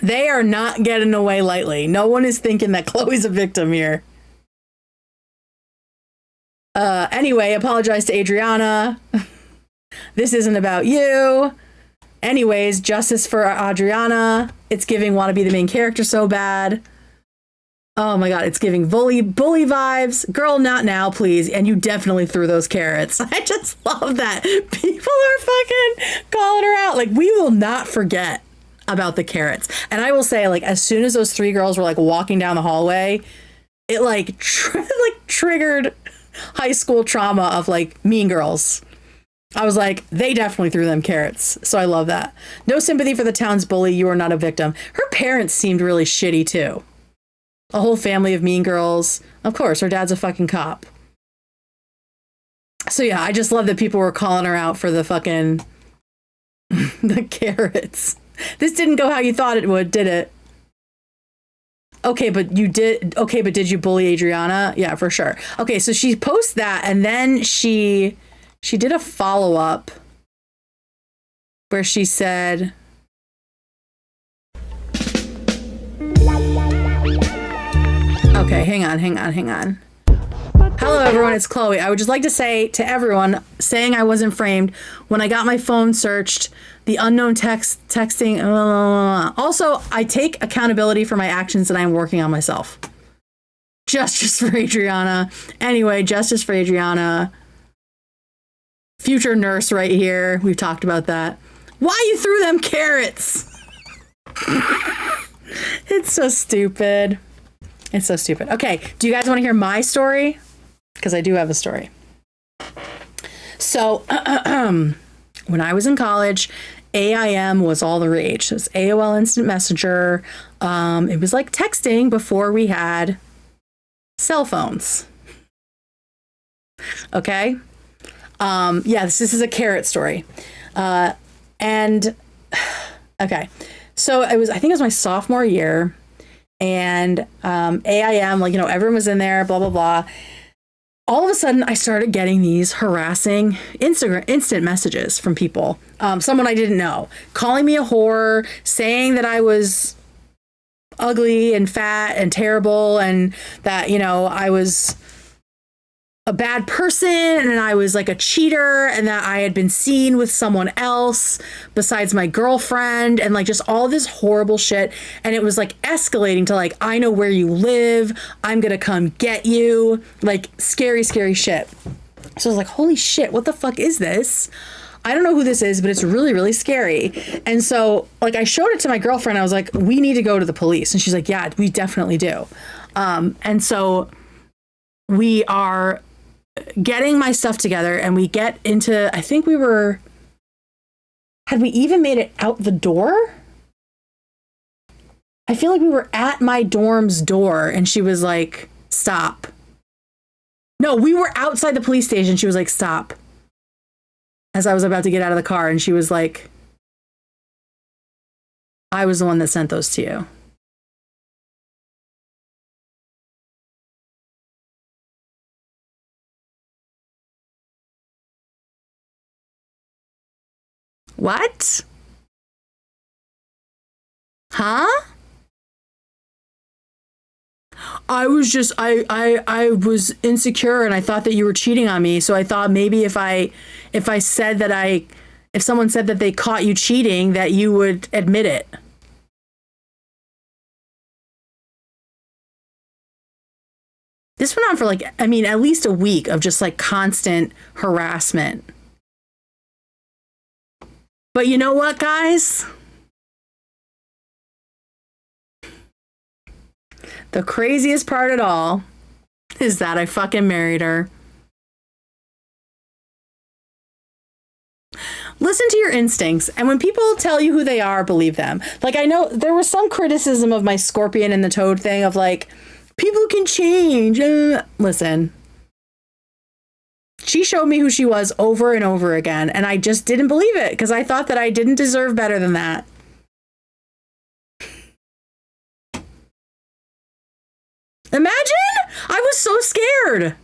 They are not getting away lightly. No one is thinking that Chloe's a victim here. Anyway, apologize to Adriana. This isn't about you. Anyways, justice for Adriana. It's giving want to be the main character so bad. Oh my God, it's giving bully vibes. Girl, not now, please. And you definitely threw those carrots. I just love that. People are fucking calling her out. Like, we will not forget about the carrots. And I will say, like, as soon as those three girls were like walking down the hallway, it like triggered high school trauma of like Mean Girls. I was like, they definitely threw them carrots. So I love that. No sympathy for the town's bully. You are not a victim. Her parents seemed really shitty too. A whole family of mean girls. Of course, her dad's a fucking cop. So yeah, I just love that people were calling her out for the fucking the carrots. This didn't go how you thought it would, did it? Okay, but you did. Okay, but did you bully Adriana? Yeah, for sure. Okay, so she posts that, and then she did a follow-up where she said, okay, hang on. Hello, everyone. It's Chloe. I would just like to say to everyone saying I wasn't framed, when I got my phone searched, the unknown texting. Also, I take accountability for my actions and I'm working on myself. Justice for Adriana. Anyway, justice for Adriana. Future nurse right here. We've talked about that. Why you threw them carrots? It's so stupid. It's so stupid. Okay, do you guys want to hear my story? Because I do have a story. So, when I was in college, AIM was all the rage. It was AOL Instant Messenger. It was like texting before we had cell phones. Okay? This is a carrot story. Okay. So I think it was my sophomore year. And AIM, like, everyone was in there, blah, blah, blah. All of a sudden, I started getting these harassing instant messages from people. Someone I didn't know, calling me a whore, saying that I was ugly and fat and terrible, and that, I was a bad person, and I was like a cheater, and that I had been seen with someone else besides my girlfriend, and like just all this horrible shit. And it was like escalating to like, I know where you live, I'm gonna come get you, like scary shit. So I was like, holy shit, what the fuck is this? I don't know who this is, but it's really, really scary. And so like I showed it to my girlfriend. I was like, we need to go to the police. And she's like, yeah, we definitely do. And so we are getting my stuff together, and we get into, I think had we even made it out the door? I feel like we were at my dorm's door, and she was like, stop. No, we were outside the police station. She was like, stop. As I was about to get out of the car, and she was like, I was the one that sent those to you. What? Huh? I was insecure and I thought that you were cheating on me. So I thought maybe if someone said that they caught you cheating, that you would admit it. This went on for at least a week of just constant harassment. But you know what, guys? The craziest part at all is that I fucking married her. Listen to your instincts, and when people tell you who they are, believe them. I know there was some criticism of my scorpion and the toad thing of people can change. Listen. She showed me who she was over and over again, and I just didn't believe it because I thought that I didn't deserve better than that. Imagine! I was so scared.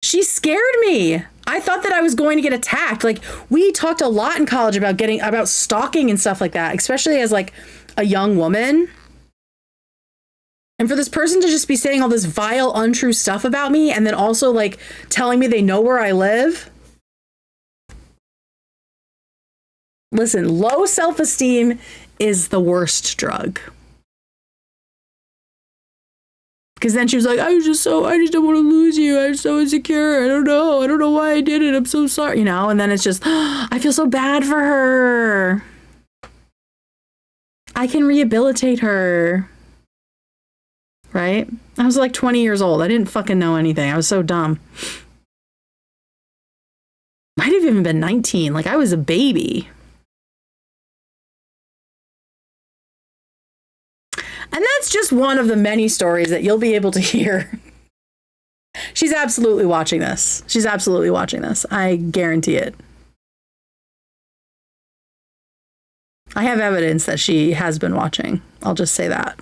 She scared me. I thought that I was going to get attacked. We talked a lot in college about stalking and stuff like that, especially as a young woman. And for this person to just be saying all this vile, untrue stuff about me and then also telling me they know where I live. Listen, low self-esteem is the worst drug. Because then she was like, I just don't want to lose you. I'm so insecure. I don't know why I did it. I'm so sorry. And then it's just, I feel so bad for her. I can rehabilitate her. Right? I was 20 years old. I didn't fucking know anything. I was so dumb. Might have even been 19. I was a baby. And that's just one of the many stories that you'll be able to hear. She's absolutely watching this. I guarantee it. I have evidence that she has been watching. I'll just say that.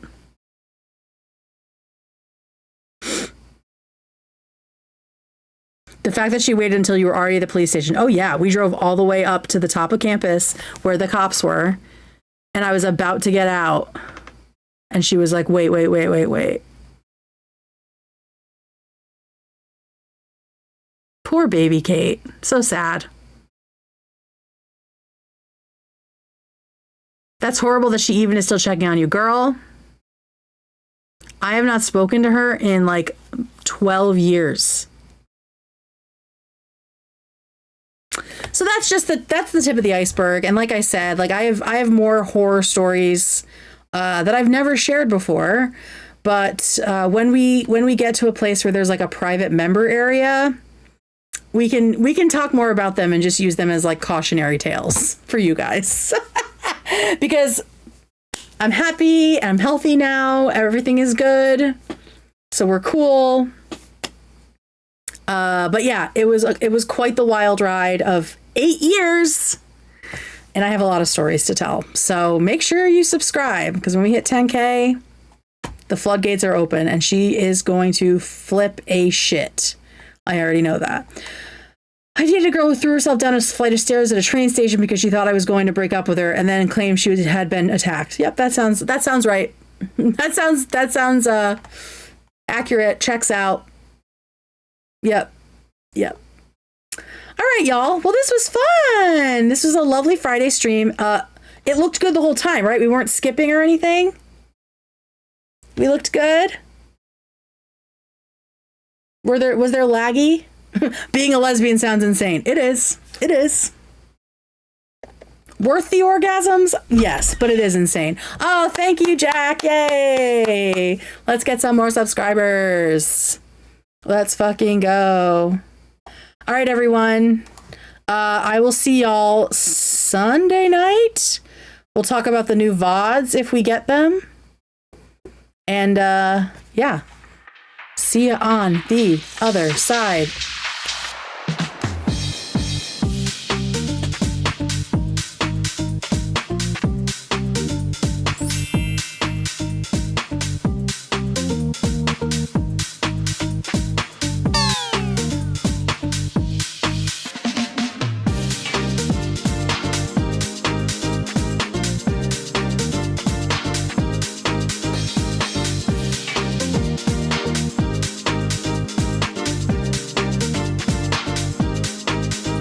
The fact that she waited until you were already at the police station. Oh, yeah. We drove all the way up to the top of campus where the cops were. And I was about to get out. And she was like, wait. Poor baby Kate. So sad. That's horrible that she even is still checking on you. Girl, I have not spoken to her in 12 years. So that's the tip of the iceberg. And like I said, I have more horror stories that I've never shared before. But when we get to a place where there's a private member area, we can talk more about them and just use them as cautionary tales for you guys. Because I'm happy and I'm healthy now. Everything is good. So we're cool. But yeah, it was quite the wild ride of 8 years. And I have a lot of stories to tell. So make sure you subscribe, because when we hit 10K, the floodgates are open and she is going to flip a shit. I already know that. I dated a girl who threw herself down a flight of stairs at a train station because she thought I was going to break up with her and then claimed she had been attacked. Yep, that sounds right. That sounds accurate. Checks out. Yep. All right, y'all. Well, this was fun. This was a lovely Friday stream. It looked good the whole time, right? We weren't skipping or anything. We looked good. Was there laggy? Being a lesbian sounds insane. It is. Worth the orgasms? Yes, but it is insane. Oh, thank you, Jack. Yay. Let's get some more subscribers. Let's fucking go. All right, everyone. I will see y'all Sunday night. We'll talk about the new VODs if we get them. And yeah. See See you on the other side.